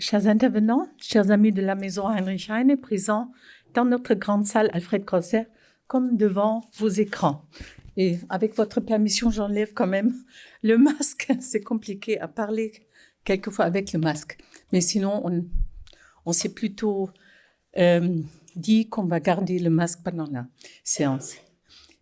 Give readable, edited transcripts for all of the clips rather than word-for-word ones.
Chers intervenants, chers amis de la maison Heinrich Heine, présents dans notre grande salle Alfred Grosser, comme devant vos écrans. Et avec votre permission, j'enlève quand même le masque. C'est compliqué à parler quelquefois avec le masque. Mais sinon, on s'est plutôt dit qu'on va garder le masque pendant la séance.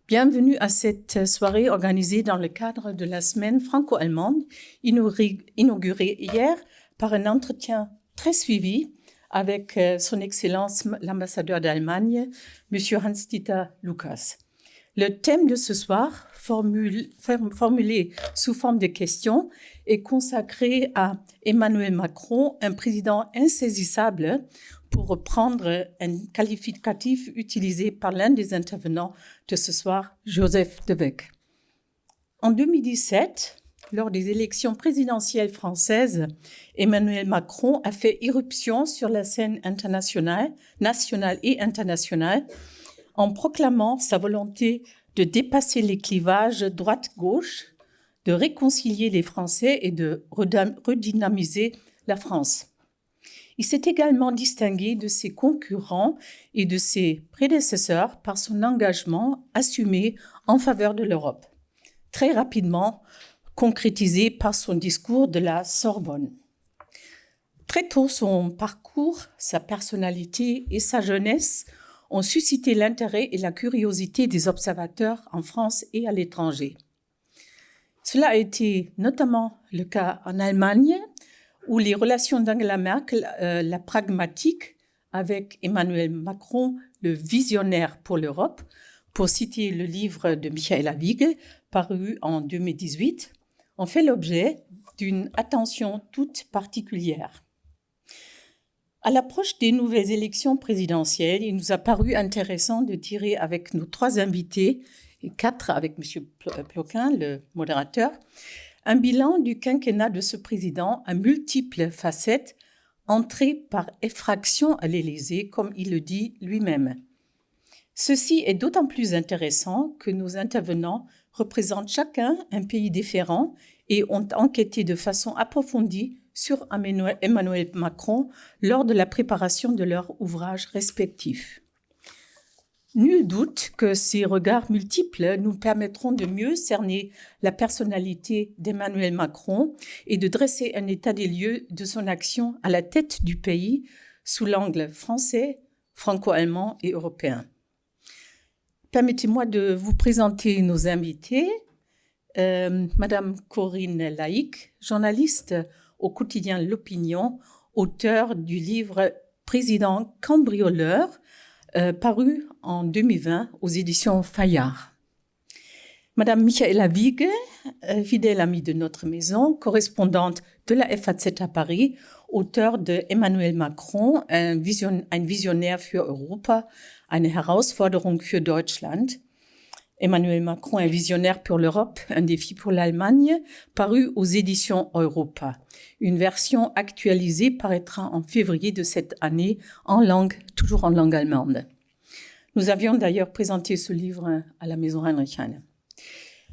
Bienvenue à cette soirée organisée dans le cadre de la semaine franco-allemande, inaugurée hier par un entretien très suivi avec son Excellence l'ambassadeur d'Allemagne, M. Hans-Dieter Lucas. Le thème de ce soir, formulé sous forme de questions, est consacré à Emmanuel Macron, un président insaisissable, pour reprendre un qualificatif utilisé par l'un des intervenants de ce soir, Joseph Devecq. En 2017, lors des élections présidentielles françaises, Emmanuel Macron a fait irruption sur la scène internationale, nationale et internationale, en proclamant sa volonté de dépasser les clivages droite-gauche, de réconcilier les Français et de redynamiser la France. Il s'est également distingué de ses concurrents et de ses prédécesseurs par son engagement assumé en faveur de l'Europe, très rapidement concrétisé par son discours de la Sorbonne. Très tôt, son parcours, sa personnalité et sa jeunesse ont suscité l'intérêt et la curiosité des observateurs en France et à l'étranger. Cela a été notamment le cas en Allemagne, où les relations d'Angela Merkel, la pragmatique, avec Emmanuel Macron, le visionnaire pour l'Europe, pour citer le livre de Michaela Wiege, paru en 2018, ont fait l'objet d'une attention toute particulière. À l'approche des nouvelles élections présidentielles, il nous a paru intéressant de tirer avec nos 3 invités, et 4 avec M. Ploquin, le modérateur, un bilan du quinquennat de ce président à multiples facettes, entré par effraction à l'Élysée, comme il le dit lui-même. Ceci est d'autant plus intéressant que nos intervenants représentent chacun un pays différent et ont enquêté de façon approfondie sur Emmanuel Macron lors de la préparation de leurs ouvrages respectifs. Nul doute que ces regards multiples nous permettront de mieux cerner la personnalité d'Emmanuel Macron et de dresser un état des lieux de son action à la tête du pays sous l'angle français, franco-allemand et européen. Permettez-moi de vous présenter nos invités. Madame Corinne Laïc, journaliste au quotidien L'Opinion, auteure du livre « Président cambrioleur », paru en 2020 aux éditions Fayard. Madame Michaela Wiege, fidèle amie de notre maison, correspondante de la FAZ à Paris, auteure de Emmanuel Macron, ein Visionär für Europa, eine Herausforderung für Deutschland. Emmanuel Macron, un visionnaire pour l'Europe, un défi pour l'Allemagne, paru aux éditions Europa. Une version actualisée paraîtra en février de cette année, toujours en langue allemande. Nous avions d'ailleurs présenté ce livre à la maison Heinrich Heine.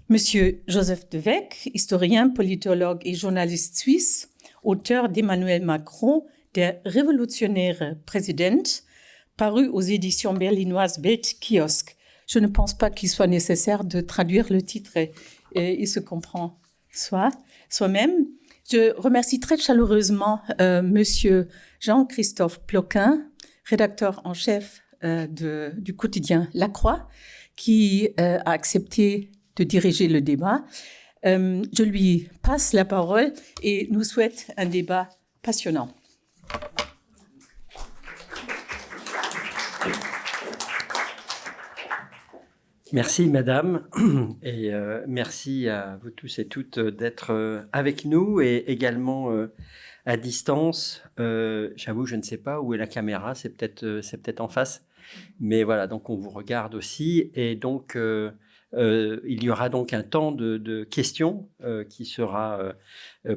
Monsieur Joseph Devecq, historien, politologue et journaliste suisse, auteur d'Emmanuel Macron, der révolutionnaire Präsident, paru aux éditions berlinoises Weltkiosk. Je ne pense pas qu'il soit nécessaire de traduire le titre et il se comprend soi-même. Je remercie très chaleureusement Monsieur Jean-Christophe Ploquin, rédacteur en chef du quotidien La Croix, qui a accepté de diriger le débat. Je lui passe la parole et nous souhaite un débat passionnant. Merci Madame et merci à vous tous et toutes d'être avec nous et également à distance. J'avoue, je ne sais pas où est la caméra, c'est peut-être en face, mais voilà, donc on vous regarde aussi et donc il y aura donc un temps de questions qui sera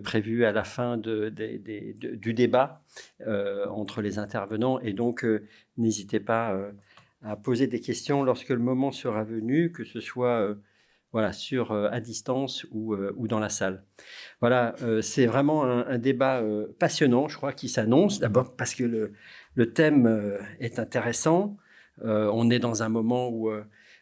prévu à la fin du débat entre les intervenants et donc n'hésitez pas à poser des questions lorsque le moment sera venu, que ce soit voilà, à distance ou dans la salle. Voilà, c'est vraiment un débat passionnant, je crois, qui s'annonce. D'abord parce que le thème est intéressant. On est dans un moment où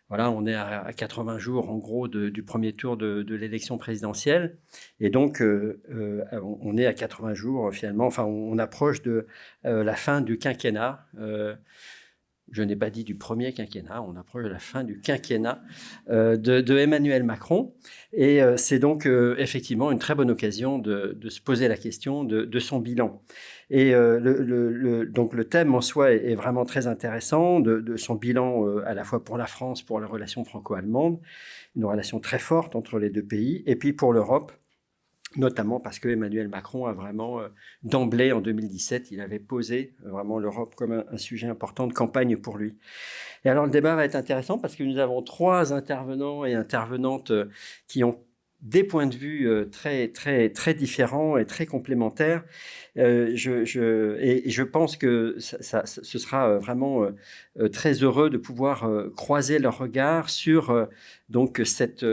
voilà, on est à 80 jours, en gros, du premier tour de l'élection présidentielle. Et donc, on est à 80 jours, finalement. Enfin, on approche de la fin du quinquennat. Je n'ai pas dit du premier quinquennat, on approche de la fin du quinquennat de Emmanuel Macron. Et c'est donc effectivement une très bonne occasion de se poser la question de son bilan. Et donc le thème en soi est vraiment très intéressant, de son bilan à la fois pour la France, pour les relations franco-allemandes, une relation très forte entre les deux pays, et puis pour l'Europe, notamment parce que Emmanuel Macron a vraiment, d'emblée, en 2017, il avait posé vraiment l'Europe comme un sujet important de campagne pour lui. Et alors, le débat va être intéressant parce que nous avons 3 intervenants et intervenantes qui ont des points de vue très, très, très différents et très complémentaires. Et je pense que ce sera vraiment très heureux de pouvoir croiser leurs regards sur donc cette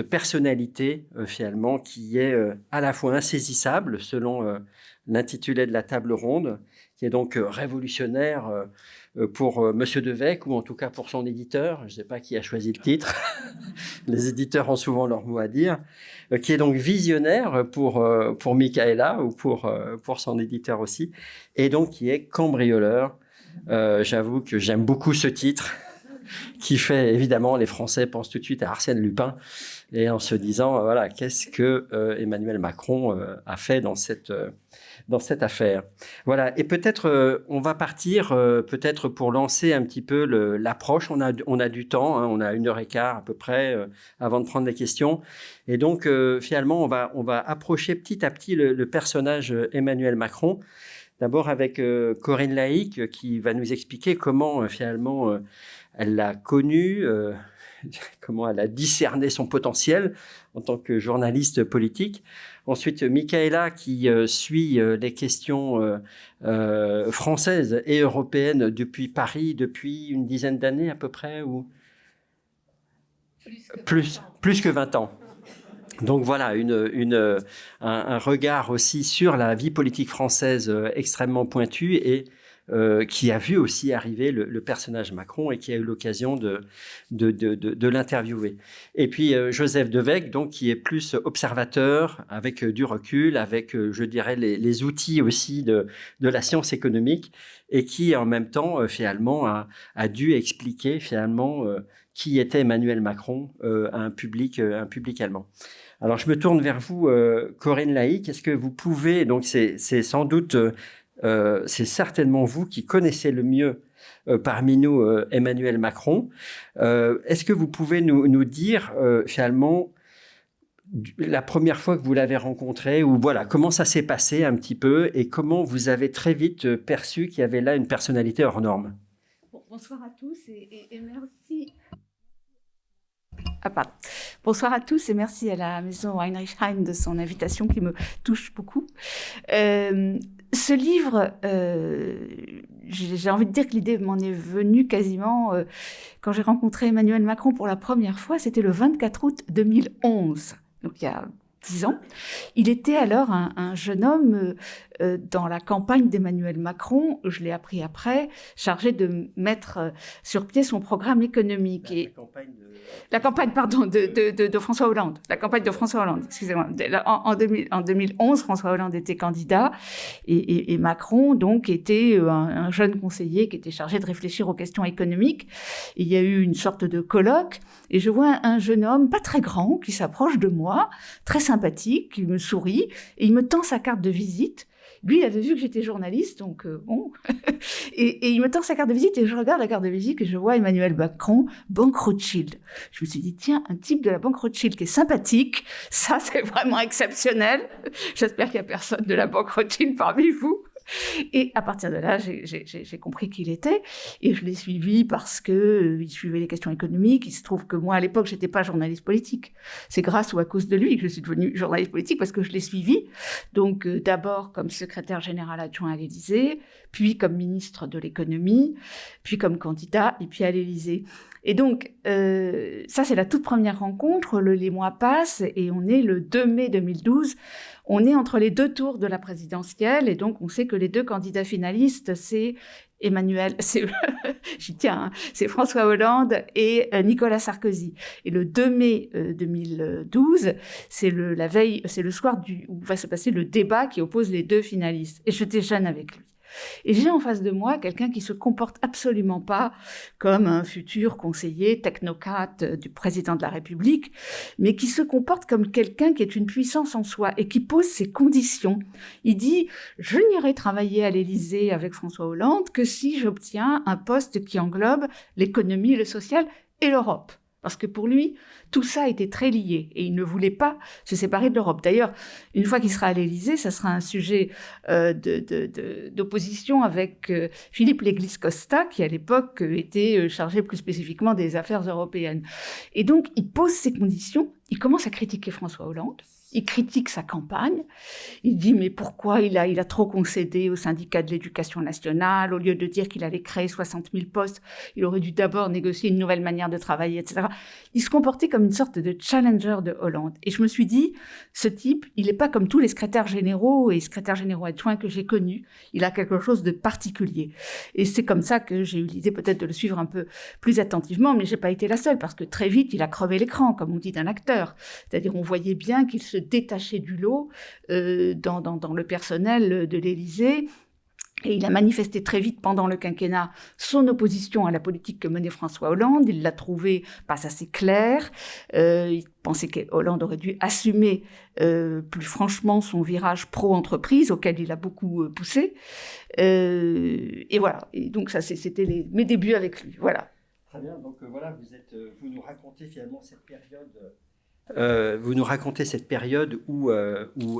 personnalité, finalement, qui est à la fois insaisissable, selon l'intitulé de la table ronde, qui est donc révolutionnaire pour Monsieur Devecq, ou en tout cas pour son éditeur. Je ne sais pas qui a choisi le titre. Les éditeurs ont souvent leur mot à dire. Qui est donc visionnaire pour Michaela, ou pour son éditeur aussi. Et donc, qui est cambrioleur. J'avoue que j'aime beaucoup ce titre, qui fait, évidemment, les Français pensent tout de suite à Arsène Lupin, et en se disant, voilà, qu'est-ce que Emmanuel Macron a fait dans cette affaire. Voilà, et peut-être on va partir, peut-être pour lancer un petit peu l'approche. On a du temps, hein, on a 1h15 à peu près avant de prendre les questions. Et donc, finalement, on va approcher petit à petit le personnage Emmanuel Macron. D'abord avec Corinne Laïc, qui va nous expliquer comment, finalement, elle l'a connu, comment elle a discerné son potentiel en tant que journaliste politique. Ensuite, Michaela, qui suit les questions françaises et européennes depuis Paris, depuis une dizaine d'années à peu près, ou plus que 20 ans. Donc voilà, un regard aussi sur la vie politique française extrêmement pointu, et qui a vu aussi arriver le personnage Macron, et qui a eu l'occasion de l'interviewer. Et puis Joseph Devecq, donc, qui est plus observateur, avec du recul, avec, je dirais, les outils aussi de la science économique, et qui en même temps, finalement, a dû expliquer finalement qui était Emmanuel Macron à un public allemand. Alors, je me tourne vers vous, Corinne Laïc. Est-ce que vous pouvez, donc c'est sans doute, c'est certainement vous qui connaissez le mieux parmi nous Emmanuel Macron. Est-ce que vous pouvez nous dire finalement la première fois que vous l'avez rencontré, ou voilà, comment ça s'est passé un petit peu, et comment vous avez très vite perçu qu'il y avait là une personnalité hors norme? Bonsoir à tous et merci. Bonsoir à tous et merci à la Maison Heinrich Heine de son invitation qui me touche beaucoup. Ce livre, j'ai envie de dire que l'idée m'en est venue quasiment quand j'ai rencontré Emmanuel Macron pour la première fois. C'était le 24 août 2011, donc il y a 10 ans. Il était alors un jeune homme dans la campagne d'Emmanuel Macron, je l'ai appris après, chargé de mettre sur pied son programme économique. La campagne de François Hollande. La campagne de François Hollande, excusez-moi. En 2011, François Hollande était candidat et Macron, donc, était un jeune conseiller qui était chargé de réfléchir aux questions économiques. Et il y a eu une sorte de colloque et je vois un jeune homme, pas très grand, qui s'approche de moi, très sympathique, qui me sourit et il me tend sa carte de visite. Lui, il avait vu que j'étais journaliste, donc bon. et il me tend sa carte de visite et je regarde la carte de visite et je vois Emmanuel Macron, Banque Rothschild. Je me suis dit, tiens, un type de la Banque Rothschild qui est sympathique, ça c'est vraiment exceptionnel. J'espère qu'il n'y a personne de la Banque Rothschild parmi vous. Et à partir de là, j'ai compris qui il était et je l'ai suivi parce que il suivait les questions économiques. Il se trouve que moi, à l'époque, j'étais pas journaliste politique. C'est grâce ou à cause de lui que je suis devenue journaliste politique parce que je l'ai suivi. Donc, d'abord comme secrétaire général adjoint à l'Élysée, puis comme ministre de l'économie, puis comme candidat et puis à l'Élysée. Et donc, ça, c'est la toute première rencontre. Les mois passent et on est le 2 mai 2012. On est entre les deux tours de la présidentielle et donc on sait que les deux candidats finalistes, c'est j'y tiens, hein, c'est François Hollande et Nicolas Sarkozy. Et le 2 mai 2012, c'est la veille, c'est le soir où va se passer le débat qui oppose les deux finalistes. Et je déjeune avec lui. Et j'ai en face de moi quelqu'un qui se comporte absolument pas comme un futur conseiller technocrate du président de la République, mais qui se comporte comme quelqu'un qui est une puissance en soi et qui pose ses conditions. Il dit « Je n'irai travailler à l'Élysée avec François Hollande que si j'obtiens un poste qui englobe l'économie, le social et l'Europe. » Parce que pour lui, tout ça était très lié et il ne voulait pas se séparer de l'Europe. D'ailleurs, une fois qu'il sera à l'Élysée, ça sera un sujet d'opposition avec Philippe Léglise-Costa, qui à l'époque était chargé plus spécifiquement des affaires européennes. Et donc, il pose ses conditions, il commence à critiquer François Hollande, il critique sa campagne, il dit mais pourquoi il a trop concédé au syndicat de l'éducation nationale, au lieu de dire qu'il allait créer 60 000 postes, il aurait dû d'abord négocier une nouvelle manière de travailler, etc. Il se comportait comme une sorte de challenger de Hollande. Et je me suis dit, ce type, il n'est pas comme tous les secrétaires généraux et secrétaires généraux adjoints que j'ai connus, il a quelque chose de particulier. Et c'est comme ça que j'ai eu l'idée peut-être de le suivre un peu plus attentivement, mais j'ai pas été la seule, parce que très vite, il a crevé l'écran, comme on dit d'un acteur. C'est-à-dire, on voyait bien qu'il se détaché du lot dans le personnel de l'Élysée. Et il a manifesté très vite pendant le quinquennat son opposition à la politique que menait François Hollande. Il l'a trouvée pas assez claire. Il pensait que Hollande aurait dû assumer plus franchement son virage pro-entreprise auquel il a beaucoup poussé. Et voilà. Et donc ça, c'était mes débuts avec lui. Voilà. Très bien. Donc voilà, vous nous racontez finalement cette période. Vous nous racontez cette période où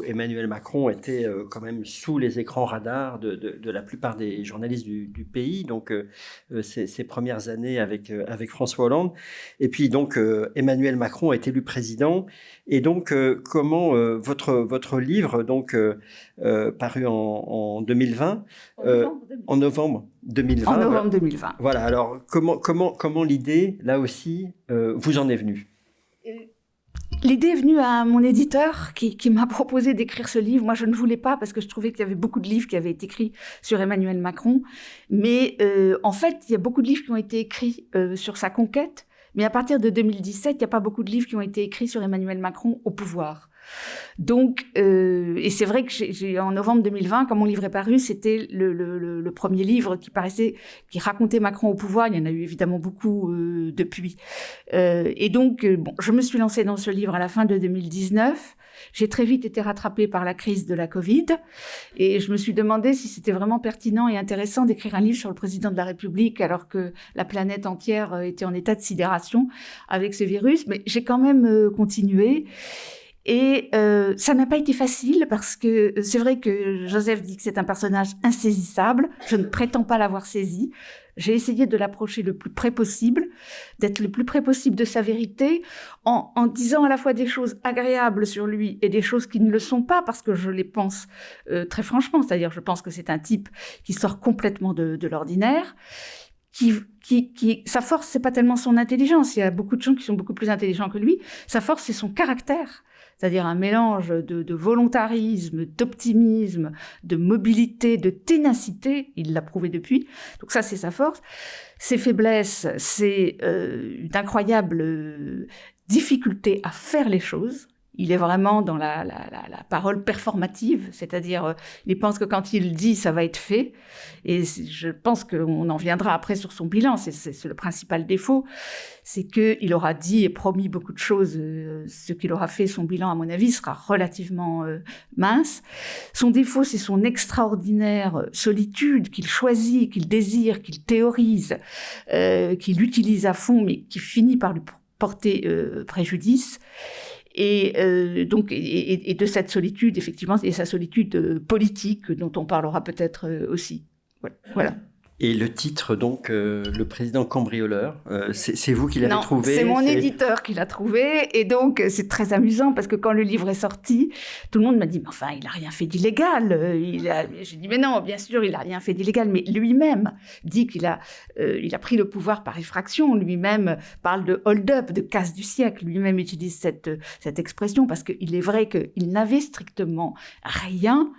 Emmanuel Macron était quand même sous les écrans radars de la plupart des journalistes du pays, donc ces premières années avec François Hollande. Et puis donc Emmanuel Macron est élu président. Et donc comment votre livre, donc paru en 2020, en novembre 2020. En novembre 2020. Voilà. Alors comment l'idée, là aussi, vous en est venue? L'idée est venue à mon éditeur qui m'a proposé d'écrire ce livre. Moi, je ne voulais pas parce que je trouvais qu'il y avait beaucoup de livres qui avaient été écrits sur Emmanuel Macron. Mais en fait, il y a beaucoup de livres qui ont été écrits sur sa conquête. Mais à partir de 2017, il n'y a pas beaucoup de livres qui ont été écrits sur Emmanuel Macron au pouvoir. Donc, et c'est vrai que en novembre 2020, quand mon livre est paru, c'était le premier livre qui racontait Macron au pouvoir. Il y en a eu évidemment beaucoup depuis. Et donc, je me suis lancée dans ce livre à la fin de 2019. J'ai très vite été rattrapée par la crise de la Covid et je me suis demandé si c'était vraiment pertinent et intéressant d'écrire un livre sur le président de la République alors que la planète entière était en état de sidération avec ce virus. Mais j'ai quand même continué. Et ça n'a pas été facile parce que c'est vrai que Joseph dit que c'est un personnage insaisissable. Je ne prétends pas l'avoir saisi. J'ai essayé de l'approcher le plus près possible, d'être le plus près possible de sa vérité, en disant à la fois des choses agréables sur lui et des choses qui ne le sont pas, parce que je les pense très franchement. C'est-à-dire, je pense que c'est un type qui sort complètement de l'ordinaire. Sa force, c'est pas tellement son intelligence. Il y a beaucoup de gens qui sont beaucoup plus intelligents que lui. Sa force, c'est son caractère. C'est-à-dire un mélange de volontarisme, d'optimisme, de mobilité, de ténacité. Il l'a prouvé depuis. Donc ça, c'est sa force. Ses faiblesses, c'est une incroyable difficulté à faire les choses. Il est vraiment dans la parole performative, c'est-à-dire il pense que quand il dit, ça va être fait. Et je pense qu'on en viendra après sur son bilan. C'est le principal défaut, c'est qu'il aura dit et promis beaucoup de choses. Ce qu'il aura fait, son bilan, à mon avis, sera relativement mince. Son défaut, c'est son extraordinaire solitude qu'il choisit, qu'il désire, qu'il théorise, qu'il utilise à fond, mais qui finit par lui porter préjudice. Et donc, et de cette solitude, effectivement, et sa solitude politique, dont on parlera peut-être aussi. Voilà. Et le titre, donc, le président cambrioleur, c'est vous qui l'avez trouvé? Non, c'est mon éditeur qui l'a trouvé. Et donc, c'est très amusant parce que quand le livre est sorti, tout le monde m'a dit, mais enfin, il n'a rien fait d'illégal. J'ai dit, mais non, bien sûr, il n'a rien fait d'illégal. Mais lui-même dit qu'il a pris le pouvoir par effraction. Lui-même parle de hold-up, de casse du siècle. Lui-même utilise cette expression parce qu'il est vrai qu'il n'avait strictement rien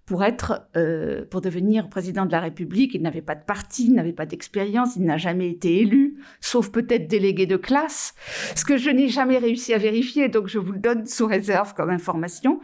pour devenir président de la République. Il n'avait pas de parti, il n'avait pas d'expérience, il n'a jamais été élu, sauf peut-être délégué de classe, ce que je n'ai jamais réussi à vérifier, donc je vous le donne sous réserve comme information.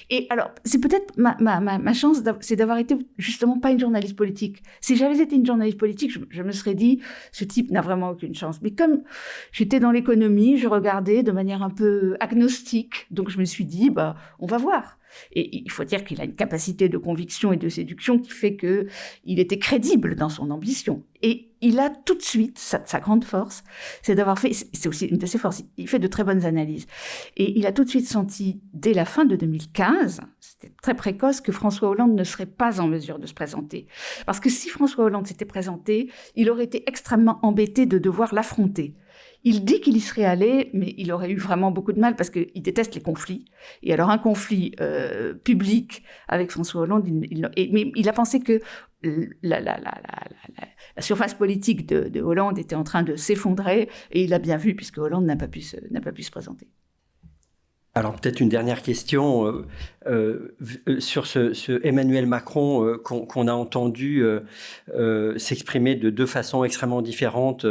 Et alors, c'est peut-être ma chance, c'est d'avoir été justement pas une journaliste politique. Si j'avais été une journaliste politique, je me serais dit, ce type n'a vraiment aucune chance. Mais comme j'étais dans l'économie, je regardais de manière un peu agnostique, donc je me suis dit, on va voir. Et il faut dire qu'il a une capacité de conviction et de séduction qui fait qu'il était crédible dans son ambition. Et il a tout de suite, sa grande force, c'est d'avoir fait, c'est aussi une de ses forces, il fait de très bonnes analyses. Et il a tout de suite senti, dès la fin de 2015, c'était très précoce, que François Hollande ne serait pas en mesure de se présenter. Parce que si François Hollande s'était présenté, il aurait été extrêmement embêté de devoir l'affronter. Il dit qu'il y serait allé, mais il aurait eu vraiment beaucoup de mal parce qu'il déteste les conflits. Et alors un conflit public avec François Hollande, mais il a pensé que la surface politique de Hollande était en train de s'effondrer, et il a bien vu puisque Hollande n'a pas pu se présenter. Alors peut-être une dernière question sur ce Emmanuel Macron qu'on a entendu s'exprimer de deux façons extrêmement différentes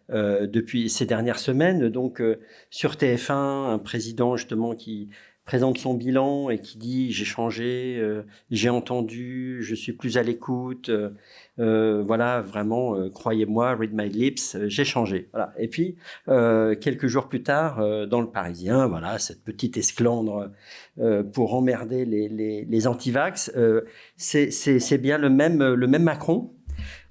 depuis ces dernières semaines. Donc sur TF1, un président justement qui présente son bilan et qui dit « j'ai changé, j'ai entendu, je suis plus à l'écoute, voilà, vraiment, croyez-moi, read my lips, j'ai changé ». Voilà. Et puis, quelques jours plus tard, dans Le Parisien, voilà, cette petite esclandre pour emmerder les antivax, c'est bien le même Macron ?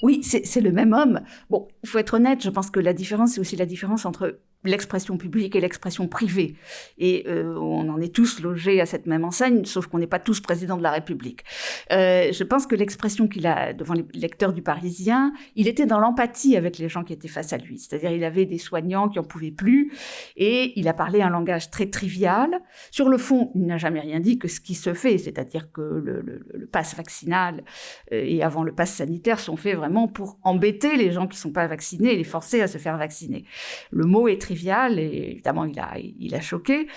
Oui, c'est le même homme. Bon, il faut être honnête, je pense que la différence, c'est aussi la différence entre l'expression publique et l'expression privée. Et on en est tous logés à cette même enseigne, sauf qu'on n'est pas tous président de la République. Je pense que l'expression qu'il a devant les lecteurs du Parisien, il était dans l'empathie avec les gens qui étaient face à lui. C'est-à-dire, il avait des soignants qui n'en pouvaient plus, et il a parlé un langage très trivial. Sur le fond, il n'a jamais rien dit que ce qui se fait, c'est-à-dire que le pass vaccinal et avant le pass sanitaire sont faits vraiment pour embêter les gens qui ne sont pas vaccinés et les forcer à se faire vacciner. Le mot est trivial et évidemment il a choqué.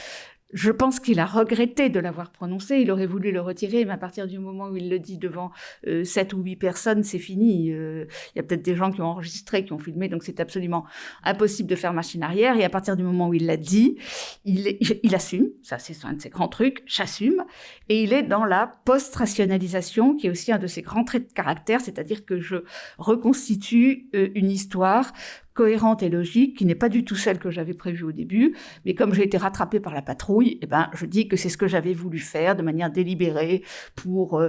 Je pense qu'il a regretté de l'avoir prononcé. Il aurait voulu le retirer, mais à partir du moment où il le dit devant 7 ou 8 personnes, c'est fini. Il y a peut-être des gens qui ont enregistré, qui ont filmé, donc c'est absolument impossible de faire machine arrière. Et à partir du moment où il l'a dit, il assume. Ça, c'est un de ses grands trucs. J'assume. Et il est dans la post-rationalisation, qui est aussi un de ses grands traits de caractère, c'est-à-dire que je reconstitue une histoire cohérente et logique, qui n'est pas du tout celle que j'avais prévue au début, mais comme j'ai été rattrapée par la patrouille, je dis que c'est ce que j'avais voulu faire de manière délibérée pour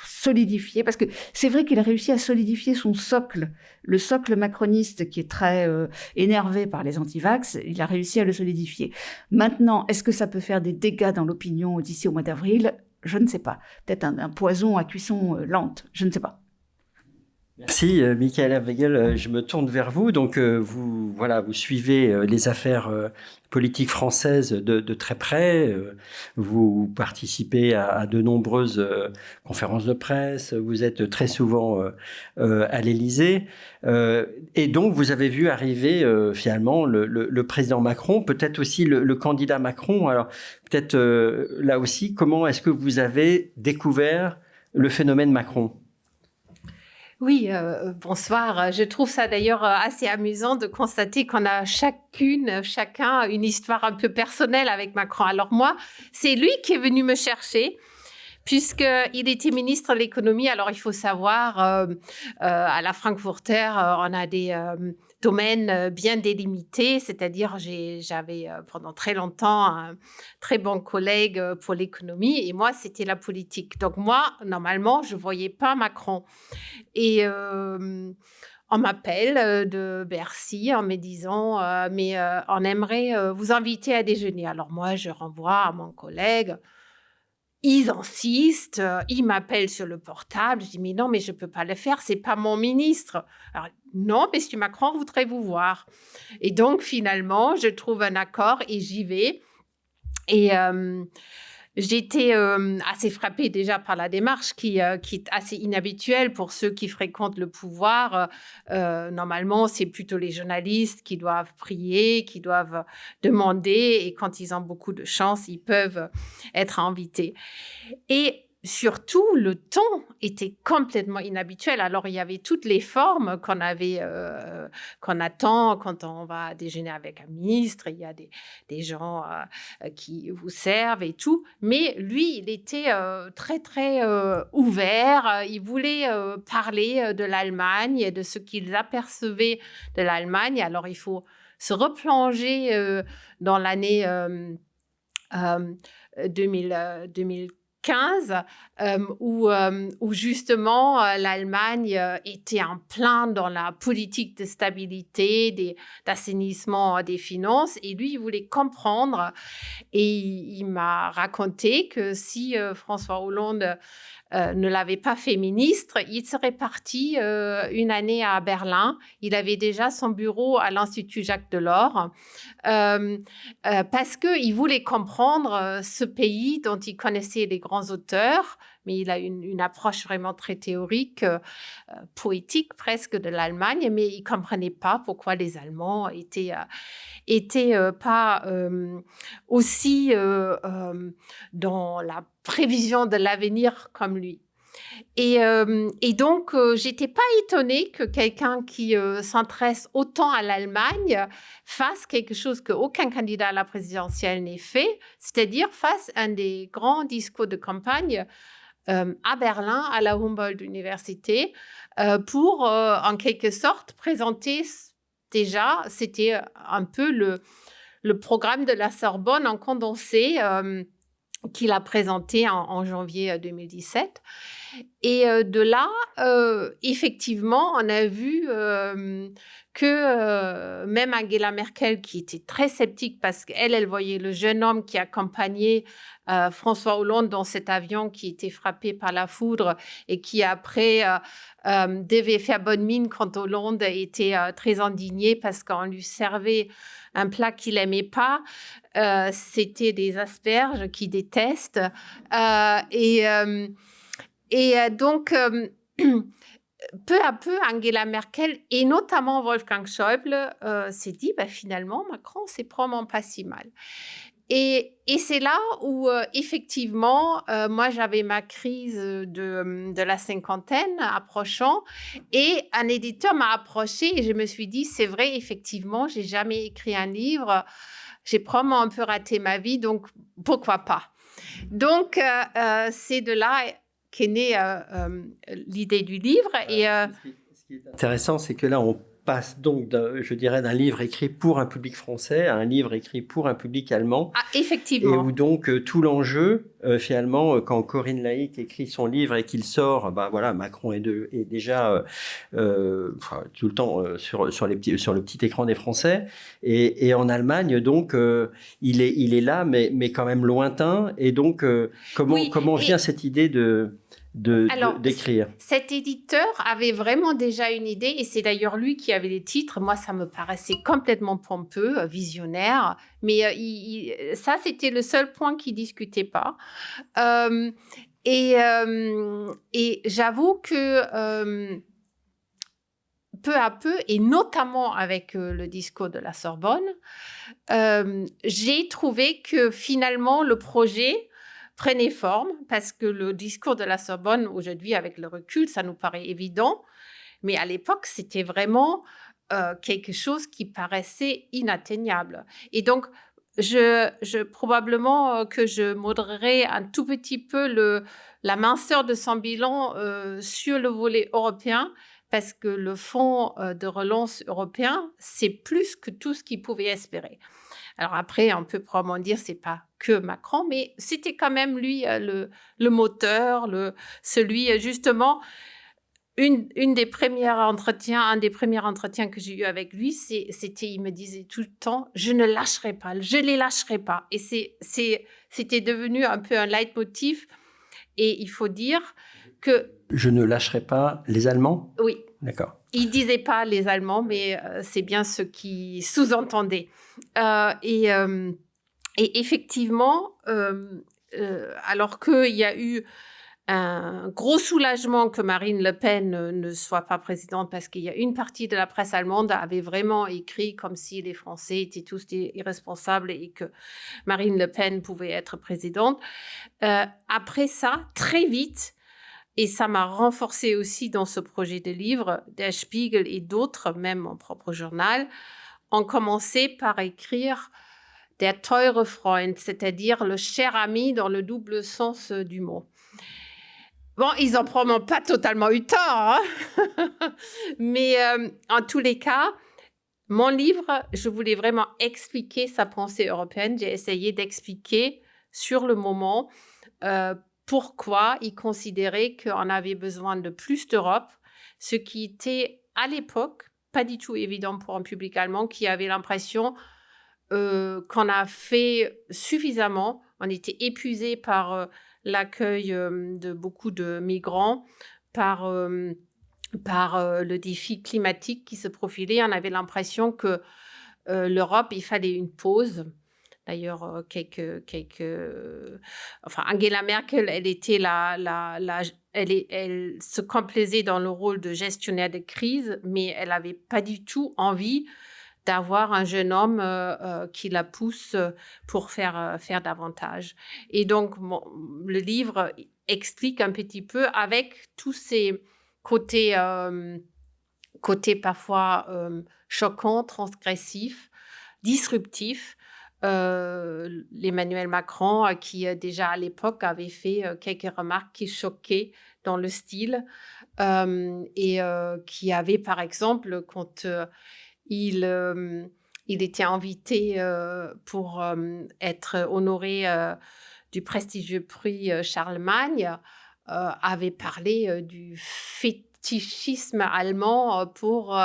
solidifier, parce que c'est vrai qu'il a réussi à solidifier son socle, le socle macroniste qui est très énervé par les antivax, il a réussi à le solidifier. Maintenant, est-ce que ça peut faire des dégâts dans l'opinion d'ici au mois d'avril ? Je ne sais pas. Peut-être un poison à cuisson lente, je ne sais pas. Merci, Michaela Weigel. Je me tourne vers vous. Donc, vous suivez les affaires politiques françaises de très près. Vous participez à de nombreuses conférences de presse. Vous êtes très souvent à l'Élysée. Et donc, vous avez vu arriver finalement le président Macron, peut-être aussi le candidat Macron. Alors, peut-être là aussi, comment est-ce que vous avez découvert le phénomène Macron ? Oui, bonsoir. Je trouve ça d'ailleurs assez amusant de constater qu'on a chacun une histoire un peu personnelle avec Macron. Alors moi, c'est lui qui est venu me chercher, puisqu'il était ministre de l'économie. Alors il faut savoir, à la Frankfurter, on a des domaines bien délimités, c'est-à-dire j'avais pendant très longtemps un très bon collègue pour l'économie et moi, c'était la politique. Donc moi, normalement, je ne voyais pas Macron. Et on m'appelle de Bercy en me disant « mais on aimerait vous inviter à déjeuner ». Alors moi, je renvoie à mon collègue. ils insistent, ils m'appellent sur le portable. Je dis, mais non, mais je ne peux pas le faire, ce n'est pas mon ministre. Alors, non, monsieur Macron voudrait vous voir. Et donc, finalement, je trouve un accord et j'y vais. Et j'étais assez frappée déjà par la démarche qui est assez inhabituelle pour ceux qui fréquentent le pouvoir. Normalement, c'est plutôt les journalistes qui doivent prier, qui doivent demander. Et quand ils ont beaucoup de chance, ils peuvent être invités. Et surtout, le ton était complètement inhabituel. Alors, il y avait toutes les formes qu'on attend quand on va déjeuner avec un ministre. Il y a des gens qui vous servent et tout. Mais lui, il était très, très ouvert. Il voulait parler de l'Allemagne et de ce qu'ils apercevaient de l'Allemagne. Alors, il faut se replonger dans l'année 2015, où justement l'Allemagne était en plein dans la politique de stabilité, d'assainissement des finances, et lui, il voulait comprendre, et il m'a raconté que si François Hollande ne l'avait pas fait ministre, il serait parti une année à Berlin. Il avait déjà son bureau à l'Institut Jacques Delors parce qu'il voulait comprendre ce pays dont il connaissait les grands auteurs, mais il a une approche vraiment très théorique, poétique presque de l'Allemagne, mais il ne comprenait pas pourquoi les Allemands étaient pas aussi dans la prévision de l'avenir comme lui. Et donc, j'étais pas étonnée que quelqu'un qui s'intéresse autant à l'Allemagne fasse quelque chose qu'aucun candidat à la présidentielle n'ait fait, c'est-à-dire fasse un des grands discours de campagne à Berlin, à la Humboldt-Université, pour, en quelque sorte, présenter déjà, c'était un peu le programme de la Sorbonne en condensé qu'il a présenté en janvier 2017. Et de là, effectivement, on a vu que même Angela Merkel, qui était très sceptique parce qu'elle voyait le jeune homme qui accompagnait François Hollande dans cet avion qui était frappé par la foudre et qui après devait faire bonne mine quand Hollande était très indigné parce qu'on lui servait un plat qu'il n'aimait pas. C'était des asperges qu'il déteste. Donc, peu à peu, Angela Merkel et notamment Wolfgang Schäuble s'est dit, finalement, Macron, c'est probablement pas si mal. Et c'est là où, effectivement, moi, j'avais ma crise de la cinquantaine approchant et un éditeur m'a approché et je me suis dit, c'est vrai, effectivement, j'ai jamais écrit un livre, j'ai probablement un peu raté ma vie, donc pourquoi pas? Donc, c'est de là qu'est née l'idée du livre. Ce qui est intéressant, c'est que là, on passe donc, je dirais, d'un livre écrit pour un public français à un livre écrit pour un public allemand. Ah, effectivement. Et où donc tout l'enjeu, finalement, quand Corinne Laïc écrit son livre et qu'il sort, voilà, Macron est déjà tout le temps sur le petit écran des Français. Et en Allemagne, donc, il est là, mais quand même lointain. Et donc, comment vient cette idée d'écrire? Cet éditeur avait vraiment déjà une idée, et c'est d'ailleurs lui qui avait les titres. Moi, ça me paraissait complètement pompeux, visionnaire, mais ça, c'était le seul point qu'il ne discutait pas. Et j'avoue que peu à peu, et notamment avec le discours de la Sorbonne, j'ai trouvé que finalement, le projet prenait forme, parce que le discours de la Sorbonne, aujourd'hui, avec le recul, ça nous paraît évident, mais à l'époque, c'était vraiment quelque chose qui paraissait inatteignable. Et donc, probablement que je modérerai un tout petit peu la minceur de son bilan sur le volet européen, parce que le fonds de relance européen, c'est plus que tout ce qu'il pouvait espérer. Alors après, on peut probablement dire que ce n'est pas que Macron, mais c'était quand même lui le moteur, celui justement, un des premiers entretiens que j'ai eu avec lui, c'était, il me disait tout le temps, je ne lâcherai pas, je ne les lâcherai pas. Et c'était devenu un peu un leitmotiv. Et il faut dire que... Je ne lâcherai pas les Allemands ? Oui. D'accord. Il ne disait pas les Allemands, mais c'est bien ce qui sous-entendait. Et effectivement, alors qu'il y a eu un gros soulagement que Marine Le Pen ne soit pas présidente, parce qu'il y a une partie de la presse allemande avait vraiment écrit comme si les Français étaient tous des irresponsables et que Marine Le Pen pouvait être présidente. Après ça, très vite, et ça m'a renforcée aussi dans ce projet de livre, Der Spiegel et d'autres, même mon propre journal, ont commencé par écrire Der teure Freund, c'est-à-dire le cher ami dans le double sens du mot. Bon, ils n'ont probablement pas totalement eu tort, hein. Mais en tous les cas, mon livre, je voulais vraiment expliquer sa pensée européenne. J'ai essayé d'expliquer sur le moment pourquoi il considérait qu'on avait besoin de plus d'Europe, ce qui était à l'époque pas du tout évident pour un public allemand qui avait l'impression qu'on a fait suffisamment. On était épuisé par l'accueil de beaucoup de migrants, par le défi climatique qui se profilait. On avait l'impression que l'Europe, il fallait une pause. D'ailleurs, Angela Merkel, elle était elle se complaisait dans le rôle de gestionnaire de crise, mais elle n'avait pas du tout envie d'avoir un jeune homme qui la pousse pour faire davantage. Et donc, le livre explique un petit peu avec tous ces côtés parfois choquants, transgressifs, disruptifs. Emmanuel Macron, qui déjà à l'époque avait fait quelques remarques qui choquaient dans le style, et qui avait par exemple, quand il était invité pour être honoré du prestigieux prix Charlemagne, avait parlé du fétichisme allemand pour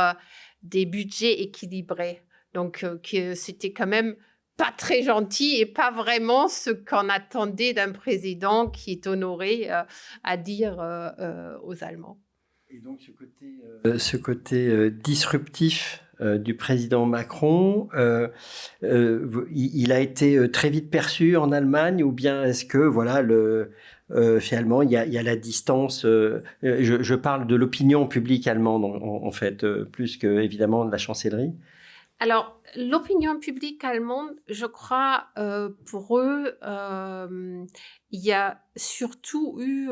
des budgets équilibrés. Donc, c'était quand même pas très gentil et pas vraiment ce qu'on attendait d'un président qui est honoré à dire aux Allemands. Et donc, ce côté disruptif du président Macron, il a été très vite perçu en Allemagne, ou bien est-ce que, voilà, finalement, il y a la distance, je parle de l'opinion publique allemande, en fait, plus que, évidemment, de la chancellerie. Alors, l'opinion publique allemande, je crois, pour eux, il y a surtout eu,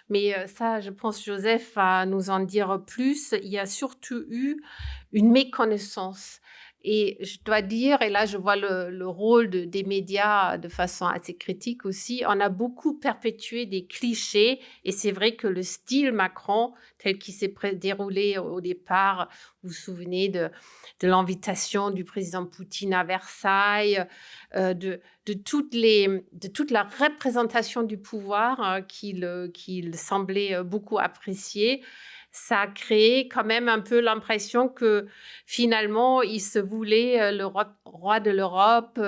mais ça, je pense, Joseph va nous en dire plus, il y a surtout eu une méconnaissance. Et je dois dire, et là je vois le rôle des médias de façon assez critique aussi, on a beaucoup perpétué des clichés, et c'est vrai que le style Macron, tel qu'il s'est déroulé au départ, vous vous souvenez de l'invitation du président Poutine à Versailles, de toute la représentation du pouvoir qu'il semblait beaucoup apprécier, ça a créé quand même un peu l'impression que finalement, il se voulait le roi de l'Europe,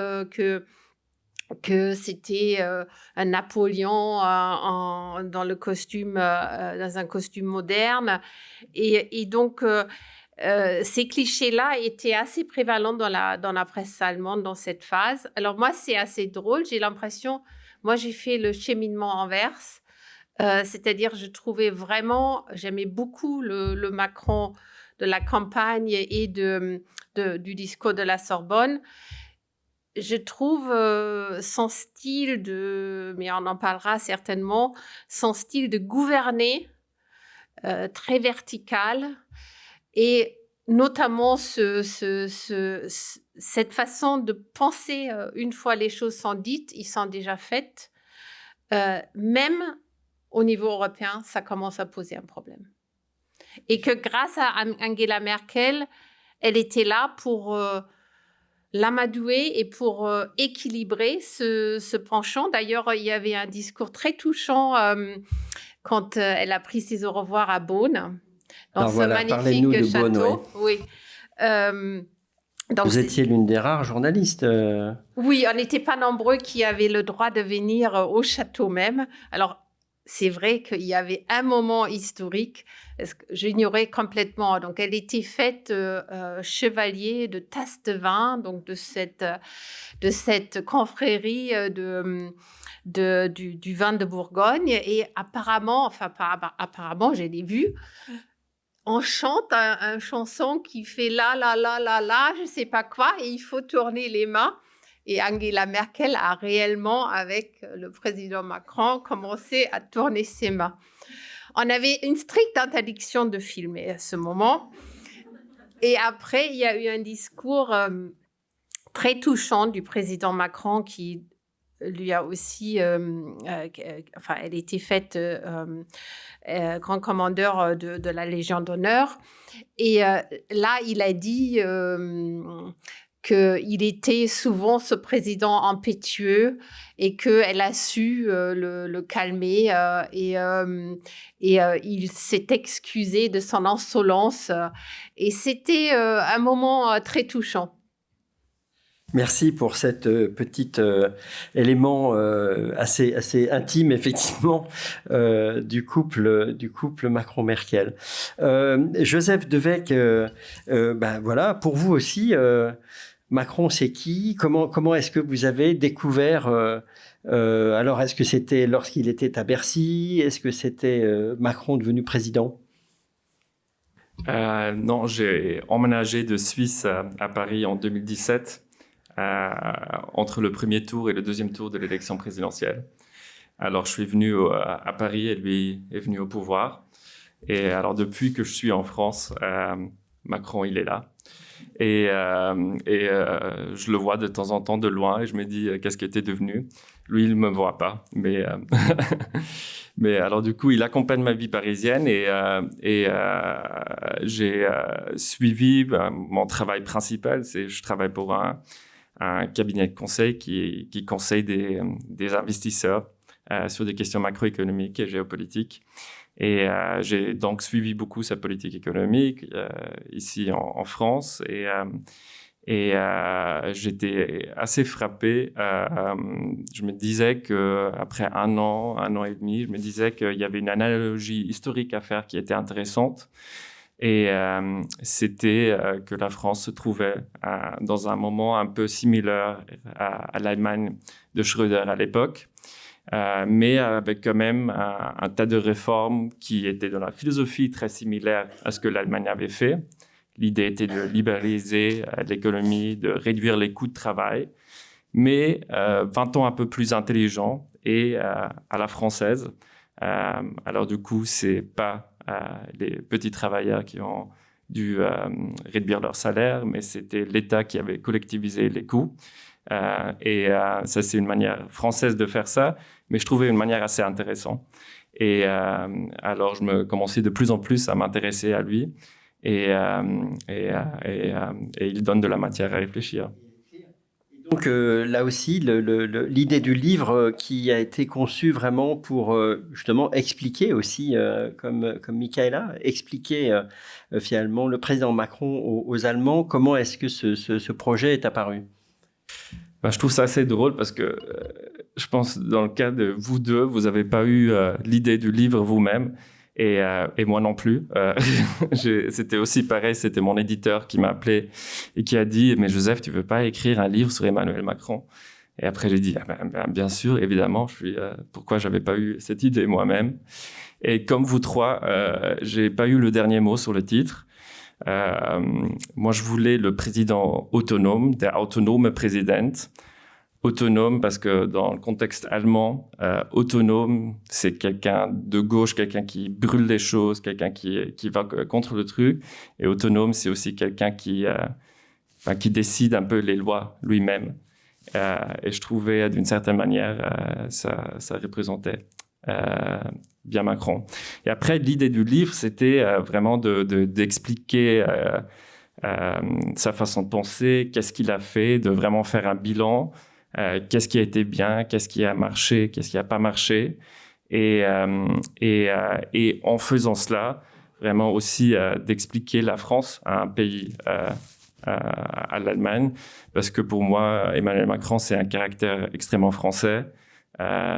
que c'était un Napoléon dans un costume moderne. Et donc, ces clichés-là étaient assez prévalents dans la presse allemande dans cette phase. Alors moi, c'est assez drôle. J'ai l'impression, moi, j'ai fait le cheminement inverse. C'est-à-dire, j'aimais beaucoup le Macron de la campagne et du discours de la Sorbonne. Je trouve son style mais on en parlera certainement, son style de gouverner très vertical, et notamment cette façon de penser une fois les choses sont dites, ils sont déjà faites, même au niveau européen, ça commence à poser un problème. Et que grâce à Angela Merkel, elle était là pour l'amadouer et pour équilibrer ce penchant. D'ailleurs, il y avait un discours très touchant quand elle a pris ses au revoir à Beaune, dans ce magnifique château. Beaune, oui. Donc, Vous étiez l'une des rares journalistes. Oui, on n'était pas nombreux qui avaient le droit de venir au château même. Alors, c'est vrai qu'il y avait un moment historique, parce que j'ignorais complètement. Donc, elle était faite chevalier de tasse de vin, donc de cette confrérie du vin de Bourgogne. Et apparemment, je l'ai vu, on chante une chanson qui fait la, la, la, la, la, je ne sais pas quoi, et il faut tourner les mains. Et Angela Merkel a réellement, avec le président Macron, commencé à tourner ses mains. On avait une stricte interdiction de filmer à ce moment. Et après, il y a eu un discours très touchant du président Macron qui lui a aussi, elle était faite grand commandeur de la Légion d'honneur. Et là, il a dit qu'il était souvent ce président impétueux et qu'elle a su le calmer et il s'est excusé de son insolence. Et c'était un moment très touchant. Merci pour cette petite élément assez intime, effectivement, du couple Macron-Merkel. Joseph Devecq, voilà, pour vous aussi, Macron, c'est qui ? Comment est-ce que vous avez découvert alors, est-ce que c'était lorsqu'il était à Bercy ? Est-ce que c'était Macron devenu président ? Non, j'ai emménagé de Suisse à Paris en 2017. Entre le premier tour et le deuxième tour de l'élection présidentielle. Alors, je suis venu à Paris et lui est venu au pouvoir. Et alors, depuis que je suis en France, Macron, il est là. Et je le vois de temps en temps de loin et je me dis qu'est-ce qu'il était devenu. Lui, il ne me voit pas. Mais alors, du coup, il accompagne ma vie parisienne et j'ai suivi mon travail principal. Je travaille pour un cabinet de conseil qui conseille des investisseurs sur des questions macroéconomiques et géopolitiques. Et j'ai donc suivi beaucoup sa politique économique ici en France. Et j'étais assez frappé. Je me disais qu'après un an et demi, je me disais qu'il y avait une analogie historique à faire qui était intéressante. Et c'était que la France se trouvait dans un moment un peu similaire à l'Allemagne de Schröder à l'époque, mais avec quand même un tas de réformes qui étaient dans la philosophie très similaire à ce que l'Allemagne avait fait. L'idée était de libéraliser l'économie, de réduire les coûts de travail, mais 20 ans un peu plus intelligent et à la française. Alors du coup, c'est pas les petits travailleurs qui ont dû réduire leur salaire, mais c'était l'État qui avait collectivisé les coûts. Ça, c'est une manière française de faire ça, mais je trouvais une manière assez intéressante. Et alors, je me commençais de plus en plus à m'intéresser à lui. Et il donne de la matière à réfléchir. Donc là aussi, l'idée du livre qui a été conçu vraiment pour justement expliquer aussi, comme Michaela, expliquer finalement le président Macron aux Allemands, comment est-ce que ce projet est apparu ? Je trouve ça assez drôle parce que je pense dans le cas de vous deux, vous n'avez pas eu l'idée du livre vous-même. Et moi non plus. C'était aussi pareil, c'était mon éditeur qui m'a appelé et qui a dit « Mais Joseph, tu veux pas écrire un livre sur Emmanuel Macron ?» Et après, j'ai dit bien sûr, évidemment, pourquoi j'avais pas eu cette idée moi-même. Et comme vous trois, j'ai pas eu le dernier mot sur le titre. Moi, je voulais le président autonome, der autonome Präsident. Autonome parce que dans le contexte allemand, autonome, c'est quelqu'un de gauche, quelqu'un qui brûle les choses, quelqu'un qui va contre le truc. Et autonome, c'est aussi quelqu'un qui décide un peu les lois lui-même. Et je trouvais d'une certaine manière, ça représentait bien Macron. Et après, l'idée du livre, c'était vraiment d'expliquer sa façon de penser, qu'est-ce qu'il a fait, de vraiment faire un bilan. Qu'est-ce qui a été bien, qu'est-ce qui a marché, qu'est-ce qui n'a pas marché. Et en faisant cela, vraiment aussi d'expliquer la France, un pays à l'Allemagne, parce que pour moi, Emmanuel Macron, c'est un caractère extrêmement français.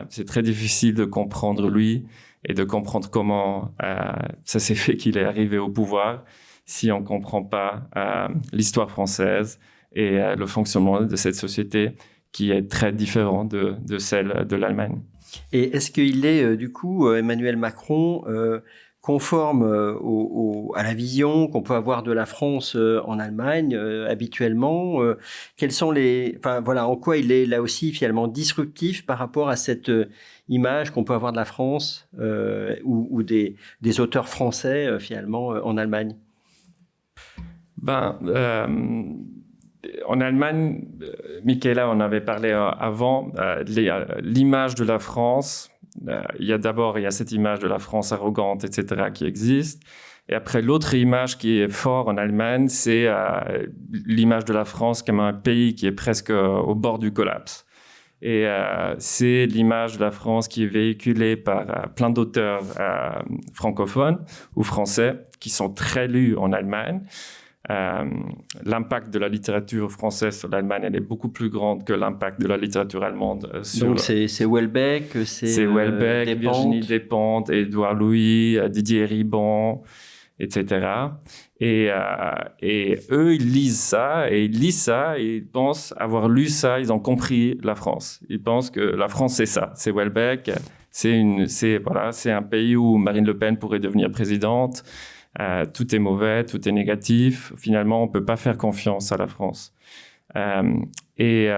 C'est très difficile de comprendre lui et de comprendre comment ça s'est fait qu'il est arrivé au pouvoir si on ne comprend pas l'histoire française et le fonctionnement de cette société qui est très différent de celle de l'Allemagne. Et est-ce qu'il est, du coup, Emmanuel Macron, conforme à la vision qu'on peut avoir de la France en Allemagne habituellement? Quels sont en quoi il est là aussi finalement disruptif par rapport à cette image qu'on peut avoir de la France ou des auteurs français finalement en Allemagne? En Allemagne, Michaela en avait parlé avant, l'image de la France, il y a cette image de la France arrogante, etc., qui existe. Et après, l'autre image qui est forte en Allemagne, c'est l'image de la France comme un pays qui est presque au bord du collapse. Et c'est l'image de la France qui est véhiculée par plein d'auteurs francophones ou français qui sont très lus en Allemagne. L'impact de la littérature française sur l'Allemagne, elle est beaucoup plus grande que l'impact de la littérature allemande. Donc c'est Houellebecq, c'est Houellebecq, Virginie Despentes, Édouard Louis, Didier Ribon, etc. Et eux, ils lisent ça et ils pensent avoir lu ça, ils ont compris la France. Ils pensent que la France, c'est ça, c'est Houellebecq, c'est un pays où Marine Le Pen pourrait devenir présidente. Tout est mauvais, tout est négatif. Finalement, on peut pas faire confiance à la France. Et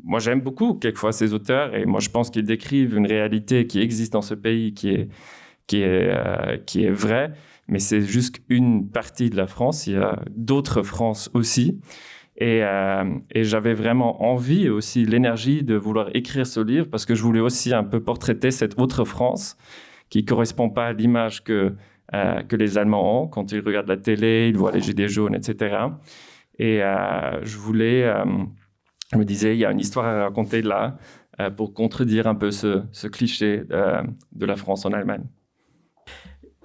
moi, j'aime beaucoup quelquefois ces auteurs, et moi, je pense qu'ils décrivent une réalité qui existe dans ce pays, qui est vraie, mais c'est juste une partie de la France. Il y a d'autres France aussi. Et j'avais vraiment envie aussi, l'énergie de vouloir écrire ce livre, parce que je voulais aussi un peu portraiter cette autre France qui correspond pas à l'image que les Allemands ont quand ils regardent la télé, ils voient les gilets jaunes, etc. Et je me disais, il y a une histoire à raconter là pour contredire un peu ce cliché de la France en Allemagne.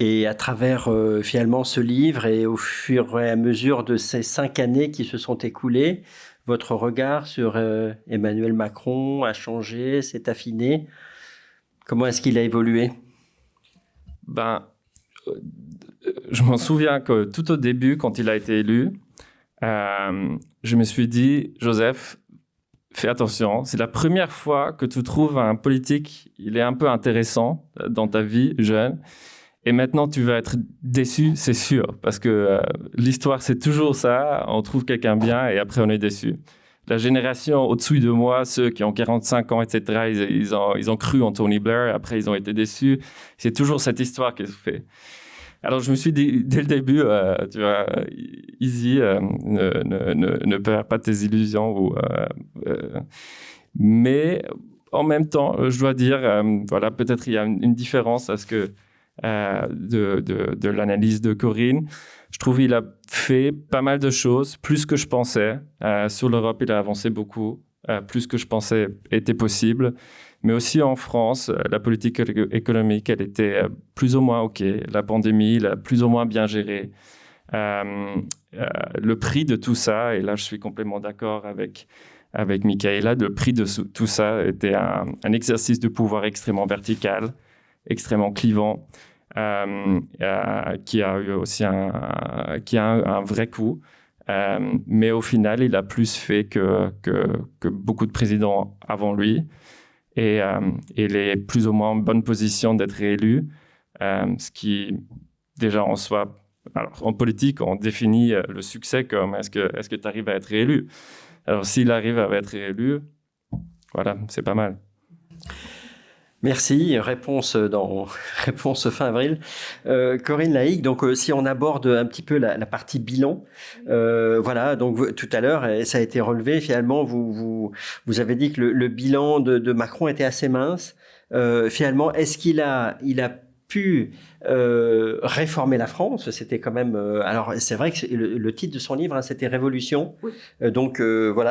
Et à travers finalement ce livre et au fur et à mesure de ces 5 années qui se sont écoulées, votre regard sur Emmanuel Macron a changé, s'est affiné. Comment est-ce qu'il a évolué? Je m'en souviens que tout au début, quand il a été élu, je me suis dit, Joseph, fais attention, c'est la première fois que tu trouves un politique, il est un peu intéressant dans ta vie jeune, et maintenant tu vas être déçu, c'est sûr, parce que l'histoire c'est toujours ça, on trouve quelqu'un bien et après on est déçu. La génération au-dessus de moi, ceux qui ont 45 ans, etc., ils ont cru en Tony Blair, après ils ont été déçus. C'est toujours cette histoire qui se fait. Alors je me suis dit, dès le début, tu vois, easy, ne perds pas tes illusions. Mais en même temps, je dois dire, peut-être il y a une différence à ce que de l'analyse de Corinne. Je trouve qu'il a fait pas mal de choses, plus que je pensais. Sur l'Europe, il a avancé beaucoup, plus que je pensais était possible. Mais aussi en France, la politique économique, elle était plus ou moins OK. La pandémie, il a plus ou moins bien géré. Le prix de tout ça, et là je suis complètement d'accord avec Michaela, le prix de tout ça était un exercice de pouvoir extrêmement vertical, extrêmement clivant, qui a eu aussi un vrai coût. Mais au final, il a plus fait que beaucoup de présidents avant lui. Et il est plus ou moins en bonne position d'être réélu, ce qui, déjà en soi, alors en politique, on définit le succès comme est-ce que tu arrives à être réélu. Alors s'il arrive à être réélu, voilà, c'est pas mal. Merci. Réponse fin avril. Corinne Laïc, donc si on aborde un petit peu la partie bilan, donc tout à l'heure, et ça a été relevé, finalement, vous avez dit que le bilan de Macron était assez mince. Finalement, est-ce qu'il a pu réformer la France? C'était quand même... alors, c'est vrai que le titre de son livre, c'était Révolution. Oui. Donc,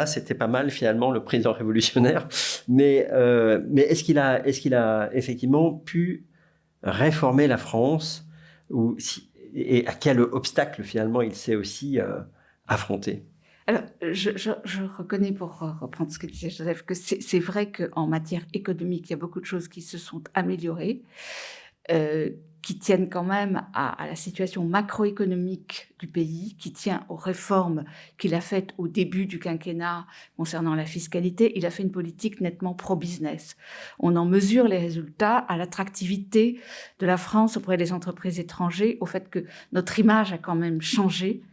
c'était pas mal, finalement, le président révolutionnaire. Mais est-ce qu'il a effectivement pu réformer la France et à quel obstacle, finalement, il s'est aussi affronter? Alors, je reconnais, pour reprendre ce que disait Joseph, que c'est vrai qu'en matière économique, il y a beaucoup de choses qui se sont améliorées, qui tiennent quand même à la situation macroéconomique du pays, qui tient aux réformes qu'il a faites au début du quinquennat concernant la fiscalité. Il a fait une politique nettement pro-business. On en mesure les résultats à l'attractivité de la France auprès des entreprises étrangères, au fait que notre image a quand même changé.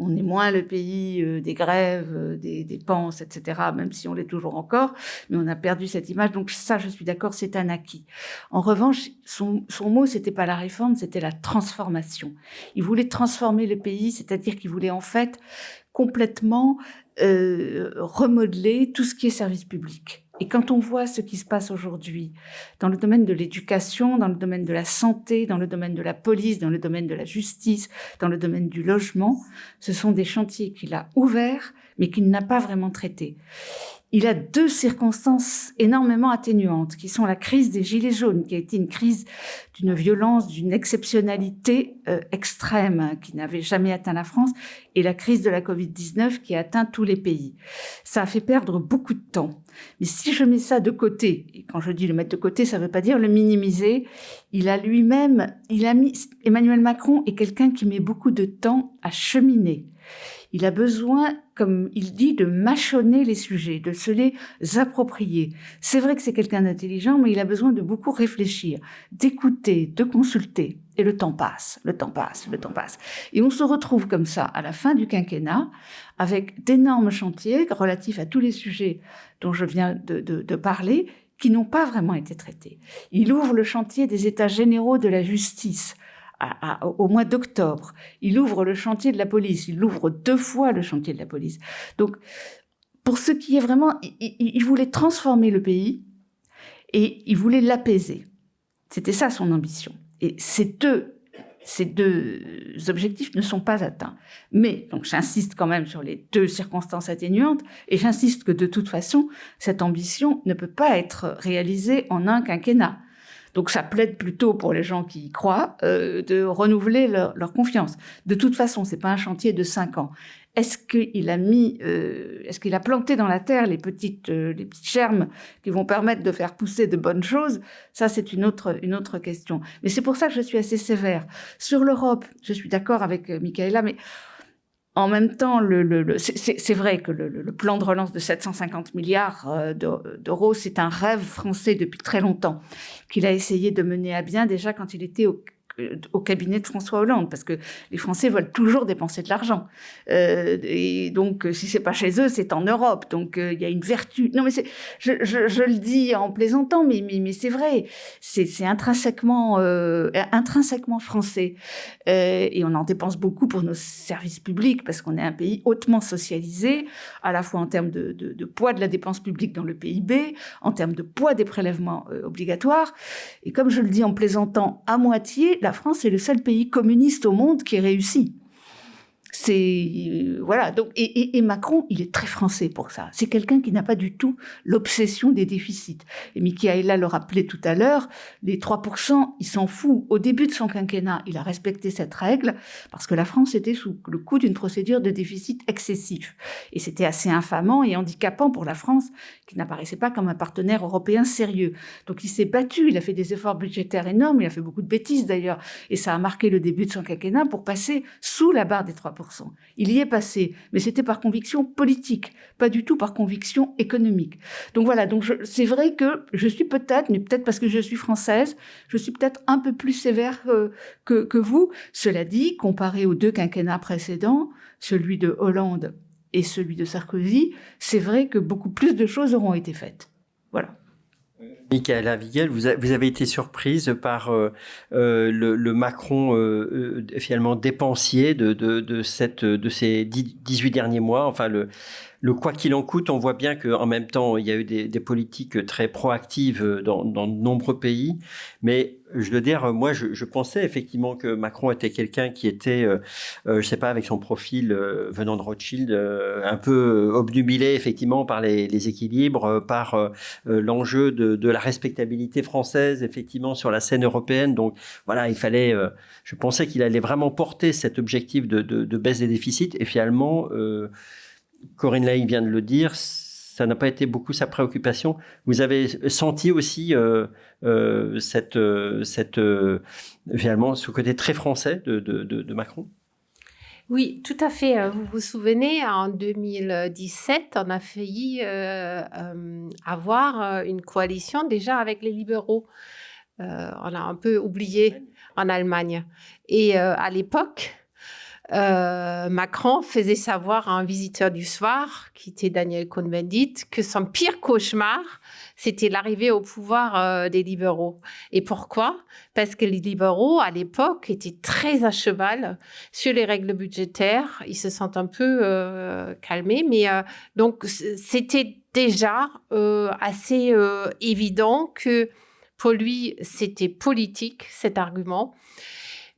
On est moins le pays des grèves, des dépenses, etc., même si on l'est toujours encore, mais on a perdu cette image. Donc ça, je suis d'accord, c'est un acquis. En revanche, son mot, c'était pas la réforme, c'était la transformation. Il voulait transformer le pays, c'est-à-dire qu'il voulait en fait complètement remodeler tout ce qui est service public. Et quand on voit ce qui se passe aujourd'hui dans le domaine de l'éducation, dans le domaine de la santé, dans le domaine de la police, dans le domaine de la justice, dans le domaine du logement, ce sont des chantiers qu'il a ouverts, mais qu'il n'a pas vraiment traités. Il a deux circonstances énormément atténuantes, qui sont la crise des Gilets jaunes, qui a été une crise d'une violence, d'une exceptionnalité extrême, qui n'avait jamais atteint la France, et la crise de la Covid-19 qui a atteint tous les pays. Ça a fait perdre beaucoup de temps. Mais si je mets ça de côté, et quand je dis le mettre de côté, ça ne veut pas dire le minimiser, Emmanuel Macron est quelqu'un qui met beaucoup de temps à cheminer. Il a besoin, comme il dit, de mâchonner les sujets, de se les approprier. C'est vrai que c'est quelqu'un d'intelligent, mais il a besoin de beaucoup réfléchir, d'écouter, de consulter. Et le temps passe, le temps passe, le temps passe. Et on se retrouve comme ça, à la fin du quinquennat, avec d'énormes chantiers relatifs à tous les sujets dont je viens de parler, qui n'ont pas vraiment été traités. Il ouvre le chantier des États généraux de la justice, au mois d'octobre. Il ouvre le chantier de la police. Il ouvre 2 fois le chantier de la police. Donc, pour ce qui est vraiment... Il voulait transformer le pays et il voulait l'apaiser. C'était ça son ambition. Et ces deux objectifs ne sont pas atteints. Mais, donc j'insiste quand même sur les 2 circonstances atténuantes et j'insiste que de toute façon, cette ambition ne peut pas être réalisée en un quinquennat. Donc ça plaide plutôt pour les gens qui y croient de renouveler leur confiance. De toute façon, c'est pas un chantier de 5 ans. Est-ce qu'il a planté dans la terre les petites germes qui vont permettre de faire pousser de bonnes choses? Ça, c'est une autre question. Mais c'est pour ça que je suis assez sévère. Sur l'Europe, je suis d'accord avec Michaela, mais en même temps, c'est vrai que le plan de relance de 750 milliards d'euros, c'est un rêve français depuis très longtemps, qu'il a essayé de mener à bien déjà quand il était au cabinet de François Hollande, parce que les Français veulent toujours dépenser de l'argent. Et donc, si c'est pas chez eux, c'est en Europe. Donc, il y a une vertu. Non, mais je le dis en plaisantant, mais c'est vrai. C'est intrinsèquement français. Et on en dépense beaucoup pour nos services publics, parce qu'on est un pays hautement socialisé, à la fois en termes de poids de la dépense publique dans le PIB, en termes de poids des prélèvements obligatoires. Et comme je le dis en plaisantant à moitié, la France est le seul pays communiste au monde qui ait réussi. Voilà. Donc, et Macron, il est très français pour ça. C'est quelqu'un qui n'a pas du tout l'obsession des déficits. Et Michaela le rappelait tout à l'heure, les 3%, il s'en fout. Au début de son quinquennat, il a respecté cette règle parce que la France était sous le coup d'une procédure de déficit excessif. Et c'était assez infamant et handicapant pour la France, qui n'apparaissait pas comme un partenaire européen sérieux. Donc il s'est battu, il a fait des efforts budgétaires énormes, il a fait beaucoup de bêtises d'ailleurs, et ça a marqué le début de son quinquennat pour passer sous la barre des 3%. Il y est passé, mais c'était par conviction politique, pas du tout par conviction économique. Donc voilà, c'est vrai que je suis peut-être, mais peut-être parce que je suis française, je suis peut-être un peu plus sévère que vous. Cela dit, comparé aux 2 quinquennats précédents, celui de Hollande et celui de Sarkozy, c'est vrai que beaucoup plus de choses auront été faites. Voilà. Michaela Wiegel, vous avez été surprise par le Macron finalement dépensier de ces 18 derniers mois. Enfin, le quoi qu'il en coûte, on voit bien qu'en même temps, il y a eu des politiques très proactives dans de nombreux pays. Mais je veux dire, moi, je pensais effectivement que Macron était quelqu'un qui était, je sais pas, avec son profil venant de Rothschild, un peu obnubilé effectivement par les équilibres, par l'enjeu de la la respectabilité française, effectivement, sur la scène européenne. Donc, voilà, il fallait... je pensais qu'il allait vraiment porter cet objectif de baisse des déficits. Et finalement, Corinne Laïc vient de le dire, ça n'a pas été beaucoup sa préoccupation. Vous avez senti aussi finalement, ce côté très français de Macron? Oui, tout à fait. Vous vous souvenez, en 2017, on a failli avoir une coalition déjà avec les libéraux. On a un peu oublié en Allemagne. Et à l'époque, Macron faisait savoir à un visiteur du soir, qui était Daniel Cohn-Bendit, que son pire cauchemar, c'était l'arrivée au pouvoir des libéraux. Et pourquoi? Parce que les libéraux, à l'époque, étaient très à cheval sur les règles budgétaires. Ils se sont un peu calmés, mais donc c'était déjà assez évident que pour lui, c'était politique, cet argument.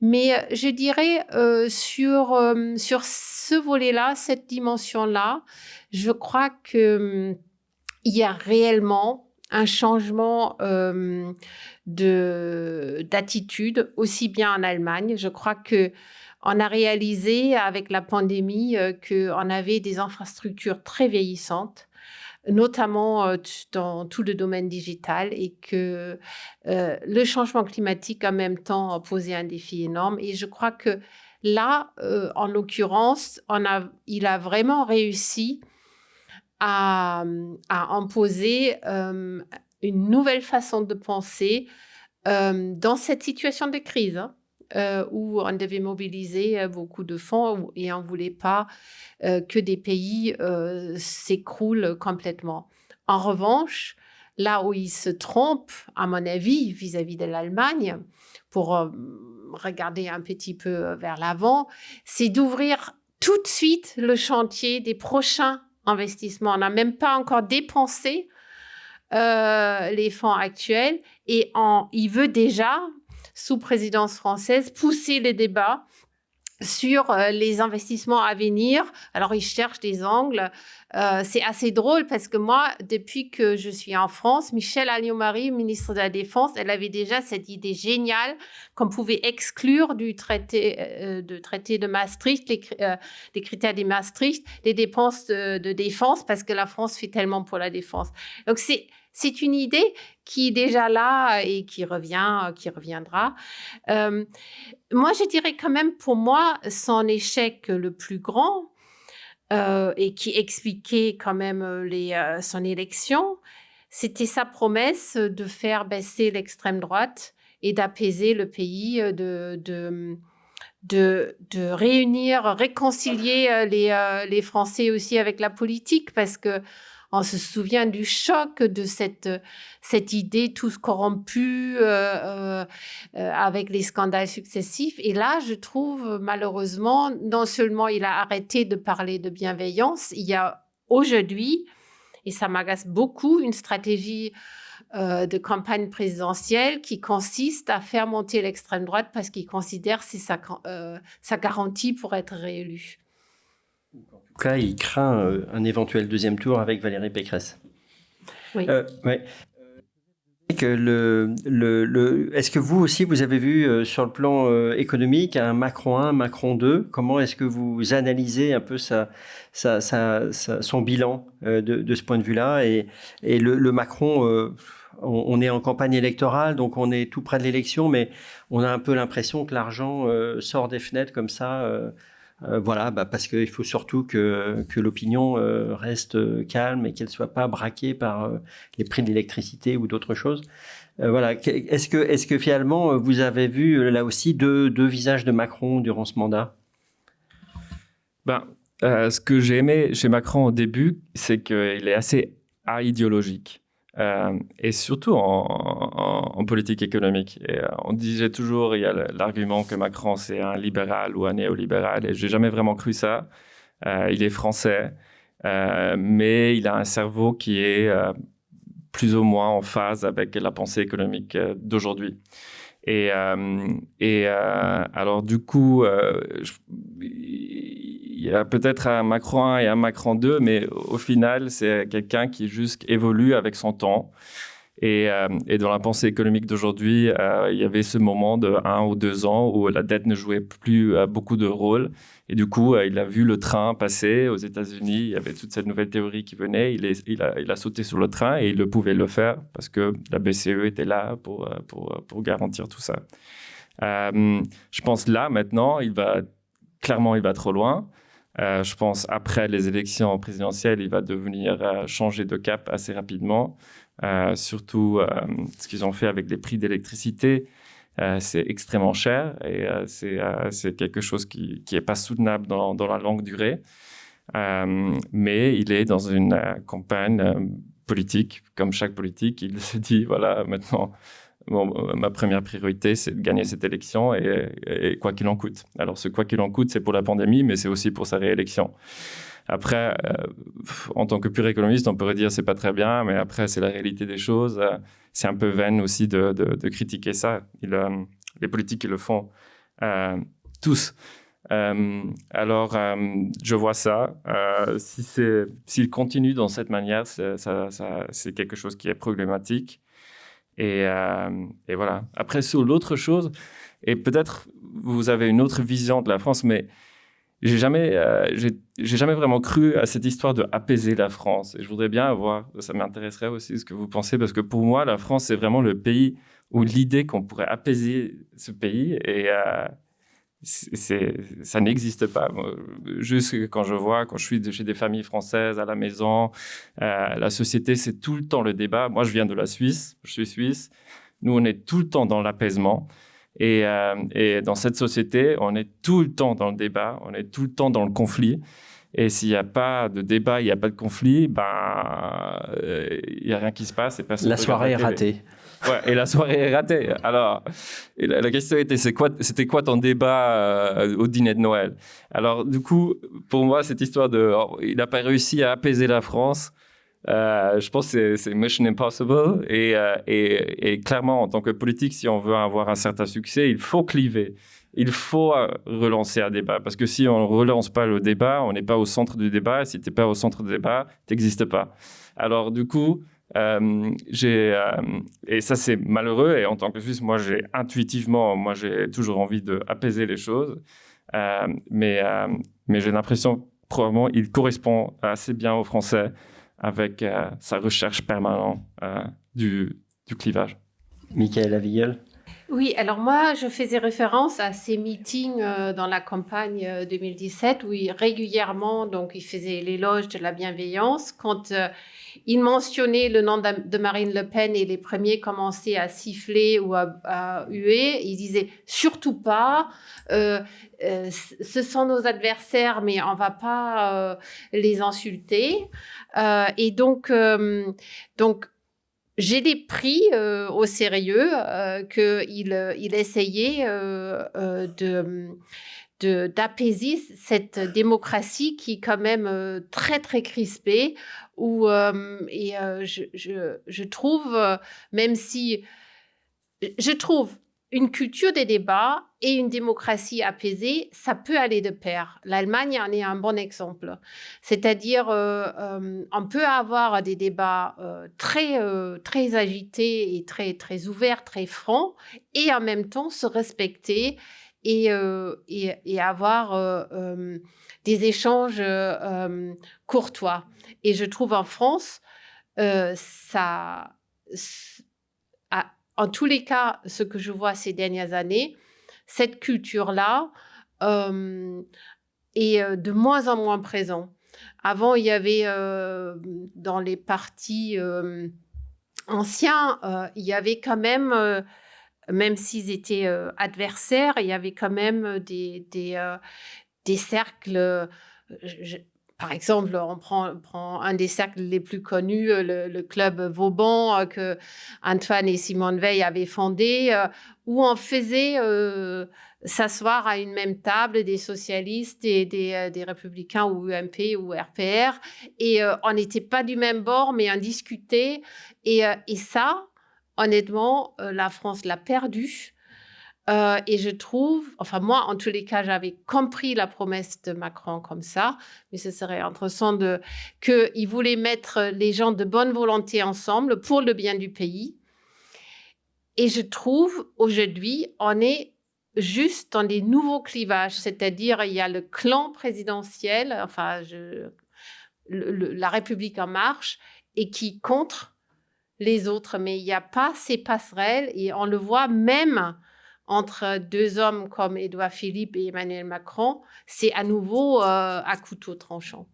Mais je dirais sur ce volet-là, cette dimension-là, je crois qu'il y a réellement un changement d'attitude, aussi bien en Allemagne. Je crois qu'on a réalisé avec la pandémie qu'on avait des infrastructures très vieillissantes, notamment dans tout le domaine digital, et que le changement climatique en même temps posait un défi énorme. Et je crois que là, en l'occurrence, il a vraiment réussi à imposer une nouvelle façon de penser dans cette situation de crise, où on devait mobiliser beaucoup de fonds et on ne voulait pas que des pays s'écroulent complètement. En revanche, là où il se trompe, à mon avis, vis-à-vis de l'Allemagne, pour regarder un petit peu vers l'avant, c'est d'ouvrir tout de suite le chantier des prochains investissements. On n'a même pas encore dépensé les fonds actuels et il veut déjà, sous présidence française, pousser les débats sur les investissements à venir. Alors, ils cherchent des angles. C'est assez drôle parce que moi, depuis que je suis en France, Michèle Alliot-Marie, ministre de la Défense, elle avait déjà cette idée géniale qu'on pouvait exclure du traité de Maastricht, les critères de Maastricht, les dépenses de défense, parce que la France fait tellement pour la défense. Donc, c'est une idée qui est déjà là et qui reviendra. Moi, je dirais quand même, pour moi, son échec le plus grand et qui expliquait quand même son élection, c'était sa promesse de faire baisser l'extrême droite et d'apaiser le pays, de réconcilier les Français aussi avec la politique, parce que on se souvient du choc de cette idée tous corrompus avec les scandales successifs. Et là, je trouve malheureusement, non seulement il a arrêté de parler de bienveillance, il y a aujourd'hui, et ça m'agace beaucoup, une stratégie de campagne présidentielle qui consiste à faire monter l'extrême droite parce qu'il considère que c'est sa garantie pour être réélu. En tout cas, il craint un éventuel deuxième tour avec Valérie Pécresse. Oui. Ouais. Est-ce que vous aussi, vous avez vu sur le plan économique un Macron 1, Macron 2 ? Comment est-ce que vous analysez un peu son bilan de ce point de vue-là ? Et le Macron, on est en campagne électorale, donc on est tout près de l'élection, mais on a un peu l'impression que l'argent sort des fenêtres comme ça. Voilà, parce qu'il faut surtout que l'opinion reste calme et qu'elle ne soit pas braquée par les prix de l'électricité ou d'autres choses. Voilà. Est-ce que finalement, vous avez vu là aussi deux visages de Macron durant ce mandat ? Ce que j'ai aimé chez Macron au début, c'est qu'il est assez idéologique. Et surtout en politique économique. Et on disait toujours, il y a l'argument que Macron c'est un libéral ou un néolibéral, et j'ai jamais vraiment cru ça. Il est français, mais il a un cerveau qui est plus ou moins en phase avec la pensée économique d'aujourd'hui. Et alors du coup, il y a peut-être un Macron 1 et un Macron 2, mais au final, c'est quelqu'un qui juste évolue avec son temps Et dans la pensée économique d'aujourd'hui, il y avait ce moment de 1 ou 2 ans où la dette ne jouait plus beaucoup de rôle. Et du coup, il a vu le train passer aux États-Unis. Il y avait toute cette nouvelle théorie qui venait. Il a sauté sur le train et il le pouvait le faire parce que la BCE était là pour garantir tout ça. Je pense là, maintenant, clairement, il va trop loin. Je pense après les élections présidentielles, il va devenir changer de cap assez rapidement. Surtout ce qu'ils ont fait avec les prix d'électricité, c'est extrêmement cher et c'est quelque chose qui est pas soutenable dans la longue durée. Mais il est dans une campagne politique, comme chaque politique, il se dit voilà, maintenant ma première priorité c'est de gagner cette élection et quoi qu'il en coûte. Alors ce quoi qu'il en coûte, c'est pour la pandémie, mais c'est aussi pour sa réélection. Après, en tant que pur économiste, on pourrait dire c'est pas très bien, mais après c'est la réalité des choses. C'est un peu vain aussi de critiquer ça. Les politiques, ils le font tous. Alors, je vois ça. S'il continue dans cette manière, c'est quelque chose qui est problématique. Et voilà. Après, sur l'autre chose, et peut-être vous avez une autre vision de la France, mais j'ai jamais vraiment cru à cette histoire de apaiser la France. Et je voudrais bien ça m'intéresserait aussi ce que vous pensez, parce que pour moi, la France, c'est vraiment le pays où l'idée qu'on pourrait apaiser ce pays, et ça n'existe pas. Juste quand je suis chez des familles françaises à la maison, la société, c'est tout le temps le débat. Moi, je viens de la Suisse, je suis suisse. Nous, on est tout le temps dans l'apaisement. Et dans cette société, on est tout le temps dans le débat, on est tout le temps dans le conflit. Et s'il n'y a pas de débat, il n'y a pas de conflit, il n'y a rien qui se passe. La soirée est ratée. Ouais, et la soirée est ratée. Alors, la question était, c'était quoi ton débat au dîner de Noël? Alors, du coup, pour moi, cette histoire il n'a pas réussi à apaiser la France. Je pense que c'est mission impossible et clairement en tant que politique, si on veut avoir un certain succès, il faut cliver, il faut relancer un débat, parce que si on ne relance pas le débat, on n'est pas au centre du débat, et si tu n'es pas au centre du débat, tu n'existes pas. Alors du coup, et ça c'est malheureux, et en tant que Suisse, moi j'ai toujours envie d'apaiser les choses, mais j'ai l'impression probablement il correspond assez bien aux Français avec sa recherche permanente du clivage. Michaëla Wiegel. Oui, alors moi, je faisais référence à ces meetings dans la campagne 2017 où régulièrement, donc, il faisait l'éloge de la bienveillance. Quand il mentionnait le nom de Marine Le Pen et les premiers commençaient à siffler ou à huer, il disait surtout pas, ce sont nos adversaires, mais on va pas les insulter. Et donc j'ai pris au sérieux qu'il essayait d'apaiser cette démocratie qui est quand même très, très crispée. Je trouve, même si je trouve une culture des débats et une démocratie apaisée, ça peut aller de pair. L'Allemagne en est un bon exemple. C'est-à-dire, on peut avoir des débats très, très agités et très, très ouverts, très francs, et en même temps se respecter et avoir des échanges courtois. Et je trouve en France, en tous les cas, ce que je vois ces dernières années, cette culture-là est de moins en moins présente. Avant, il y avait dans les partis anciens, il y avait quand même s'ils étaient adversaires, il y avait quand même des cercles. Par exemple, on prend un des cercles les plus connus, le club Vauban, que Antoine et Simone Veil avaient fondé, où on faisait s'asseoir à une même table des socialistes et des républicains ou UMP ou RPR. Et on n'était pas du même bord, mais on discutait. Et ça, honnêtement, la France l'a perdu. Et je trouve, enfin moi, en tous les cas, j'avais compris la promesse de Macron comme ça, mais ce serait intéressant qu'il voulait mettre les gens de bonne volonté ensemble pour le bien du pays. Et je trouve, aujourd'hui, on est juste dans des nouveaux clivages, c'est-à-dire il y a le clan présidentiel, enfin la République en marche, et qui contre les autres, mais il n'y a pas ces passerelles, et on le voit même entre deux hommes comme Édouard Philippe et Emmanuel Macron, c'est à nouveau à couteau tranchant.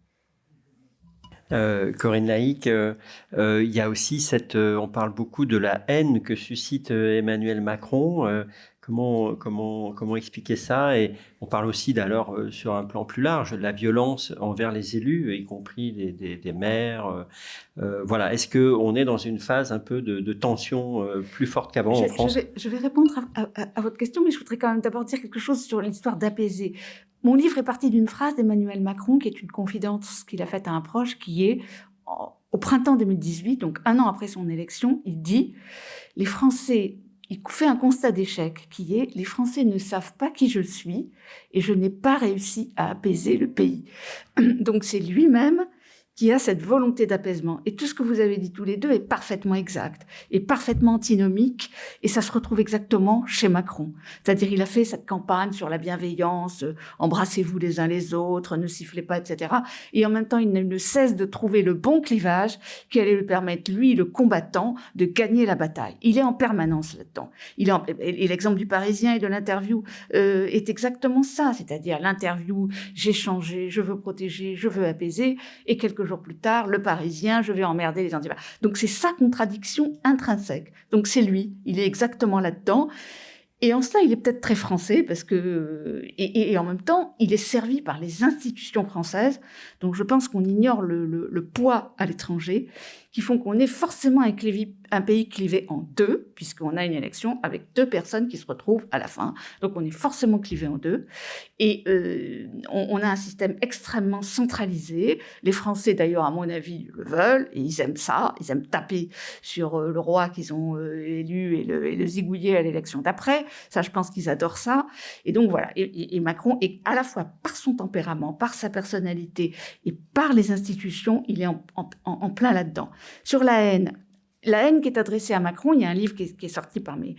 Corinne Laïc, il y a aussi on parle beaucoup de la haine que suscite Emmanuel Macron. Comment expliquer ça? Et on parle aussi d'ailleurs sur un plan plus large de la violence envers les élus, y compris des maires. Voilà. Est-ce qu'on est dans une phase un peu de tension plus forte qu'avant en France? Je vais répondre à votre question, mais je voudrais quand même d'abord dire quelque chose sur l'histoire d'apaiser. Mon livre est parti d'une phrase d'Emmanuel Macron, qui est une confidence qu'il a faite à un proche, qui est, au printemps 2018, donc 1 an après son élection, il dit « Les Français », il fait un constat d'échec qui est « Les Français ne savent pas qui je suis et je n'ai pas réussi à apaiser le pays ». Donc c'est lui-même qui a cette volonté d'apaisement. Et tout ce que vous avez dit tous les deux est parfaitement exact, et parfaitement antinomique, et ça se retrouve exactement chez Macron. C'est-à-dire, il a fait cette campagne sur la bienveillance, embrassez-vous les uns les autres, ne sifflez pas, etc. Et en même temps, il ne cesse de trouver le bon clivage qui allait lui permettre, lui, le combattant, de gagner la bataille. Il est en permanence là-dedans. Et l'exemple du Parisien et de l'interview est exactement ça. C'est-à-dire, l'interview, j'ai changé, je veux protéger, je veux apaiser, et quelques jours plus tard, le Parisien, je vais emmerder les antipathes. Donc c'est sa contradiction intrinsèque. Donc c'est lui, il est exactement là-dedans. Et en cela, il est peut-être très français, parce que et en même temps, il est servi par les institutions françaises. Donc je pense qu'on ignore le poids à l'étranger, qui font qu'on est forcément un pays clivé en deux, puisqu'on a une élection avec 2 personnes qui se retrouvent à la fin. Donc on est forcément clivé en deux. Et on a un système extrêmement centralisé. Les Français, d'ailleurs, à mon avis, le veulent, et ils aiment ça. Ils aiment taper sur le roi qu'ils ont élu et le zigouiller à l'élection d'après. Ça, je pense qu'ils adorent ça. Et donc voilà. Et Macron est à la fois par son tempérament, par sa personnalité et par les institutions, il est en plein là-dedans. Sur la haine qui est adressée à Macron, il y a un livre qui est sorti par mes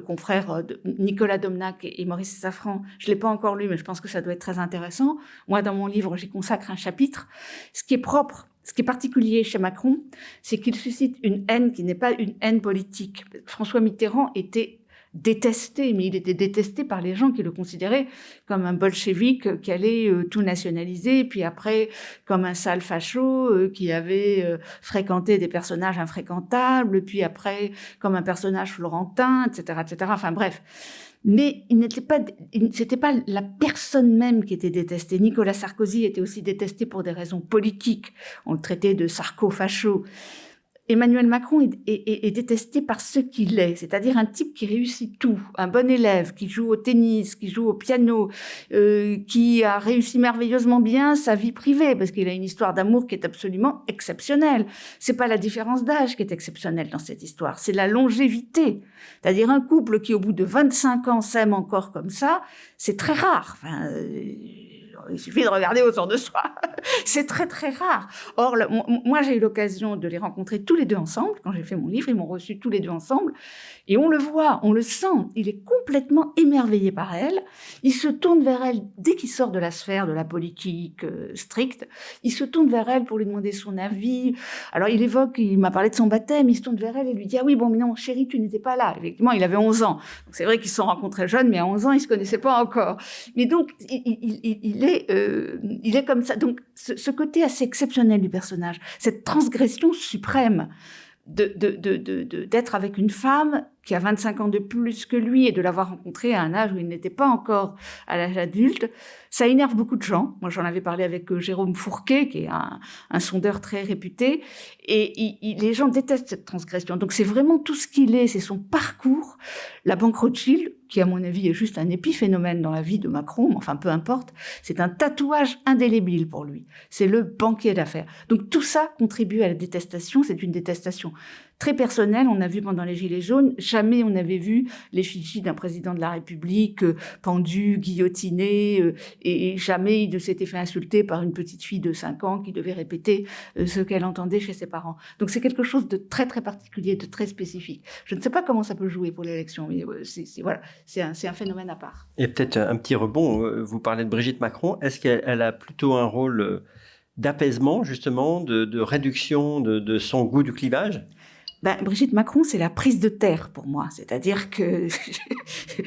confrères Nicolas Domnac et Maurice Safran. Je l'ai pas encore lu, mais je pense que ça doit être très intéressant. Moi, dans mon livre, j'y consacre un chapitre. Ce qui est particulier chez Macron, c'est qu'il suscite une haine qui n'est pas une haine politique. François Mitterrand était détesté, mais il était détesté par les gens qui le considéraient comme un bolchevique qui allait tout nationaliser, puis après comme un sale facho qui avait fréquenté des personnages infréquentables, puis après comme un personnage florentin, etc., etc. Enfin bref. Mais c'était pas la personne même qui était détestée. Nicolas Sarkozy était aussi détesté pour des raisons politiques. On le traitait de sarco-facho. Emmanuel Macron est détesté par ce qu'il est, c'est-à-dire un type qui réussit tout, un bon élève, qui joue au tennis, qui joue au piano, qui a réussi merveilleusement bien sa vie privée, parce qu'il a une histoire d'amour qui est absolument exceptionnelle. C'est pas la différence d'âge qui est exceptionnelle dans cette histoire, c'est la longévité. C'est-à-dire un couple qui, au bout de 25 ans, s'aime encore comme ça, c'est très rare. Enfin, il suffit de regarder autour de soi. C'est très, très rare. Or, moi, j'ai eu l'occasion de les rencontrer tous les deux ensemble. Quand j'ai fait mon livre, ils m'ont reçu tous les deux ensemble. Et on le voit, on le sent. Il est complètement émerveillé par elle. Il se tourne vers elle dès qu'il sort de la sphère de la politique stricte. Il se tourne vers elle pour lui demander son avis. Alors, il m'a parlé de son baptême. Il se tourne vers elle et lui dit « Ah oui, bon, mais non, chérie, tu n'étais pas là. » Effectivement, il avait 11 ans. Donc, c'est vrai qu'ils se sont rencontrés jeunes, mais à 11 ans, ils se connaissaient pas encore. Mais donc, il est comme ça. Donc, ce côté assez exceptionnel du personnage, cette transgression suprême d'être avec une femme qui a 25 ans de plus que lui et de l'avoir rencontré à un âge où il n'était pas encore à l'âge adulte, ça énerve beaucoup de gens. Moi, j'en avais parlé avec Jérôme Fourquet, qui est un sondeur très réputé, et les gens détestent cette transgression. Donc, c'est vraiment tout ce qu'il est, c'est son parcours. La banque Rothschild, qui, à mon avis, est juste un épiphénomène dans la vie de Macron, mais enfin, peu importe, c'est un tatouage indélébile pour lui. C'est le banquier d'affaires. Donc, tout ça contribue à la détestation. C'est une détestation très personnel. On a vu pendant les Gilets jaunes, jamais on n'avait vu l'effigie d'un président de la République pendu, guillotiné, et jamais il ne s'était fait insulter par une petite fille de 5 ans qui devait répéter ce qu'elle entendait chez ses parents. Donc c'est quelque chose de très très particulier, de très spécifique. Je ne sais pas comment ça peut jouer pour l'élection, mais voilà, c'est un phénomène à part. Et peut-être un petit rebond, vous parlez de Brigitte Macron, est-ce qu'elle a plutôt un rôle d'apaisement, justement, de réduction de son goût du clivage ? Brigitte Macron, c'est la prise de terre pour moi. C'est-à-dire que,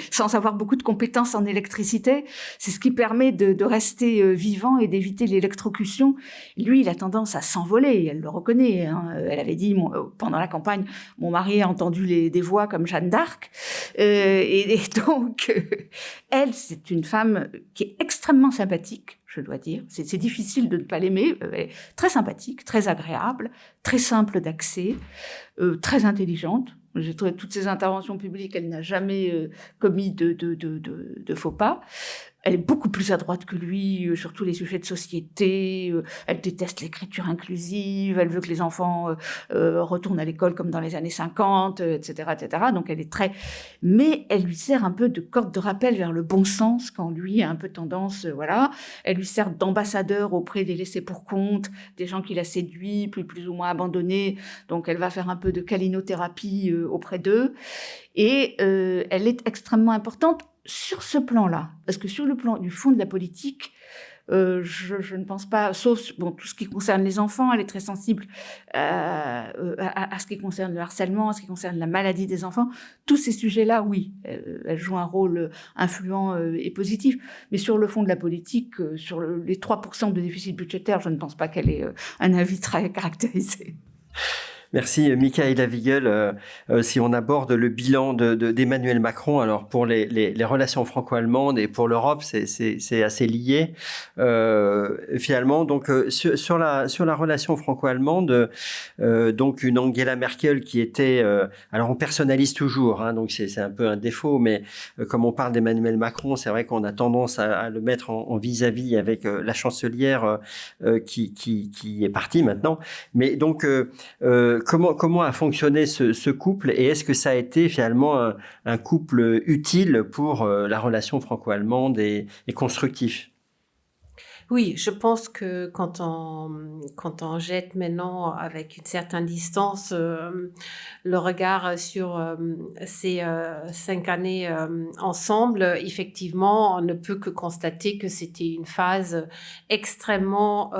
sans avoir beaucoup de compétences en électricité, c'est ce qui permet de rester vivant et d'éviter l'électrocution. Lui, il a tendance à s'envoler, elle le reconnaît. Hein. Elle avait dit, pendant la campagne, mon mari a entendu des voix comme Jeanne d'Arc. Et donc, elle, c'est une femme qui est extrêmement sympathique, je dois dire. C'est difficile de ne pas l'aimer. Elle est très sympathique, très agréable, très simple d'accès, très intelligente. J'ai trouvé toutes ses interventions publiques, elle n'a jamais commis de faux pas. Elle est beaucoup plus à droite que lui sur tous les sujets de société. Elle déteste l'écriture inclusive. Elle veut que les enfants retournent à l'école comme dans les années 50, etc., etc. Donc elle est très... Mais elle lui sert un peu de corde de rappel vers le bon sens quand lui a un peu tendance... voilà. Elle lui sert d'ambassadeur auprès des laissés pour compte, des gens qu'il a séduits, puis plus ou moins abandonnés. Donc elle va faire un peu de câlinothérapie auprès d'eux. Et elle est extrêmement importante sur ce plan-là, parce que sur le plan du fond de la politique, je ne pense pas, sauf tout ce qui concerne les enfants, elle est très sensible à ce qui concerne le harcèlement, à ce qui concerne la maladie des enfants. Tous ces sujets-là, oui, elle joue un rôle influent et positif. Mais sur le fond de la politique, sur les 3% de déficit budgétaire, je ne pense pas qu'elle ait un avis très caractérisé. Merci, Michaëla Wiegel. Si on aborde le bilan d'Emmanuel Macron, alors pour les relations franco-allemandes et pour l'Europe, c'est assez lié finalement. Donc sur la relation franco-allemande, donc une Angela Merkel qui était, alors on personnalise toujours, hein, donc c'est un peu un défaut, mais comme on parle d'Emmanuel Macron, c'est vrai qu'on a tendance à le mettre en vis-à-vis avec la chancelière qui est partie maintenant. Mais donc comment a fonctionné ce couple et est-ce que ça a été finalement un couple utile pour la relation franco-allemande et constructif ? Oui, je pense que quand on jette maintenant avec une certaine distance le regard sur ces 5 années ensemble, effectivement, on ne peut que constater que c'était une phase extrêmement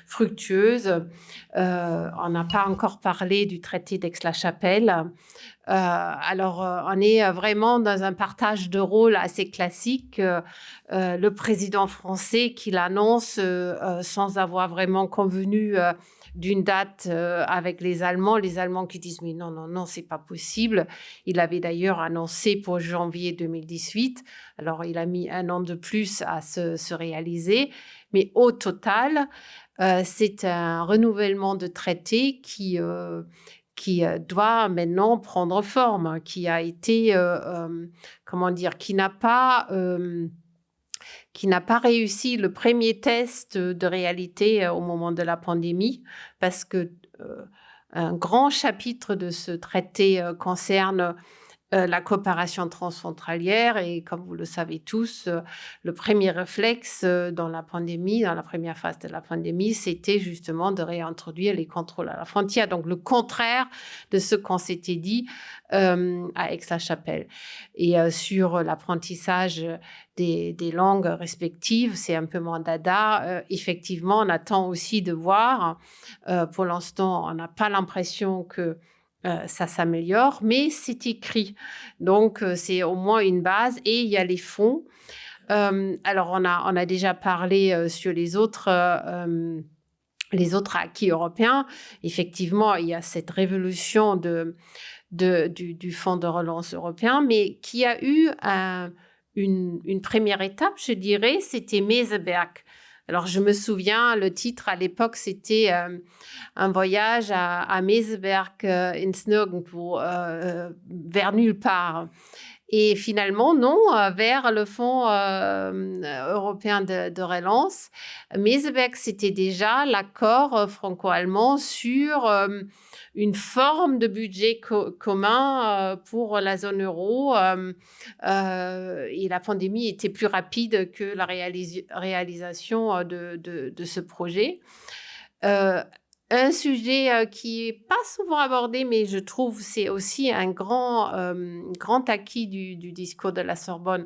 fructueuse. On n'a pas encore parlé du traité d'Aix-la-Chapelle. Alors, on est vraiment dans un partage de rôle assez classique. Le président français qui l'annonce sans avoir vraiment convenu d'une date avec les Allemands qui disent mais non, c'est pas possible. Il avait d'ailleurs annoncé pour janvier 2018. Alors, il a mis 1 an de plus à se réaliser. Mais au total, c'est un renouvellement de traité qui doit maintenant prendre forme, qui a été, qui n'a pas réussi le premier test de réalité au moment de la pandémie, parce que un grand chapitre de ce traité concerne la coopération transfrontalière et comme vous le savez tous, le premier réflexe dans la première phase de la pandémie, c'était justement de réintroduire les contrôles à la frontière. Donc le contraire de ce qu'on s'était dit à Aix-la-Chapelle. Et sur l'apprentissage des langues respectives, c'est un peu mon dada. Effectivement, on attend aussi de voir. Pour l'instant, on n'a pas l'impression que ça s'améliore, mais c'est écrit. Donc, c'est au moins une base et il y a les fonds. Alors, on a déjà parlé sur les autres acquis européens. Effectivement, il y a cette révolution du fonds de relance européen, mais qui a eu une première étape, je dirais, c'était Meseberg. Alors, je me souviens, le titre à l'époque, c'était un voyage à Meseberg ins Nirgendwo, vers nulle part. Et finalement, non, vers le Fonds européen de relance. Meseberg, c'était déjà l'accord franco-allemand sur une forme de budget commun pour la zone euro. Et la pandémie était plus rapide que la réalisation de ce projet. Un sujet qui n'est pas souvent abordé, mais je trouve c'est aussi un grand acquis du discours de la Sorbonne,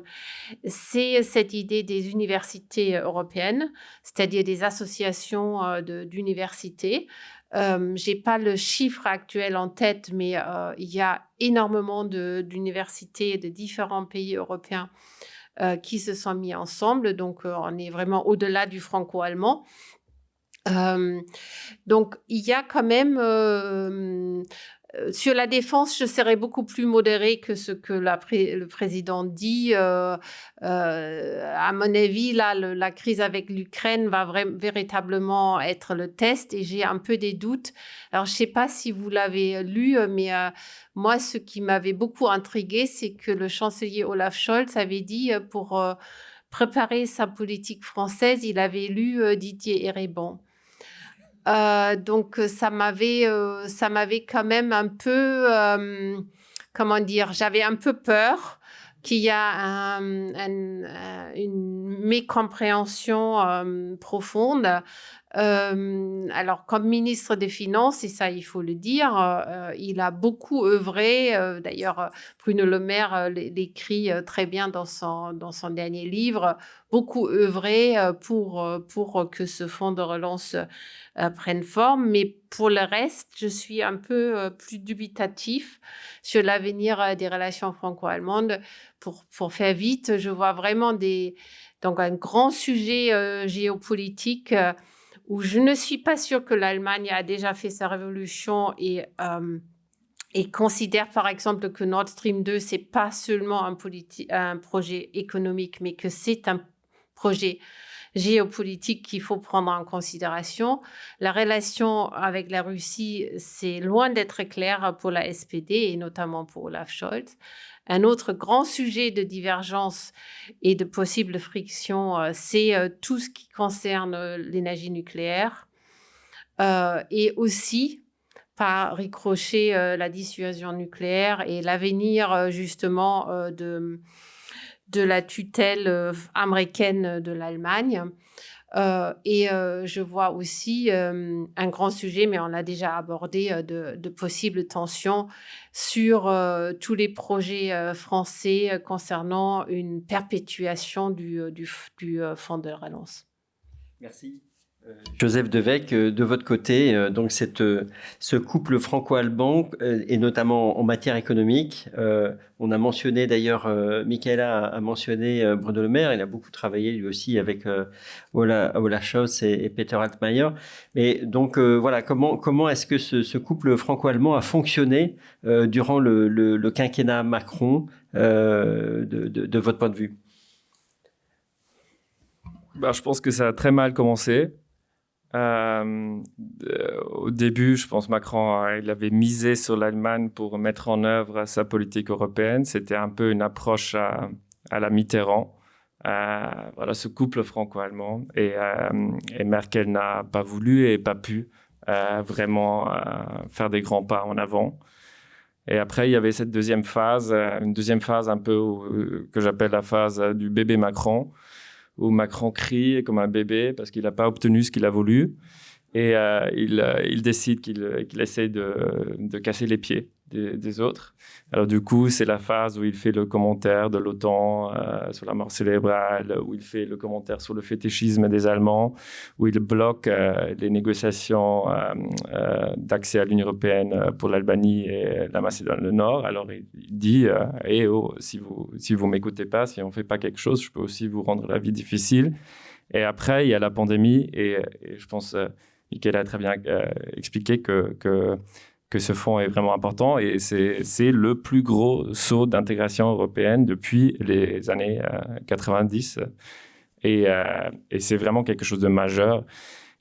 c'est cette idée des universités européennes, c'est-à-dire des associations d'universités. Je n'ai pas le chiffre actuel en tête, mais il y a énormément d'universités de différents pays européens qui se sont mis ensemble. Donc, on est vraiment au-delà du franco-allemand. Donc, il y a quand même sur la défense, je serais beaucoup plus modérée que ce que le président dit. À mon avis, là, la crise avec l'Ukraine va véritablement être le test et j'ai un peu des doutes. Alors, je ne sais pas si vous l'avez lu, mais moi, ce qui m'avait beaucoup intriguée, c'est que le chancelier Olaf Scholz avait dit pour préparer sa politique française, il avait lu Didier Eribon. Donc, ça m'avait quand même un peu, comment dire, j'avais un peu peur qu'il y a une mécompréhension profonde. Alors, comme ministre des Finances, et ça, il faut le dire, il a beaucoup œuvré. D'ailleurs, Bruno Le Maire l'écrit très bien dans son dernier livre, beaucoup œuvré pour que ce fonds de relance prenne forme. Mais pour le reste, je suis un peu plus dubitatif sur l'avenir des relations franco-allemandes. Pour faire vite, je vois vraiment donc un grand sujet géopolitique où je ne suis pas sûre que l'Allemagne a déjà fait sa révolution et considère par exemple que Nord Stream 2, ce n'est pas seulement un projet économique, mais que c'est un projet géopolitique qu'il faut prendre en considération. La relation avec la Russie, c'est loin d'être clair pour la SPD et notamment pour Olaf Scholz. Un autre grand sujet de divergence et de possible friction, c'est tout ce qui concerne l'énergie nucléaire et aussi, par ricochet, la dissuasion nucléaire et l'avenir justement de la tutelle américaine de l'Allemagne. Je vois aussi un grand sujet, mais on l'a déjà abordé, de possibles tensions sur tous les projets français concernant une perpétuation du fonds de relance. Merci. Joseph Devecq, de votre côté, donc ce couple franco-allemand, et notamment en matière économique, on a mentionné d'ailleurs, Michaela a mentionné Bruno Le Maire, il a beaucoup travaillé lui aussi avec Olaf Scholz et Peter Altmaier. Mais donc voilà, comment est-ce que ce couple franco-allemand a fonctionné durant le quinquennat Macron de votre point de vue? Je pense que ça a très mal commencé. Au début, je pense Macron, il avait misé sur l'Allemagne pour mettre en œuvre sa politique européenne. C'était un peu une approche à la Mitterrand. Voilà, ce couple franco-allemand. Et Merkel n'a pas voulu et pas pu vraiment faire des grands pas en avant. Et après, il y avait cette deuxième phase, une deuxième phase un peu que j'appelle la phase du bébé Macron, où Macron crie comme un bébé parce qu'il n'a pas obtenu ce qu'il a voulu. Et il décide qu'il essaie de casser les pieds des autres. Alors du coup, c'est la phase où il fait le commentaire de l'OTAN sur la mort cérébrale, où il fait le commentaire sur le fétichisme des Allemands, où il bloque les négociations d'accès à l'Union européenne pour l'Albanie et la Macédoine du Nord. Alors il dit si vous m'écoutez pas, si on fait pas quelque chose, je peux aussi vous rendre la vie difficile. Et après, il y a la pandémie et je pense Michaela a très bien expliqué que ce fonds est vraiment important et c'est le plus gros saut d'intégration européenne depuis les années 90. Et c'est vraiment quelque chose de majeur.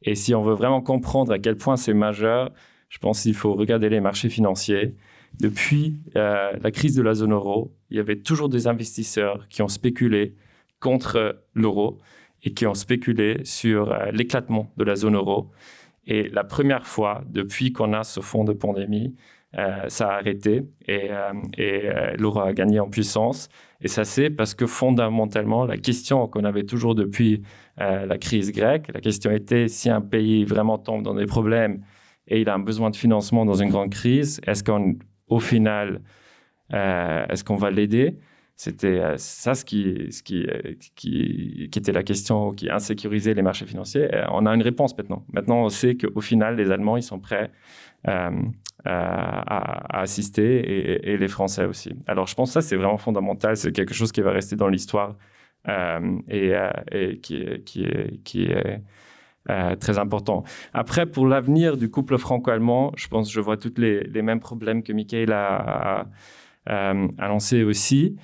Et si on veut vraiment comprendre à quel point c'est majeur, je pense qu'il faut regarder les marchés financiers depuis la crise de la zone euro, il y avait toujours des investisseurs qui ont spéculé contre l'euro et qui ont spéculé sur l'éclatement de la zone euro. Et la première fois depuis qu'on a ce fonds de pandémie, ça a arrêté et l'euro a gagné en puissance. Et ça, c'est parce que fondamentalement, la question qu'on avait toujours depuis la crise grecque, la question était si un pays vraiment tombe dans des problèmes et il a un besoin de financement dans une grande crise, est-ce qu'au final, est-ce qu'on va l'aider? C'était ça ce qui était la question qui insécurisait les marchés financiers. Et on a une réponse maintenant. Maintenant, on sait qu'au final, les Allemands, ils sont prêts à assister et les Français aussi. Alors, je pense que ça, c'est vraiment fondamental. C'est quelque chose qui va rester dans l'histoire et qui est très important. Après, pour l'avenir du couple franco-allemand, je vois tous les mêmes problèmes que Michael a annoncé aussi.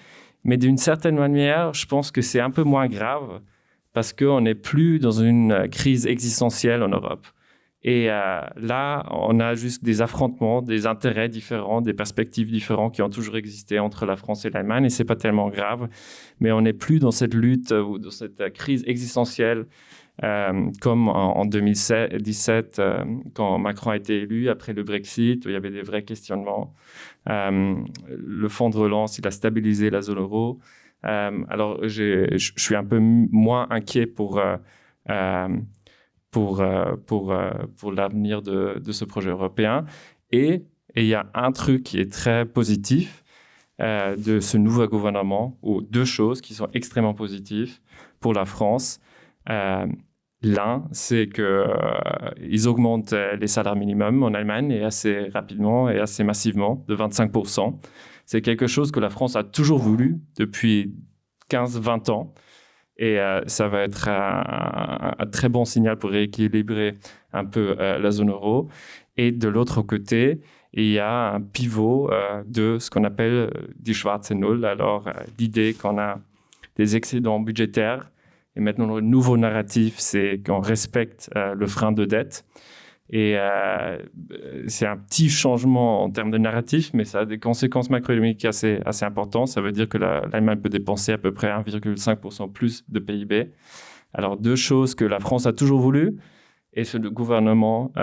Mais d'une certaine manière, je pense que c'est un peu moins grave parce qu'on n'est plus dans une crise existentielle en Europe. Et là, on a juste des affrontements, des intérêts différents, des perspectives différentes qui ont toujours existé entre la France et l'Allemagne. Et ce n'est pas tellement grave. Mais on n'est plus dans cette lutte ou dans cette crise existentielle comme en 2017, quand Macron a été élu après le Brexit, où il y avait des vrais questionnements. Le fonds de relance, il a stabilisé la zone euro. Alors, je suis un peu moins inquiet pour l'avenir de ce projet européen. Et il y a un truc qui est très positif de ce nouveau gouvernement, ou deux choses qui sont extrêmement positives pour la France. L'un, c'est qu'ils augmentent les salaires minimums en Allemagne et assez rapidement et assez massivement, de 25%. C'est quelque chose que la France a toujours voulu depuis 15-20 ans. Et ça va être un très bon signal pour rééquilibrer un peu la zone euro. Et de l'autre côté, il y a un pivot de ce qu'on appelle die schwarze Null. Alors, l'idée qu'on a des excédents budgétaires. Et maintenant, le nouveau narratif, c'est qu'on respecte le frein de dette. Et c'est un petit changement en termes de narratif, mais ça a des conséquences macroéconomiques assez importantes. Ça veut dire que l'Allemagne peut dépenser à peu près 1,5% plus de PIB. Alors, deux choses que la France a toujours voulu et ce gouvernement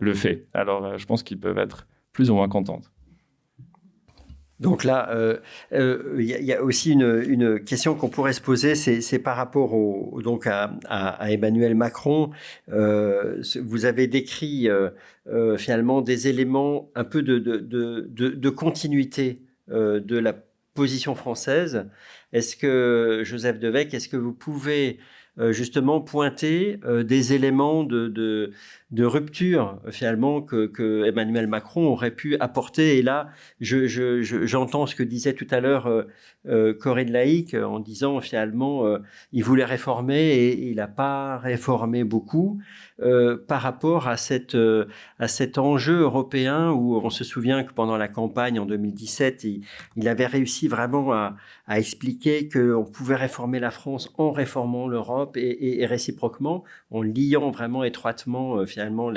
le fait. Alors, je pense qu'ils peuvent être plus ou moins contents. Donc là, il y a aussi une question qu'on pourrait se poser, c'est par rapport donc à Emmanuel Macron. Vous avez décrit finalement des éléments un peu de continuité de la position française. Est-ce que, Joseph Devecq, est-ce que vous pouvez justement pointer des éléments de rupture finalement que Emmanuel Macron aurait pu apporter? Et là, j'entends ce que disait tout à l'heure Corinne Laïc en disant finalement il voulait réformer et il n'a pas réformé beaucoup par rapport à cet enjeu européen où on se souvient que pendant la campagne en 2017, il avait réussi vraiment à expliquer qu'on pouvait réformer la France en réformant l'Europe et réciproquement, en liant vraiment étroitement finalement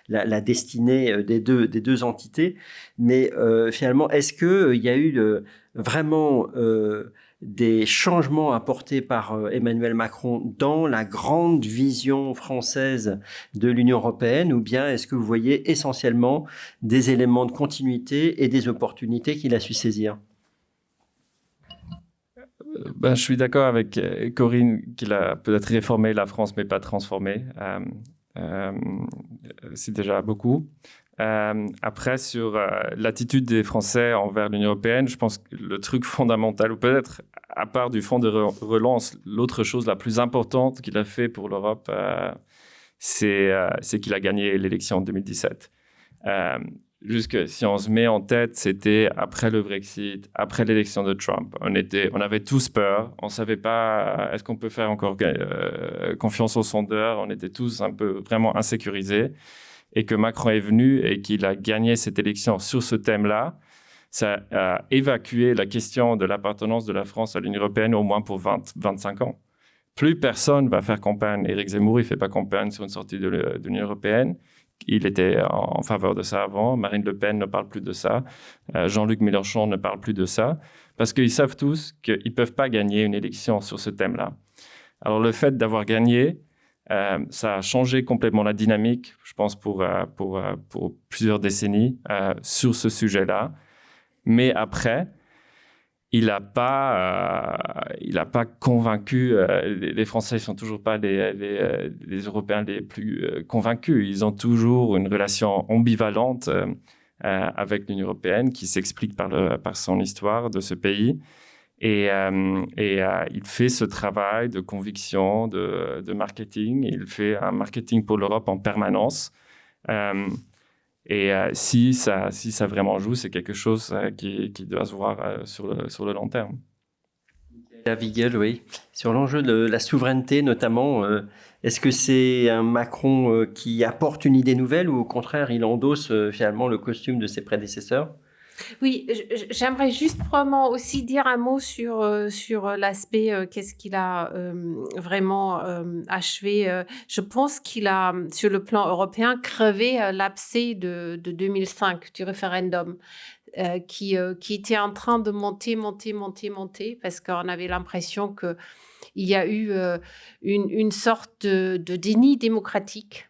la destinée des deux entités. Mais finalement, est-ce qu'il y a eu vraiment des changements apportés par Emmanuel Macron dans la grande vision française de l'Union européenne, ou bien est-ce que vous voyez essentiellement des éléments de continuité et des opportunités qu'il a su saisir? Je suis d'accord avec Corinne qu'il a peut-être réformé la France, mais pas transformé. C'est déjà beaucoup. Après, sur l'attitude des Français envers l'Union européenne, je pense que le truc fondamental, ou peut-être à part du fonds de relance, l'autre chose la plus importante qu'il a fait pour l'Europe, c'est qu'il a gagné l'élection en 2017. Jusque si on se met en tête, c'était après le Brexit, après l'élection de Trump. On avait tous peur. On ne savait pas est-ce qu'on peut faire encore confiance aux sondeurs. On était tous un peu vraiment insécurisés. Et que Macron est venu et qu'il a gagné cette élection sur ce thème-là, ça a évacué la question de l'appartenance de la France à l'Union européenne au moins pour 20-25 ans. Plus personne va faire campagne. Éric Zemmour, il ne fait pas campagne sur une sortie de l'Union européenne. il était en faveur de ça avant. Marine Le Pen ne parle plus de ça. Jean-Luc Mélenchon ne parle plus de ça. Parce qu'ils savent tous qu'ils ne peuvent pas gagner une élection sur ce thème-là. Alors, le fait d'avoir gagné, ça a changé complètement la dynamique, je pense, pour plusieurs décennies sur ce sujet-là. Mais après, il n'a pas convaincu. Les Français ne sont toujours pas les Européens les plus convaincus. Ils ont toujours une relation ambivalente avec l'Union européenne qui s'explique par son histoire de ce pays. Et il fait ce travail de conviction, de marketing. Il fait un marketing pour l'Europe en permanence. Si ça vraiment joue, c'est quelque chose qui doit se voir sur le long terme. Wigel, oui. Sur l'enjeu de la souveraineté notamment, est-ce que c'est un Macron qui apporte une idée nouvelle ou au contraire il endosse finalement le costume de ses prédécesseurs ? Oui, j'aimerais juste probablement aussi dire un mot sur l'aspect qu'est-ce qu'il a vraiment achevé. Je pense qu'il a, sur le plan européen, crevé l'abcès de 2005, du référendum, qui était en train de monter, parce qu'on avait l'impression qu'il y a eu une sorte de déni démocratique.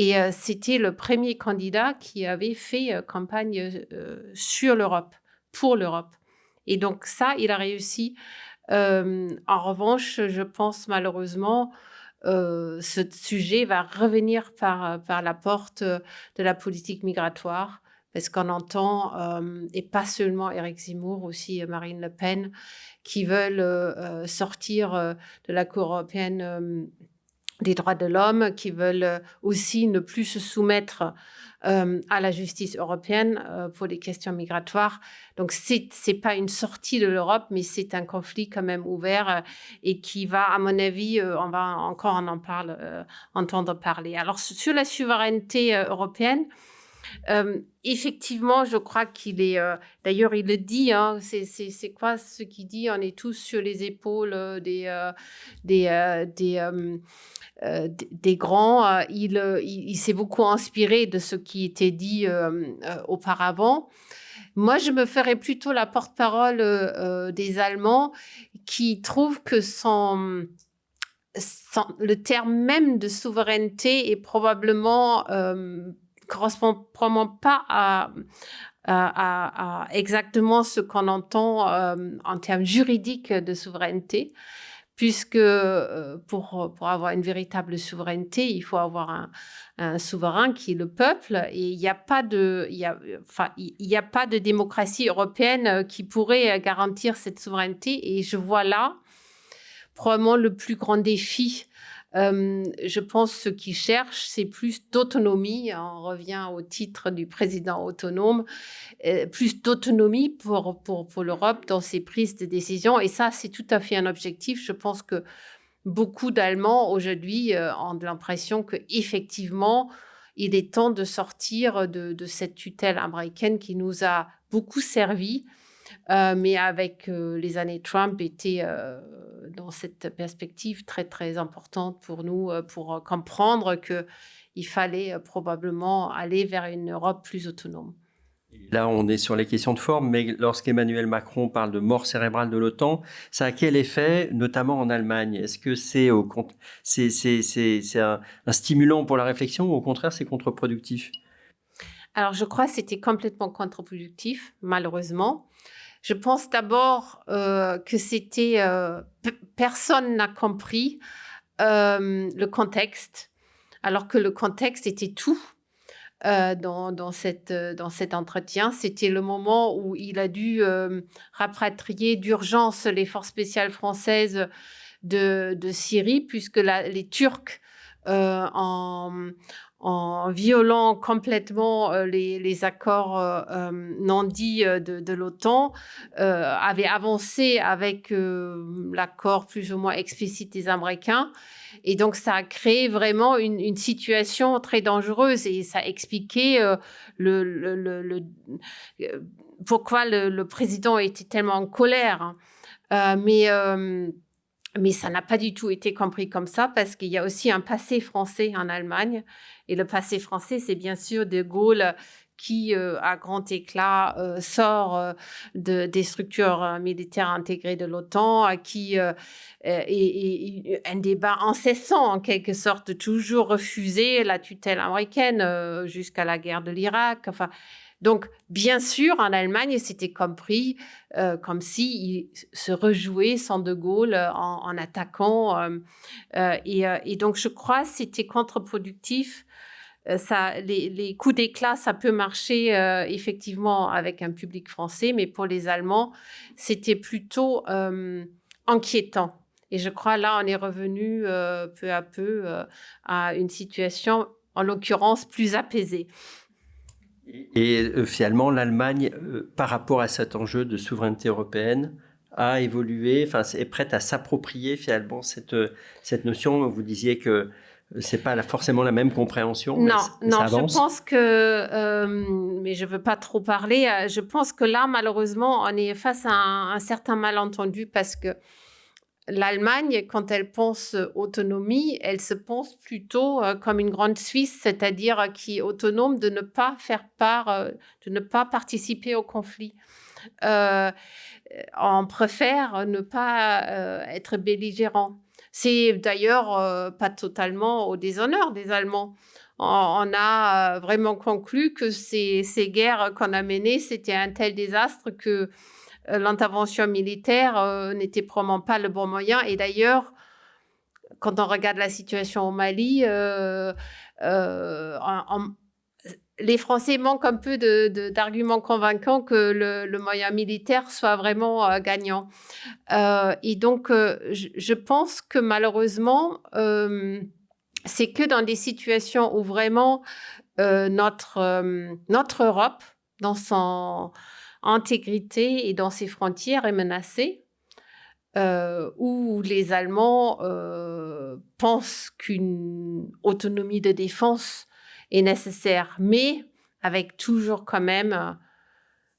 Et c'était le premier candidat qui avait fait campagne sur l'Europe, pour l'Europe. Et donc ça, il a réussi. En revanche, je pense malheureusement, ce sujet va revenir par la porte de la politique migratoire, parce qu'on entend, et pas seulement Éric Zemmour, aussi Marine Le Pen, qui veulent sortir de la Cour européenne des droits de l'homme, qui veulent aussi ne plus se soumettre à la justice européenne pour les questions migratoires. Donc, c'est pas une sortie de l'Europe, mais c'est un conflit quand même ouvert et qui va, à mon avis, on va encore entendre parler. Alors, sur la souveraineté européenne, effectivement, je crois qu'il est... d'ailleurs, il le dit, hein, c'est quoi ce qu'il dit ? On est tous sur les épaules des grands. Il s'est beaucoup inspiré de ce qui était dit auparavant. Moi, je me ferais plutôt la porte-parole des Allemands qui trouvent que le terme même de souveraineté est probablement... correspond probablement pas à exactement ce qu'on entend en termes juridiques de souveraineté, puisque pour avoir une véritable souveraineté, il faut avoir un souverain qui est le peuple, et il n'y a pas de démocratie européenne qui pourrait garantir cette souveraineté, et je vois là probablement le plus grand défi. Je pense que ce qu'ils cherchent, c'est plus d'autonomie. On revient au titre du président autonome, plus d'autonomie pour l'Europe dans ses prises de décision. Et ça, c'est tout à fait un objectif. Je pense que beaucoup d'Allemands aujourd'hui ont l'impression qu'effectivement, il est temps de sortir de cette tutelle américaine qui nous a beaucoup servi. Mais avec les années Trump, était dans cette perspective très, très importante pour nous, pour comprendre qu'il fallait probablement aller vers une Europe plus autonome. Là, on est sur les questions de forme, mais lorsqu'Emmanuel Macron parle de mort cérébrale de l'OTAN, ça a quel effet, notamment en Allemagne ? Est-ce que c'est un stimulant pour la réflexion ou au contraire, c'est contre-productif ? Alors, je crois que c'était complètement contre-productif, malheureusement. Je pense d'abord que c'était... personne n'a compris le contexte, alors que le contexte était tout dans cet entretien. C'était le moment où il a dû rapatrier d'urgence les forces spéciales françaises de Syrie, puisque les Turcs, en violant complètement les accords non dits de l'OTAN, avait avancé avec l'accord plus ou moins explicite des Américains. Et donc, ça a créé vraiment une situation très dangereuse et ça expliquait pourquoi le président était tellement en colère. Mais Mais ça n'a pas du tout été compris comme ça parce qu'il y a aussi un passé français en Allemagne. Et le passé français, c'est bien sûr De Gaulle qui, à grand éclat, sort des structures militaires intégrées de l'OTAN, et un débat incessant, en quelque sorte, toujours refusé la tutelle américaine jusqu'à la guerre de l'Irak. Enfin, donc, bien sûr, en Allemagne, c'était compris comme s'il se rejouait sans De Gaulle en attaquant. Et donc, je crois que c'était contre-productif. Les coups d'éclat, ça peut marcher effectivement avec un public français, mais pour les Allemands, c'était plutôt inquiétant. Et je crois là, on est revenu peu à peu à une situation, en l'occurrence, plus apaisée. Et finalement, l'Allemagne, par rapport à cet enjeu de souveraineté européenne, a évolué, enfin, est prête à s'approprier finalement cette notion. Vous disiez que c'est pas forcément la même compréhension. Non, ça avance. je pense que, mais je veux pas trop parler. Je pense que là, malheureusement, on est face à un certain malentendu parce que l'Allemagne, quand elle pense autonomie, elle se pense plutôt comme une grande Suisse, c'est-à-dire qui est autonome de ne pas faire part, de ne pas participer au conflit. On préfère ne pas être belligérant. C'est d'ailleurs pas totalement au déshonneur des Allemands. On a vraiment conclu que ces guerres qu'on a menées, c'était un tel désastre que l'intervention militaire n'était probablement pas le bon moyen. Et d'ailleurs, quand on regarde la situation au Mali, les Français manquent un peu d'arguments convaincants que le moyen militaire soit vraiment gagnant. Et donc, je pense que malheureusement, c'est que dans des situations où vraiment notre Europe, dans son intégrité et dans ses frontières, est menacée, où les Allemands pensent qu'une autonomie de défense est nécessaire, mais avec toujours quand même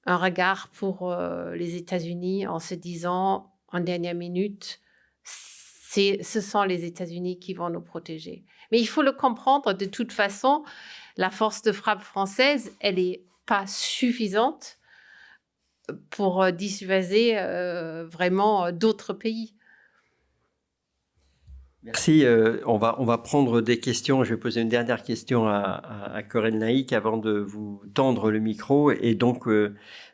un regard pour les États-Unis en se disant en dernière minute, ce sont les États-Unis qui vont nous protéger. Mais il faut le comprendre, de toute façon, la force de frappe française, elle n'est pas suffisante pour dissuader vraiment d'autres pays. Merci. On va prendre des questions. Je vais poser une dernière question à Corinne Laïc avant de vous tendre le micro. Et donc,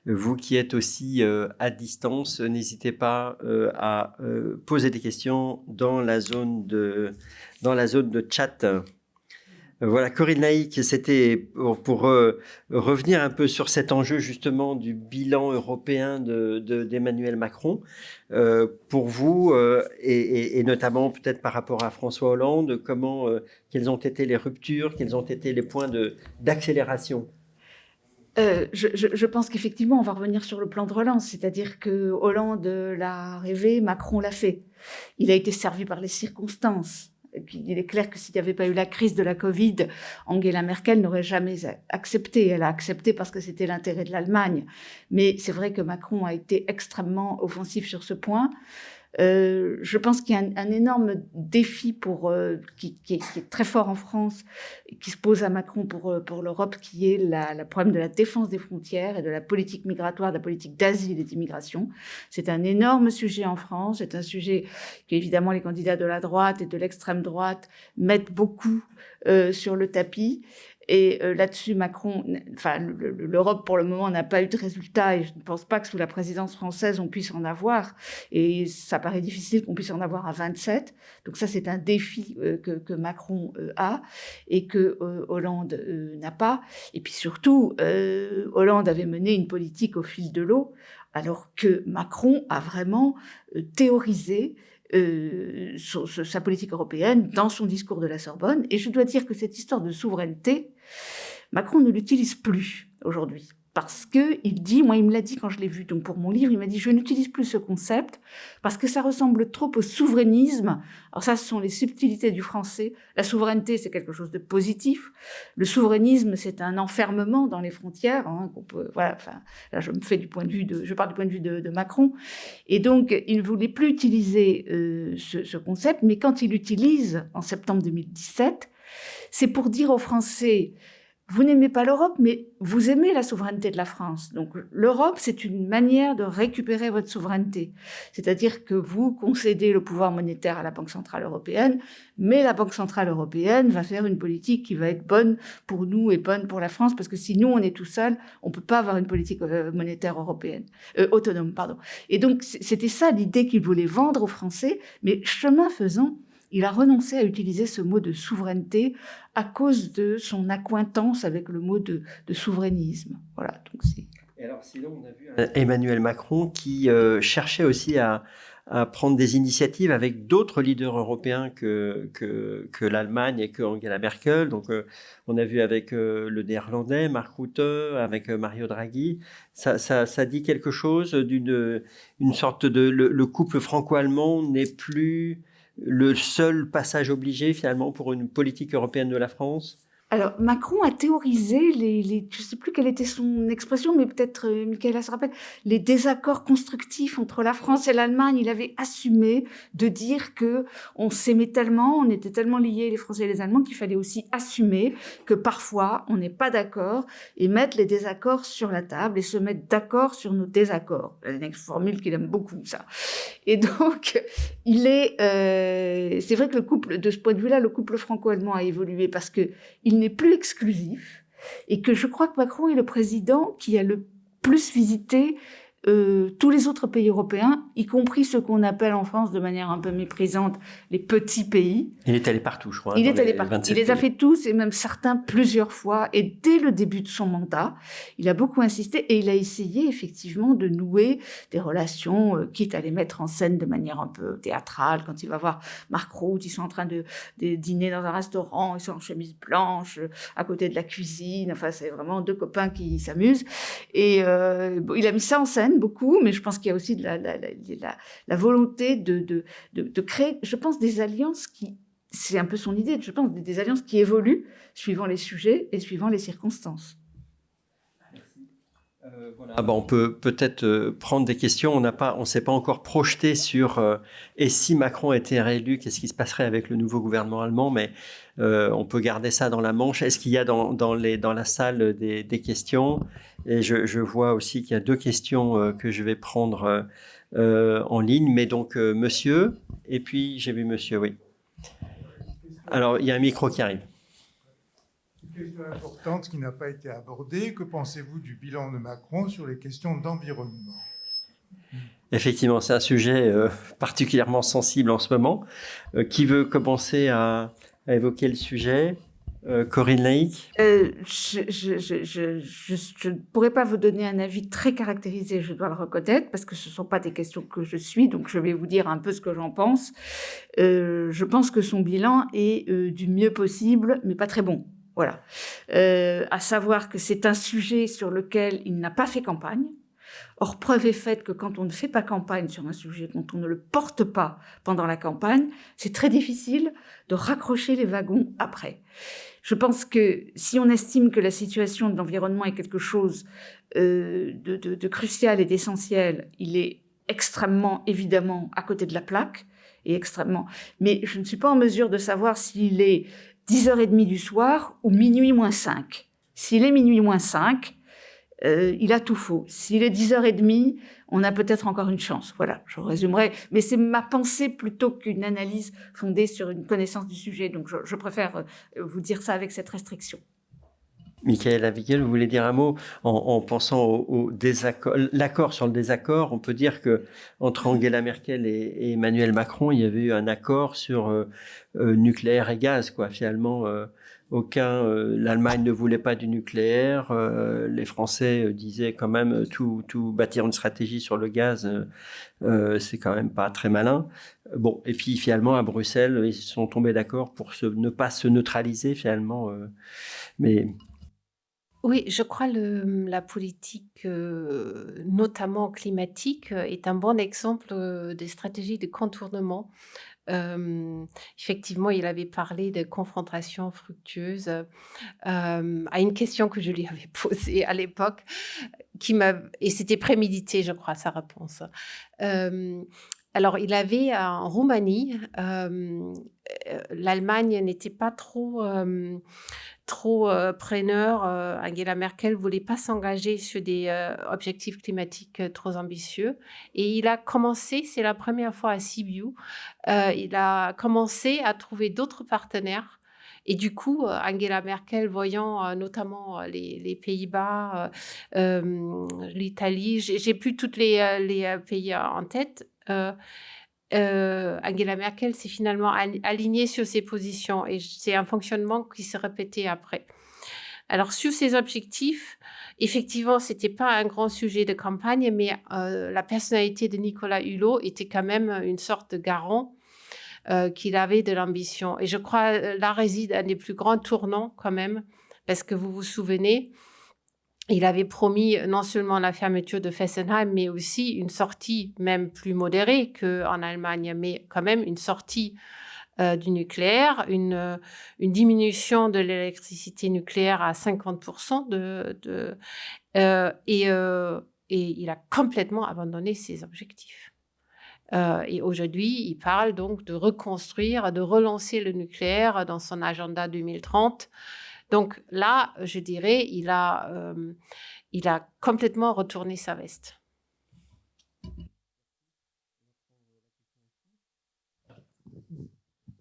vous qui êtes aussi à distance, n'hésitez pas à poser des questions dans la zone de chat. Voilà, Corinne Laïc, c'était pour revenir un peu sur cet enjeu justement du bilan européen d'Emmanuel Macron. Pour vous, et notamment peut-être par rapport à François Hollande, quelles ont été les ruptures, quels ont été les points d'accélération ? Je pense qu'effectivement, on va revenir sur le plan de relance, c'est-à-dire que Hollande l'a rêvé, Macron l'a fait. Il a été servi par les circonstances. Et puis, il est clair que s'il n'y avait pas eu la crise de la Covid, Angela Merkel n'aurait jamais accepté. Elle a accepté parce que c'était l'intérêt de l'Allemagne. Mais c'est vrai que Macron a été extrêmement offensif sur ce point. Je pense qu'il y a un énorme défi qui est très fort en France, qui se pose à Macron pour l'Europe, qui est le problème de la défense des frontières et de la politique migratoire, de la politique d'asile et d'immigration. C'est un énorme sujet en France. C'est un sujet qu'évidemment les candidats de la droite et de l'extrême droite mettent beaucoup sur le tapis. Et là-dessus, Macron, l'Europe pour le moment n'a pas eu de résultat et je ne pense pas que sous la présidence française on puisse en avoir. Et ça paraît difficile qu'on puisse en avoir à 27. Donc ça, c'est un défi que Macron a et que Hollande n'a pas. Et puis surtout, Hollande avait mené une politique au fil de l'eau, alors que Macron a vraiment théorisé sa politique européenne dans son discours de la Sorbonne. Et je dois dire que cette histoire de souveraineté, Macron ne l'utilise plus aujourd'hui. parce que il dit, moi il me l'a dit quand je l'ai vu donc pour mon livre, il m'a dit je n'utilise plus ce concept parce que ça ressemble trop au souverainisme. Alors ça, ce sont les subtilités du français. La souveraineté, c'est quelque chose de positif. Le souverainisme, c'est un enfermement dans les frontières. Hein, qu'on peut, voilà. Enfin, là, je parle du point de vue de Macron. Et donc, il ne voulait plus utiliser ce concept, mais quand il l'utilise en septembre 2017, c'est pour dire aux Français: vous n'aimez pas l'Europe, mais vous aimez la souveraineté de la France. Donc l'Europe, c'est une manière de récupérer votre souveraineté. C'est-à-dire que vous concédez le pouvoir monétaire à la Banque centrale européenne, mais la Banque centrale européenne va faire une politique qui va être bonne pour nous et bonne pour la France, parce que si nous, on est tout seul, on peut pas avoir une politique monétaire européenne, autonome, pardon. Et donc c'était ça l'idée qu'il voulait vendre aux Français, mais chemin faisant, il a renoncé à utiliser ce mot de souveraineté à cause de son accointance avec le mot de souverainisme. Voilà. Donc et alors, sinon, on a vu Emmanuel Macron qui cherchait aussi à prendre des initiatives avec d'autres leaders européens que l'Allemagne et que Angela Merkel. Donc, on a vu avec le Néerlandais, Mark Rutte, avec Mario Draghi. Ça dit quelque chose une sorte de... Le couple franco-allemand n'est plus le seul passage obligé, finalement, pour une politique européenne de la France? Alors, Macron a théorisé je ne sais plus quelle était son expression, mais peut-être Michaela se rappelle, les désaccords constructifs entre la France et l'Allemagne. Il avait assumé de dire que on s'aimait tellement, on était tellement liés, les Français et les Allemands, qu'il fallait aussi assumer que parfois on n'est pas d'accord et mettre les désaccords sur la table et se mettre d'accord sur nos désaccords. C'est une formule qu'il aime beaucoup, ça. Et donc, c'est vrai que de ce point de vue-là, le couple franco-allemand a évolué parce que il n'est plus exclusif et que je crois que Macron est le président qui a le plus visité tous les autres pays européens, y compris ceux qu'on appelle en France de manière un peu méprisante les petits pays. Il est allé partout, je crois. Il est allé partout. Il les a fait tous et même certains plusieurs fois. Et dès le début de son mandat, il a beaucoup insisté et il a essayé effectivement de nouer des relations, quitte à les mettre en scène de manière un peu théâtrale. Quand il va voir Mark Rutte, ils sont en train de dîner dans un restaurant, ils sont en chemise blanche, à côté de la cuisine. Enfin, c'est vraiment deux copains qui s'amusent. Et il a mis ça en scène beaucoup, mais je pense qu'il y a aussi la volonté de créer, je pense, des alliances qui, c'est un peu son idée, je pense, des alliances qui évoluent suivant les sujets et suivant les circonstances. Voilà. On peut peut-être prendre des questions. On s'est pas encore projeté sur et si Macron était réélu, qu'est-ce qui se passerait avec le nouveau gouvernement allemand, mais on peut garder ça dans la manche. Est-ce qu'il y a dans la salle des questions? Et je vois aussi qu'il y a 2 questions que je vais prendre en ligne, mais donc monsieur, et puis j'ai vu monsieur, oui. Alors, il y a un micro qui arrive. Une question importante qui n'a pas été abordée. Que pensez-vous du bilan de Macron sur les questions d'environnement? Effectivement, c'est un sujet particulièrement sensible en ce moment. Qui veut commencer à évoquer le sujet? Corinne Laïc? Je ne pourrais pas vous donner un avis très caractérisé, je dois le reconnaître, parce que ce ne sont pas des questions que je suis, donc je vais vous dire un peu ce que j'en pense. Je pense que son bilan est du mieux possible, mais pas très bon. Voilà. À savoir que c'est un sujet sur lequel il n'a pas fait campagne. Or, preuve est faite que quand on ne fait pas campagne sur un sujet, quand on ne le porte pas pendant la campagne, c'est très difficile de raccrocher les wagons après. Je pense que si on estime que la situation de l'environnement est quelque chose de crucial et d'essentiel, il est extrêmement, évidemment, à côté de la plaque, et extrêmement. Mais je ne suis pas en mesure de savoir s'il est 10h30 du soir ou minuit moins 5. S'il est minuit moins 5, il a tout faux. S'il est 10h30, on a peut-être encore une chance. Voilà, je résumerai. Mais c'est ma pensée plutôt qu'une analyse fondée sur une connaissance du sujet. Donc, je préfère vous dire ça avec cette restriction. Michaela Wiegel, vous voulez dire un mot en pensant au désaccord, l'accord sur le désaccord? On peut dire que entre Angela Merkel et Emmanuel Macron, il y avait eu un accord sur nucléaire et gaz, quoi. Finalement, l'Allemagne ne voulait pas du nucléaire. Les Français disaient quand même tout bâtir une stratégie sur le gaz, c'est quand même pas très malin. Bon, et puis finalement à Bruxelles, ils sont tombés d'accord pour ne pas se neutraliser finalement, mais Oui, je crois la politique, notamment climatique, est un bon exemple des stratégies de contournement. Effectivement, il avait parlé de confrontation fructueuse à une question que je lui avais posée à l'époque, et c'était prémédité, je crois, sa réponse. Euh, alors, il avait en Roumanie, l'Allemagne n'était pas trop preneur. Angela Merkel voulait pas s'engager sur des objectifs climatiques trop ambitieux. Et il a commencé, c'est la première fois à Sibiu, il a commencé à trouver d'autres partenaires. Et du coup, Angela Merkel, voyant notamment les Pays-Bas, l'Italie, j'ai plus tous les pays en tête. Angela Merkel s'est finalement alignée sur ses positions et c'est un fonctionnement qui s'est répété après. Alors, sur ces objectifs, effectivement, ce n'était pas un grand sujet de campagne, mais la personnalité de Nicolas Hulot était quand même une sorte de garant qu'il avait de l'ambition. Et je crois là réside un des plus grands tournants quand même, parce que vous vous souvenez, il avait promis non seulement la fermeture de Fessenheim, mais aussi une sortie même plus modérée qu'en Allemagne, mais quand même une sortie du nucléaire, une diminution de l'électricité nucléaire à 50%, et il a complètement abandonné ses objectifs. Et aujourd'hui, il parle donc de reconstruire, de relancer le nucléaire dans son agenda 2030. Donc là, je dirais, il a complètement retourné sa veste.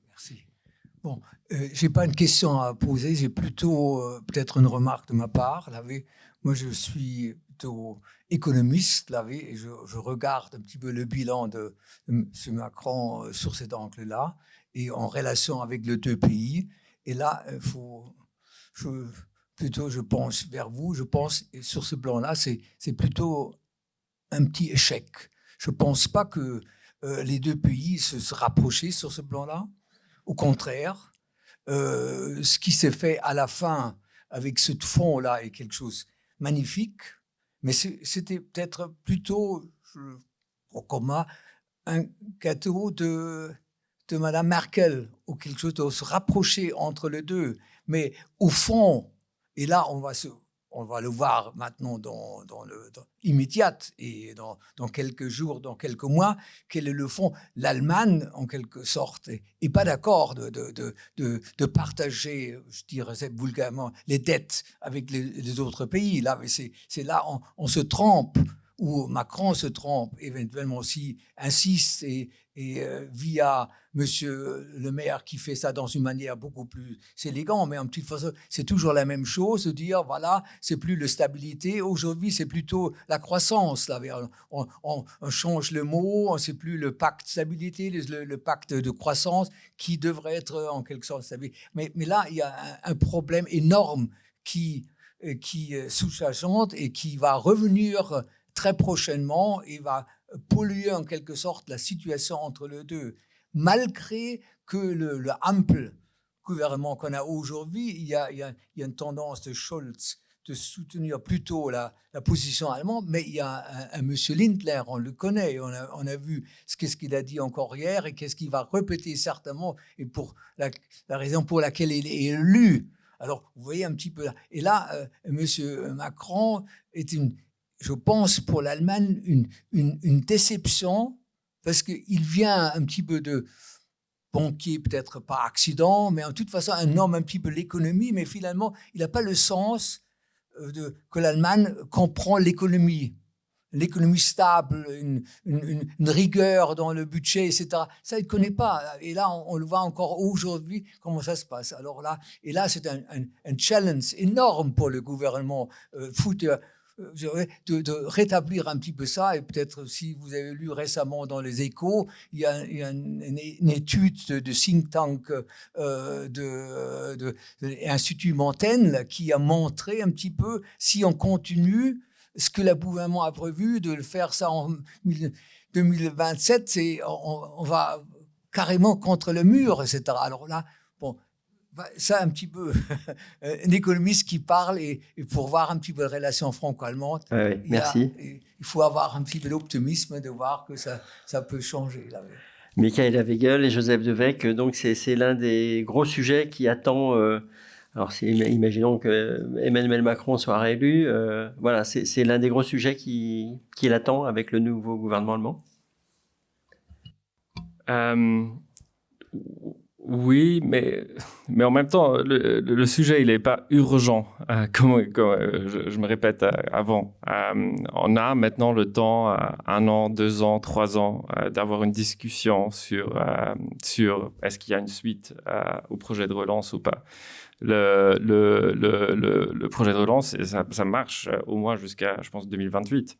Merci. Bon, j'ai pas une question à poser, j'ai plutôt peut-être une remarque de ma part. Moi, je suis plutôt économiste, et je regarde un petit peu le bilan de M. Macron sur cet angle-là et en relation avec les deux pays. Et là, je pense vers vous, je pense sur ce plan-là, c'est plutôt un petit échec. Je ne pense pas que les deux pays se rapprochaient sur ce plan-là. Au contraire, ce qui s'est fait à la fin avec ce fonds-là est quelque chose de magnifique, mais c'était peut-être plutôt comme un gâteau de Madame Merkel, ou quelque chose de se rapprocher entre les deux. Mais au fond, et là on va le voir maintenant dans l'immédiat et dans quelques jours, dans quelques mois, quel est le fond. L'Allemagne, en quelque sorte, n'est pas d'accord de partager, je dirais vulgairement, les dettes avec les autres pays. Là, c'est là on se trompe, où Macron se trompe, éventuellement aussi insiste et via Monsieur le maire qui fait ça dans une manière beaucoup plus élégante, mais en petite façon, c'est toujours la même chose, de dire voilà, c'est plus la stabilité, aujourd'hui c'est plutôt la croissance. Là, on change le mot, c'est plus le pacte de stabilité, le pacte de croissance qui devrait être en quelque sorte stable. Mais là, il y a un problème énorme qui sous-jacente et qui va revenir très prochainement et va polluer en quelque sorte la situation entre les deux. Malgré que le ample gouvernement qu'on a aujourd'hui, il y a une tendance de Scholz de soutenir plutôt la position allemande, mais il y a un monsieur Lindner, on le connaît, on a vu qu'est-ce qu'il a dit encore hier et qu'est-ce qu'il va répéter certainement, et pour la raison pour laquelle il est élu. Alors, vous voyez un petit peu là. Et là, monsieur Macron est je pense pour l'Allemagne, une déception, parce qu'il vient un petit peu de banquier, peut-être pas accident, mais en toute façon un homme un petit peu de l'économie, mais finalement, il n'a pas le sens que l'Allemagne comprend l'économie stable, une rigueur dans le budget, etc. Ça, il ne connaît pas. Et là, on le voit encore aujourd'hui, comment ça se passe. Alors là, c'est un challenge énorme pour le gouvernement de rétablir un petit peu ça. Et peut-être, si vous avez lu récemment dans les Échos, il y a une étude de think tank de l'Institut Montaigne qui a montré un petit peu, si on continue ce que le gouvernement a prévu de le faire ça en 2027, on va carrément contre le mur, etc. Alors là, bon, Ça, un petit peu, un économiste qui parle et pour voir un petit peu la relation franco-allemande, Oui, merci. Il faut avoir un petit peu d'optimisme de voir que ça peut changer. Là. Michaela Wegel et Joseph Devecq, donc c'est l'un des gros sujets qui attend. Alors, imaginons que Emmanuel Macron soit réélu. Voilà, c'est l'un des gros sujets qui l'attend avec le nouveau gouvernement allemand. Oui, mais en même temps, le sujet, il n'est pas urgent, comme je me répète avant. On a maintenant le temps, 1 an, 2 ans, 3 ans, d'avoir une discussion sur est-ce qu'il y a une suite au projet de relance ou pas. Le projet de relance, ça marche au moins jusqu'à, je pense, 2028.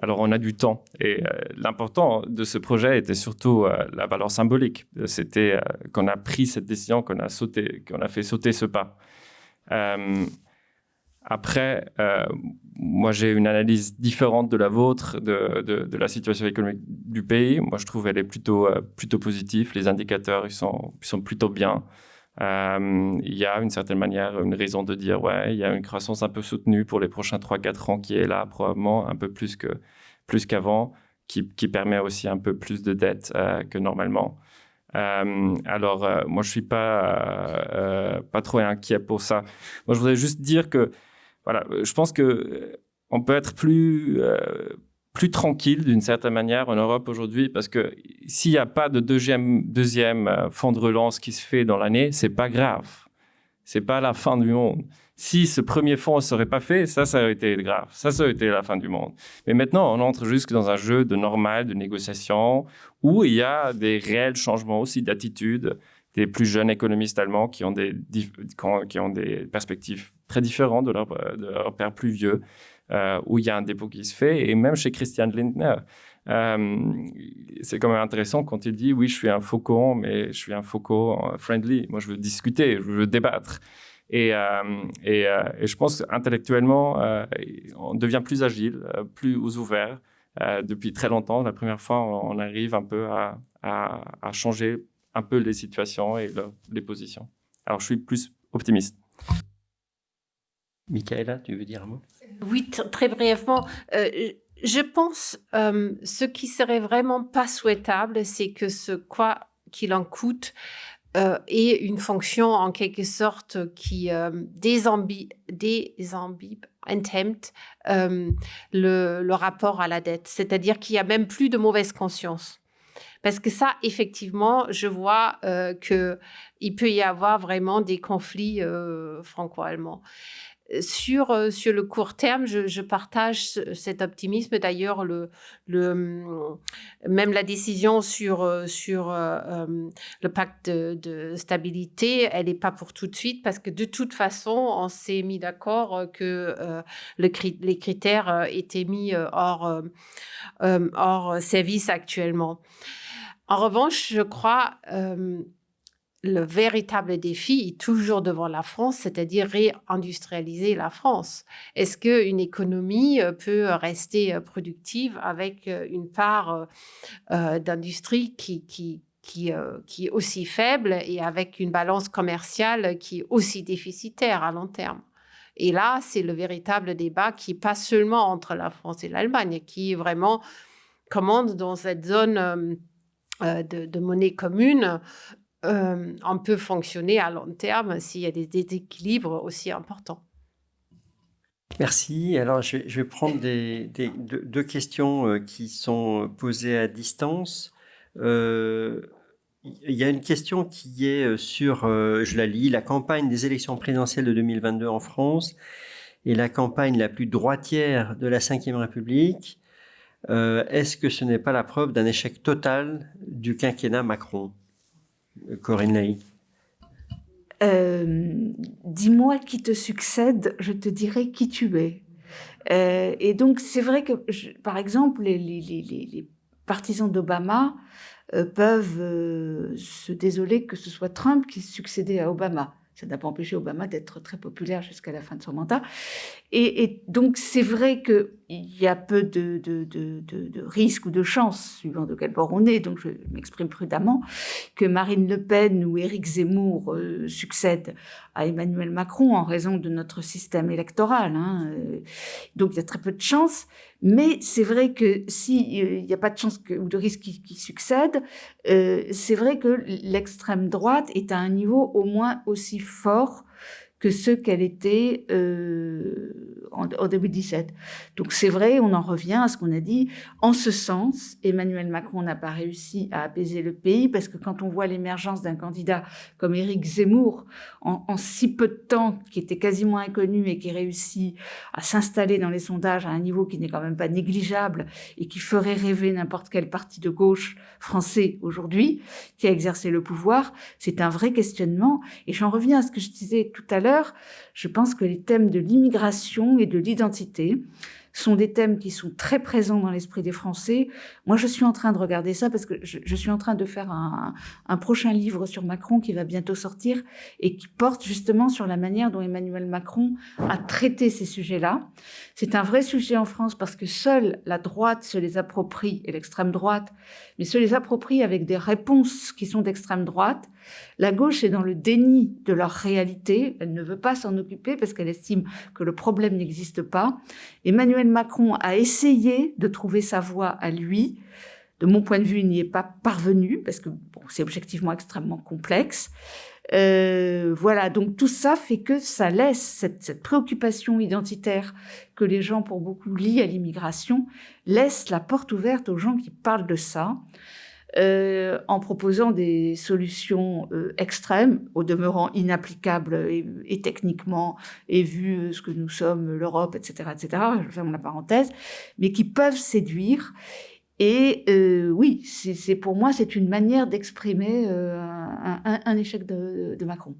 Alors, on a du temps. Et l'important de ce projet était surtout la valeur symbolique. C'était qu'on a pris cette décision, qu'on a fait sauter ce pas. Après, moi, j'ai une analyse différente de la vôtre de la situation économique du pays. Moi, je trouve qu'elle est plutôt positive. Les indicateurs, ils sont plutôt bien. Il y a d'une certaine manière une raison de dire ouais, il y a une croissance un peu soutenue pour les prochains 3-4 ans qui est là probablement un peu plus qu'avant, qui permet aussi un peu plus de dettes que normalement. Alors moi je suis pas trop inquiet pour ça. Moi je voudrais juste dire que voilà, je pense que on peut être plus tranquille d'une certaine manière en Europe aujourd'hui parce que s'il n'y a pas de deuxième fonds de relance qui se fait dans l'année, c'est pas grave. C'est pas la fin du monde. Si ce premier fonds ne serait pas fait, ça aurait été grave. Ça aurait été la fin du monde. Mais maintenant, on entre juste dans un jeu de normal, de négociation, où il y a des réels changements aussi d'attitude des plus jeunes économistes allemands qui ont des perspectives très différentes de leurs pères plus vieux, où il y a un dépôt qui se fait. Et même chez Christian Lindner, c'est quand même intéressant quand il dit « Oui, je suis un faucon, mais je suis un faucon friendly. Moi, je veux discuter, je veux débattre. » Et je pense qu'intellectuellement, on devient plus agile, plus ouvert. Depuis très longtemps, la première fois, on arrive un peu à changer un peu les situations et les positions. Alors, je suis plus optimiste. Michaela, tu veux dire un mot? Oui, très brièvement. Je pense ce qui serait vraiment pas souhaitable, c'est que quoi qu'il en coûte ait une fonction en quelque sorte qui enthemmt le rapport à la dette. C'est-à-dire qu'il y a même plus de mauvaise conscience. Parce que ça, effectivement, je vois qu'il peut y avoir vraiment des conflits franco-allemands. Sur le court terme, je partage cet optimisme. D'ailleurs, même la décision sur le pacte de stabilité, elle n'est pas pour tout de suite parce que de toute façon, on s'est mis d'accord que les critères étaient mis hors service actuellement. En revanche, je crois le véritable défi est toujours devant la France, c'est-à-dire réindustrialiser la France. Est-ce qu'une économie peut rester productive avec une part d'industrie qui est aussi faible et avec une balance commerciale qui est aussi déficitaire à long terme? Et là, c'est le véritable débat qui n'est pas seulement entre la France et l'Allemagne, qui est vraiment commande dans cette zone de monnaie commune. On peut fonctionner à long terme s'il y a des déséquilibres aussi importants. Merci. Alors, je vais prendre deux questions qui sont posées à distance. Il y a une question qui est sur, je la lis, la campagne des élections présidentielles de 2022 en France est la campagne la plus droitière de la Ve République. Est-ce que ce n'est pas la preuve d'un échec total du quinquennat Macron? Corinne Laïc. Dis-moi qui te succède, je te dirai qui tu es. Et donc, c'est vrai que, par exemple, les partisans d'Obama peuvent se désoler que ce soit Trump qui succédait à Obama. Ça n'a pas empêché Obama d'être très populaire jusqu'à la fin de son mandat. Et donc, c'est vrai qu'il y a peu de risques ou de chances, suivant de quel bord on est, donc je m'exprime prudemment, que Marine Le Pen ou Éric Zemmour succèdent à Emmanuel Macron en raison de notre système électoral. Donc, il y a très peu de chances. Mais c'est vrai que s'il n'y a pas de chance ou de risque qui succède, c'est vrai que l'extrême droite est à un niveau au moins aussi fort que ce qu'elle était en 2017. Donc c'est vrai, on en revient à ce qu'on a dit. En ce sens, Emmanuel Macron n'a pas réussi à apaiser le pays, parce que quand on voit l'émergence d'un candidat comme Éric Zemmour, en si peu de temps, qui était quasiment inconnu et qui réussit à s'installer dans les sondages à un niveau qui n'est quand même pas négligeable et qui ferait rêver n'importe quel parti de gauche français aujourd'hui, qui a exercé le pouvoir, c'est un vrai questionnement. Et j'en reviens à ce que je disais tout à l'heure. Je pense que les thèmes de l'immigration et de l'identité sont des thèmes qui sont très présents dans l'esprit des Français. Moi, je suis en train de regarder ça parce que je suis en train de faire un prochain livre sur Macron qui va bientôt sortir et qui porte justement sur la manière dont Emmanuel Macron a traité ces sujets-là. C'est un vrai sujet en France parce que seule la droite se les approprie, et l'extrême droite, mais se les approprie avec des réponses qui sont d'extrême droite. La gauche est dans le déni de leur réalité. Elle ne veut pas s'en occuper parce qu'elle estime que le problème n'existe pas. Emmanuel Macron a essayé de trouver sa voie à lui. De mon point de vue, il n'y est pas parvenu parce que c'est objectivement extrêmement complexe. Voilà, donc tout ça fait que ça laisse cette préoccupation identitaire que les gens, pour beaucoup, lient à l'immigration, laisse la porte ouverte aux gens qui parlent de ça. En proposant des solutions extrêmes, au demeurant inapplicables et techniquement, et vu ce que nous sommes, l'Europe, etc., je ferme la parenthèse, mais qui peuvent séduire. Et oui, pour moi, c'est une manière d'exprimer un échec de Macron.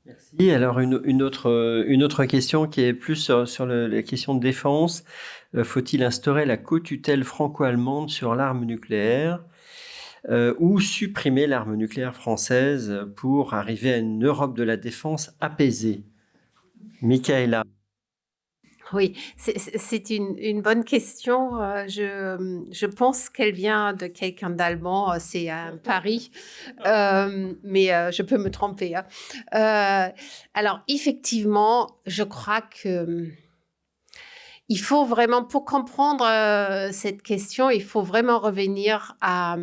Merci. Alors, une autre question qui est plus sur la question de défense. Faut-il instaurer la co-tutelle franco-allemande sur l'arme nucléaire ou supprimer l'arme nucléaire française pour arriver à une Europe de la défense apaisée? Michaela. Oui, c'est une bonne question. Je pense qu'elle vient de quelqu'un d'allemand. C'est un pari, mais je peux me tromper. Alors, effectivement, je crois que il faut vraiment, pour comprendre cette question, il faut vraiment revenir à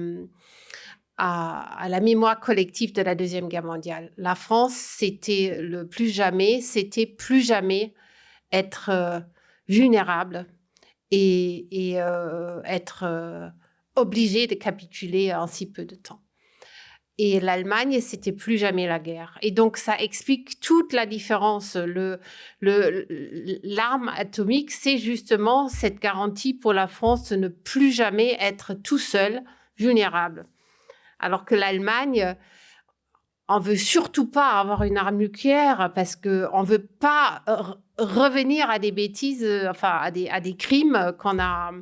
la mémoire collective de la Deuxième Guerre mondiale. La France, c'était plus jamais être vulnérable et être obligé de capituler en si peu de temps. Et l'Allemagne, c'était plus jamais la guerre. Et donc, ça explique toute la différence. L'arme atomique, c'est justement cette garantie pour la France de ne plus jamais être tout seul vulnérable. Alors que l'Allemagne, on veut surtout pas avoir une arme nucléaire parce que on veut pas revenir à des bêtises, enfin à des crimes qu'on a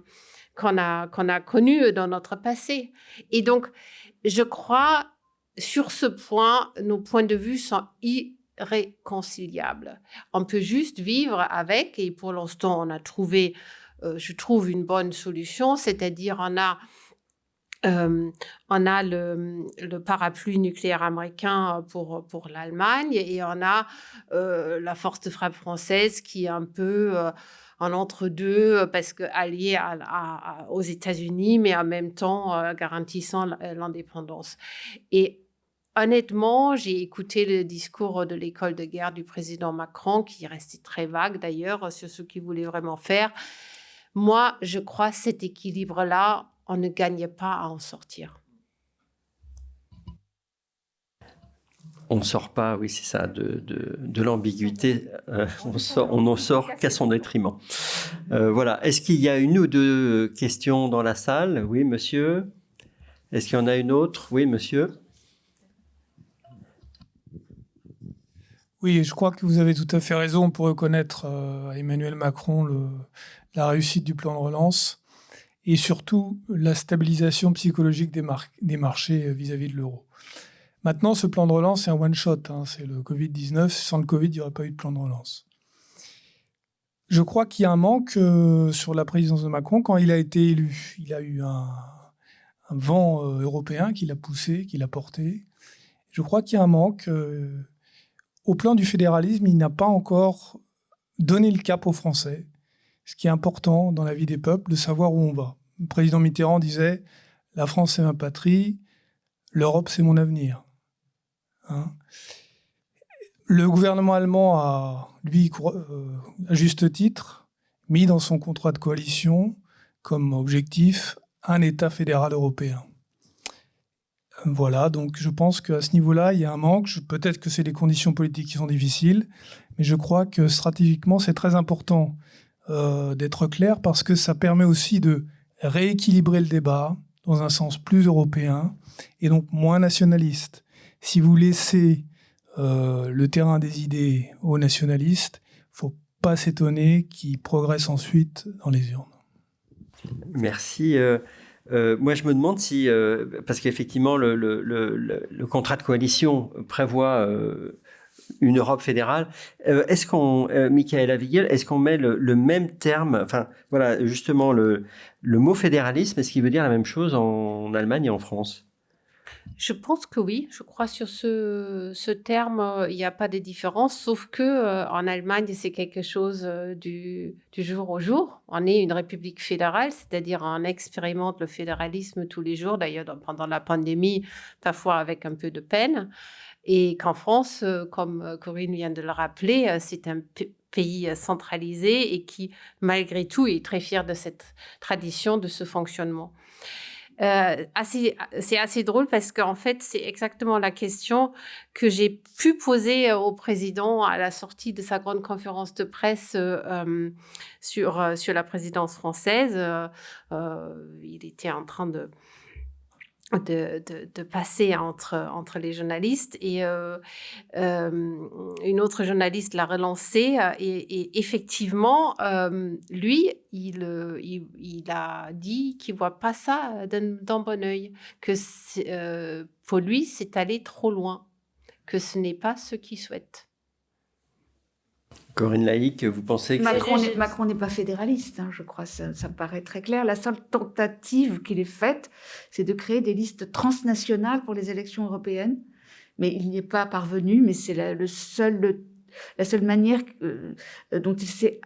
connus dans notre passé. Et donc, je crois, sur ce point, nos points de vue sont irréconciliables. On peut juste vivre avec, et pour l'instant, on a trouvé, je trouve, une bonne solution, c'est-à-dire on a le parapluie nucléaire américain pour l'Allemagne et on a la force de frappe française qui est un peu en entre-deux parce que alliée aux États-Unis, mais en même temps garantissant l'indépendance. Et honnêtement, j'ai écouté le discours de l'école de guerre du président Macron, qui restait très vague d'ailleurs sur ce qu'il voulait vraiment faire. Moi, je crois que cet équilibre-là, on ne gagne pas à en sortir. On ne sort pas, oui, c'est ça, de l'ambiguïté. On n'en sort qu'à son détriment. Voilà. Est-ce qu'il y a une ou deux questions dans la salle? Oui, monsieur. Est-ce qu'il y en a une autre? Oui, monsieur. Oui, je crois que vous avez tout à fait raison pour reconnaître à Emmanuel Macron la réussite du plan de relance et surtout la stabilisation psychologique des marchés vis-à-vis de l'euro. Maintenant, ce plan de relance, c'est un one-shot. C'est le Covid-19. Sans le Covid, il n'y aurait pas eu de plan de relance. Je crois qu'il y a un manque sur la présidence de Macron. Quand il a été élu, il a eu un vent européen qui l'a poussé, qui l'a porté. Je crois qu'il y a un manque. Au plan du fédéralisme, il n'a pas encore donné le cap aux Français. Ce qui est important dans la vie des peuples, de savoir où on va. Le président Mitterrand disait « La France, c'est ma patrie. L'Europe, c'est mon avenir. » Le gouvernement allemand a, lui, à juste titre, mis dans son contrat de coalition comme objectif un État fédéral européen. Voilà, donc je pense qu'à ce niveau-là, il y a un manque. Peut-être que c'est les conditions politiques qui sont difficiles, mais je crois que stratégiquement, c'est très important d'être clair parce que ça permet aussi de rééquilibrer le débat dans un sens plus européen et donc moins nationaliste. Si vous laissez le terrain des idées aux nationalistes, il ne faut pas s'étonner qu'ils progressent ensuite dans les urnes. Merci. Moi, je me demande si, parce qu'effectivement, le contrat de coalition prévoit une Europe fédérale. Est-ce qu'on, Michaela Wiegel, est-ce qu'on met le même terme, enfin, voilà, justement, le mot fédéralisme, est-ce qu'il veut dire la même chose en Allemagne et en France ? Je pense que oui. Je crois sur ce terme, il n'y a pas de différence, sauf que en Allemagne, c'est quelque chose du jour au jour. On est une république fédérale, c'est-à-dire on expérimente le fédéralisme tous les jours, d'ailleurs pendant la pandémie, parfois avec un peu de peine. Et qu'en France, comme Corinne vient de le rappeler, c'est un pays centralisé et qui, malgré tout, est très fier de cette tradition, de ce fonctionnement. C'est assez drôle parce qu'en fait, c'est exactement la question que j'ai pu poser au président à la sortie de sa grande conférence de presse sur la présidence française. Il était en train de passer entre les journalistes et une autre journaliste l'a relancé et effectivement lui il a dit qu'il voit pas ça d'un bon œil, que pour lui c'est aller trop loin, que ce n'est pas ce qu'il souhaite. Corinne Laïc, vous pensez que Macron n'est pas fédéraliste, je crois, ça me paraît très clair. La seule tentative qu'il ait faite, c'est de créer des listes transnationales pour les élections européennes, mais il n'y est pas parvenu, mais c'est la seule manière dont il s'est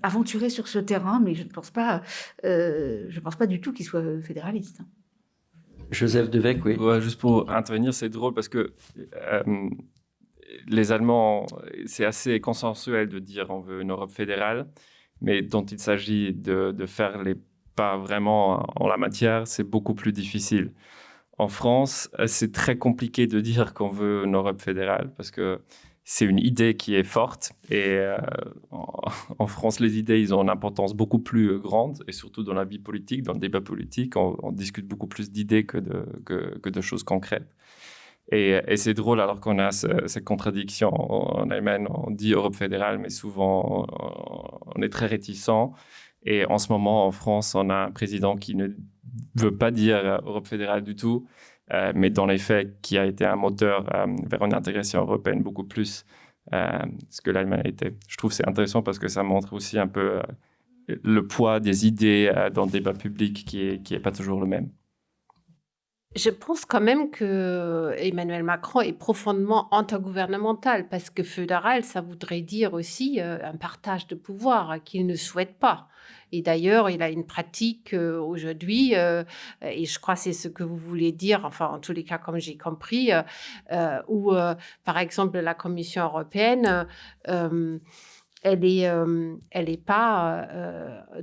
aventuré sur ce terrain, mais je ne pense pas du tout qu'il soit fédéraliste. Joseph Devecq, oui. Ouais, juste pour intervenir, c'est drôle parce que les Allemands, c'est assez consensuel de dire on veut une Europe fédérale, mais dont il s'agit de faire les pas vraiment en la matière, c'est beaucoup plus difficile. En France, c'est très compliqué de dire qu'on veut une Europe fédérale parce que c'est une idée qui est forte et en France, les idées, ils ont une importance beaucoup plus grande et surtout dans la vie politique, dans le débat politique, on discute beaucoup plus d'idées que de choses concrètes. Et c'est drôle alors qu'on a cette contradiction en Allemagne, on dit Europe fédérale, mais souvent on est très réticent. Et en ce moment, en France, on a un président qui ne veut pas dire Europe fédérale du tout, mais dans les faits, qui a été un moteur vers une intégration européenne beaucoup plus ce que l'Allemagne a été. Je trouve que c'est intéressant parce que ça montre aussi un peu le poids des idées dans le débat public qui est pas toujours le même. Je pense quand même que Emmanuel Macron est profondément antigouvernemental parce que fédéral, ça voudrait dire aussi un partage de pouvoir qu'il ne souhaite pas. Et d'ailleurs, il a une pratique aujourd'hui, et je crois que c'est ce que vous voulez dire, enfin en tous les cas comme j'ai compris, où par exemple la Commission européenne elle est pas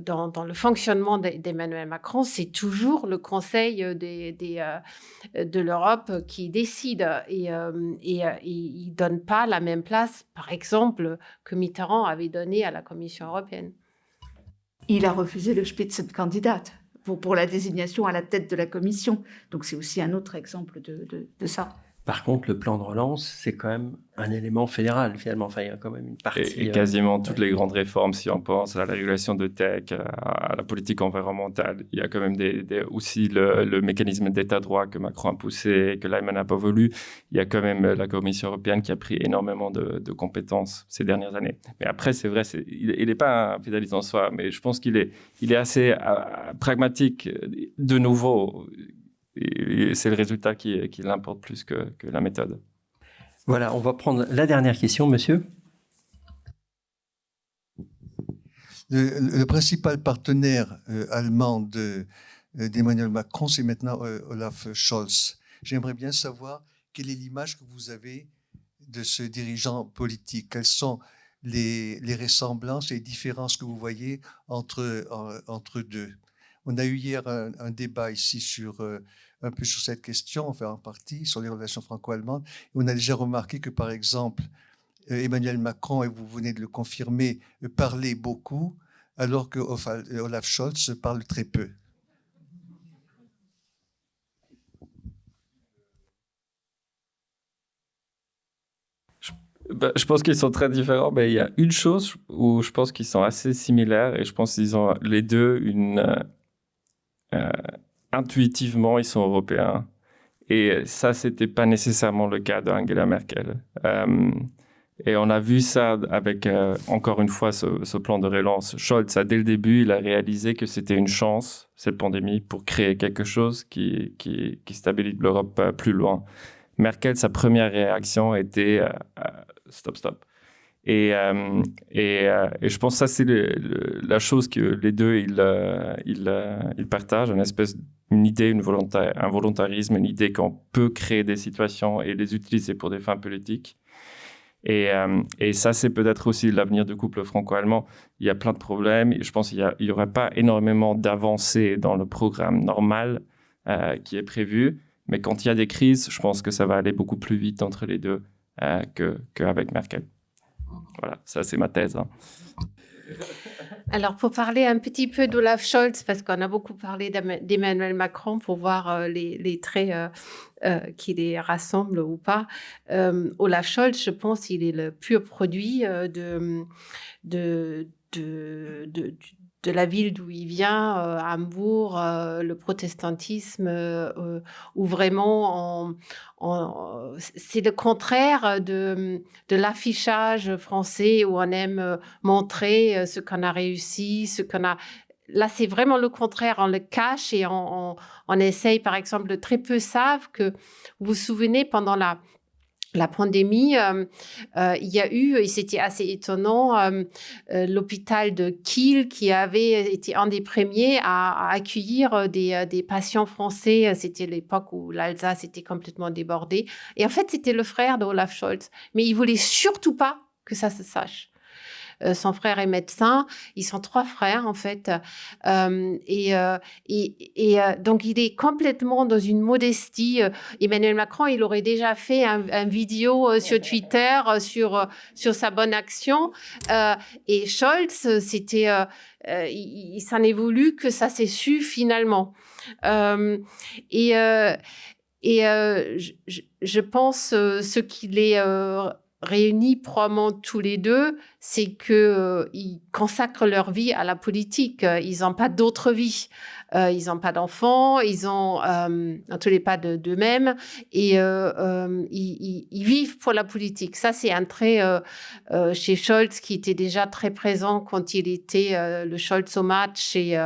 dans le fonctionnement d'Emmanuel Macron, c'est toujours le Conseil de l'Europe qui décide et il donne pas la même place, par exemple, que Mitterrand avait donné à la Commission européenne. Il a refusé le Spitzenkandidat pour la désignation à la tête de la Commission. Donc c'est aussi un autre exemple de ça. Par contre, le plan de relance, c'est quand même un élément fédéral, finalement. Enfin, il y a quand même une partie... Et quasiment toutes les grandes réformes, si on pense à la régulation de tech, à la politique environnementale, il y a quand même aussi le mécanisme d'état droit que Macron a poussé et que Lyman n'a pas voulu. Il y a quand même la Commission européenne qui a pris énormément de compétences ces dernières années. Mais après, c'est vrai, il n'est pas un fédéraliste en soi, mais je pense qu'il est assez pragmatique de nouveau. Et c'est le résultat qui l'importe plus que la méthode. Voilà, on va prendre la dernière question, monsieur. Le principal partenaire allemand d'Emmanuel Macron, c'est maintenant Olaf Scholz. J'aimerais bien savoir quelle est l'image que vous avez de ce dirigeant politique. Quelles sont les ressemblances et les différences que vous voyez entre deux? On a eu hier un débat ici un peu sur cette question, enfin en partie, sur les relations franco-allemandes. Et on a déjà remarqué que, par exemple, Emmanuel Macron, et vous venez de le confirmer, parlait beaucoup, alors que Olaf Scholz parle très peu. Je pense qu'ils sont très différents, mais il y a une chose où je pense qu'ils sont assez similaires, et je pense qu'ils ont les deux intuitivement, ils sont européens. Et ça, c'était pas nécessairement le cas d'Angela Merkel. Et on a vu ça avec, encore une fois, ce plan de relance. Scholz, dès le début, il a réalisé que c'était une chance, cette pandémie, pour créer quelque chose qui stabilise l'Europe plus loin. Merkel, sa première réaction était stop. Et je pense que ça, c'est la chose que les deux, ils partagent, une idée, un volontarisme, une idée qu'on peut créer des situations et les utiliser pour des fins politiques. Et ça, c'est peut-être aussi l'avenir du couple franco-allemand. Il y a plein de problèmes. Et je pense qu'il n'y aurait pas énormément d'avancées dans le programme normal qui est prévu. Mais quand il y a des crises, je pense que ça va aller beaucoup plus vite entre les deux qu'avec Merkel. Voilà, ça c'est ma thèse. Alors, pour parler un petit peu d'Olaf Scholz, parce qu'on a beaucoup parlé d'Emmanuel Macron pour voir les traits qui les rassemblent ou pas. Olaf Scholz, je pense, il est le pur produit de la ville d'où il vient, Hambourg, le protestantisme, où vraiment c'est le contraire de l'affichage français où on aime montrer ce qu'on a réussi, ce qu'on a. Là, c'est vraiment le contraire. On le cache et on essaye, par exemple, très peu savent que, vous vous souvenez, pendant la pandémie, il y a eu, et c'était assez étonnant, l'hôpital de Kiel qui avait été un des premiers à accueillir des patients français. C'était l'époque où l'Alsace était complètement débordée. Et en fait, c'était le frère d'Olaf Scholz. Mais il voulait surtout pas que ça se sache. Son frère est médecin. Ils sont 3 frères, en fait. Donc, il est complètement dans une modestie. Emmanuel Macron, il aurait déjà fait un vidéo sur Twitter sur sa bonne action. Et Scholz, c'était... il s'en est voulu que ça s'est su finalement. Je pense ce qu'il est... réunis probablement tous les deux, c'est qu'ils consacrent leur vie à la politique. Ils n'ont pas d'autre vie. Ils n'ont pas d'enfants, ils ont en tous les pas d'eux-mêmes et ils vivent pour la politique. Ça, c'est un trait chez Scholz qui était déjà très présent quand il était le Scholzomat chez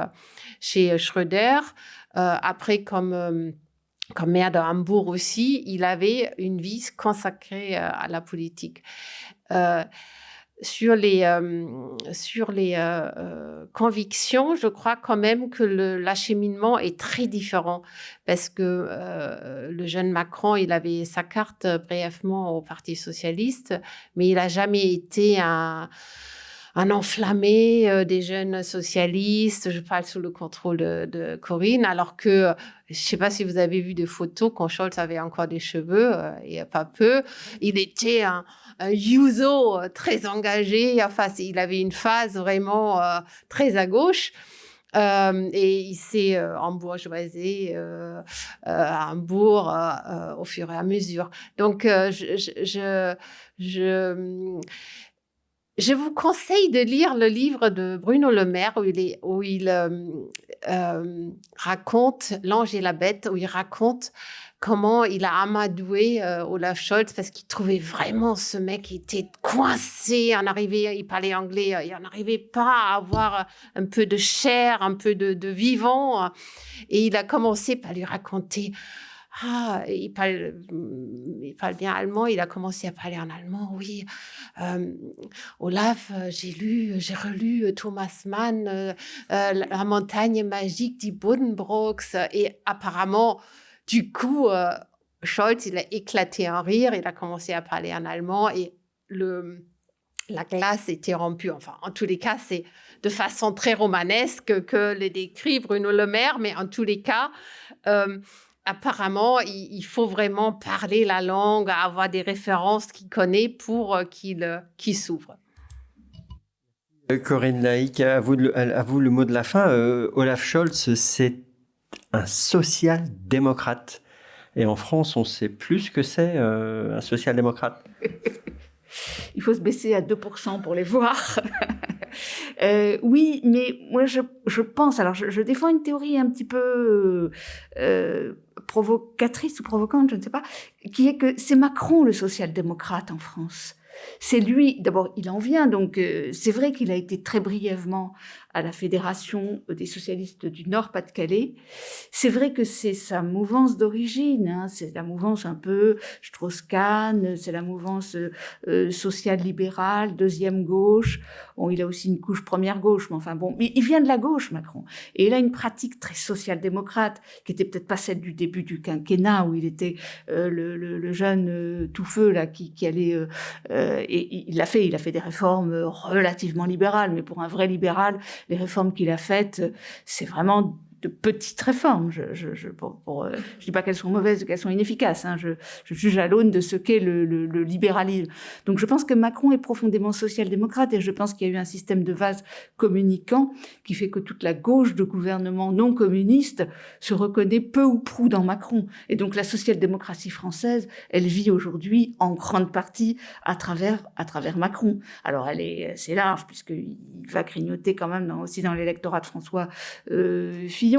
Schröder. Après, comme maire de Hambourg aussi, il avait une vie consacrée à la politique. Sur les convictions, je crois quand même que l'acheminement est très différent parce que le jeune Macron, il avait sa carte brièvement au Parti socialiste, mais il n'a jamais été un enflammé des jeunes socialistes. Je parle sous le contrôle de Corinne, alors que, je ne sais pas si vous avez vu des photos quand Scholz avait encore des cheveux, et pas peu. Il était un Juso très engagé. Enfin, il avait une phase vraiment très à gauche. Et il s'est embourgeoisé à Hambourg au fur et à mesure. Donc, je vous conseille de lire le livre de Bruno Le Maire où il raconte L'Ange et la Bête, où il raconte comment il a amadoué Olaf Scholz parce qu'il trouvait vraiment ce mec qui était coincé, il parlait anglais, il n'arrivait pas à avoir un peu de chair, un peu de vivant. Et il a commencé par lui raconter... il parle bien allemand, il a commencé à parler en allemand, oui. Olaf, j'ai relu Thomas Mann, La montagne magique des Buddenbrooks, et apparemment, du coup, Scholz, il a éclaté en rire, il a commencé à parler en allemand et la glace était rompue. Enfin, en tous les cas, c'est de façon très romanesque que le décrit Bruno Le Maire, mais en tous les cas... apparemment, il faut vraiment parler la langue, avoir des références qu'il connaît pour qu'il s'ouvre. Corinne Laïc, à vous le mot de la fin. Olaf Scholz, c'est un social-démocrate. Et en France, on sait plus ce que c'est un social-démocrate. Il faut se baisser à 2% pour les voir. Oui, mais moi, je pense... Alors, je défends une théorie un petit peu provocatrice ou provocante, je ne sais pas, qui est que c'est Macron, le social-démocrate en France. C'est lui, d'abord, il en vient, donc c'est vrai qu'il a été très brièvement à la Fédération des socialistes du Nord-Pas-de-Calais. C'est vrai que c'est sa mouvance d'origine, hein, c'est la mouvance un peu Strauss-Kahn, c'est la mouvance sociale-libérale, deuxième gauche. Bon, il a aussi une couche première gauche, mais enfin bon, mais il vient de la gauche, Macron. Et il a une pratique très social-démocrate, qui était peut-être pas celle du début du quinquennat, où il était le jeune tout feu là, qui allait... et il a fait des réformes relativement libérales, mais pour un vrai libéral, les réformes qu'il a faites, c'est vraiment de petites réformes. Je dis pas qu'elles sont mauvaises ou qu'elles sont inefficaces. Hein. Je juge à l'aune de ce qu'est le libéralisme. Donc je pense que Macron est profondément social-démocrate et je pense qu'il y a eu un système de vase communicant qui fait que toute la gauche de gouvernement non communiste se reconnaît peu ou prou dans Macron. Et donc la social-démocratie française, elle vit aujourd'hui en grande partie à travers Macron. Alors elle est assez large puisqu'il va grignoter quand même aussi dans l'électorat de François Fillon.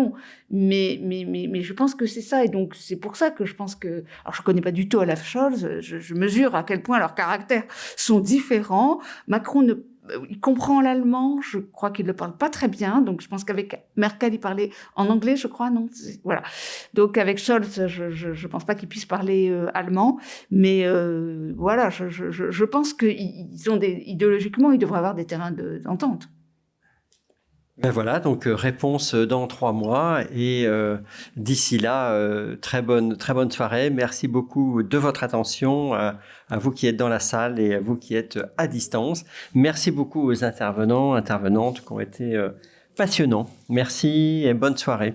Mais je pense que c'est ça. Et donc, c'est pour ça que je pense que... Alors, je ne connais pas du tout Olaf Scholz. Je mesure à quel point leurs caractères sont différents. Macron, il comprend l'allemand. Je crois qu'il ne le parle pas très bien. Donc, je pense qu'avec Merkel, il parlait en anglais, je crois. Non, voilà. Donc, avec Scholz, je ne pense pas qu'il puisse parler allemand. Mais voilà, je pense qu'ils ont idéologiquement, ils devraient avoir des terrains d'entente. Ben voilà, donc réponse dans 3 mois et d'ici là, très bonne soirée. Merci beaucoup de votre attention, à vous qui êtes dans la salle et à vous qui êtes à distance. Merci beaucoup aux intervenants, intervenantes qui ont été passionnants. Merci et bonne soirée.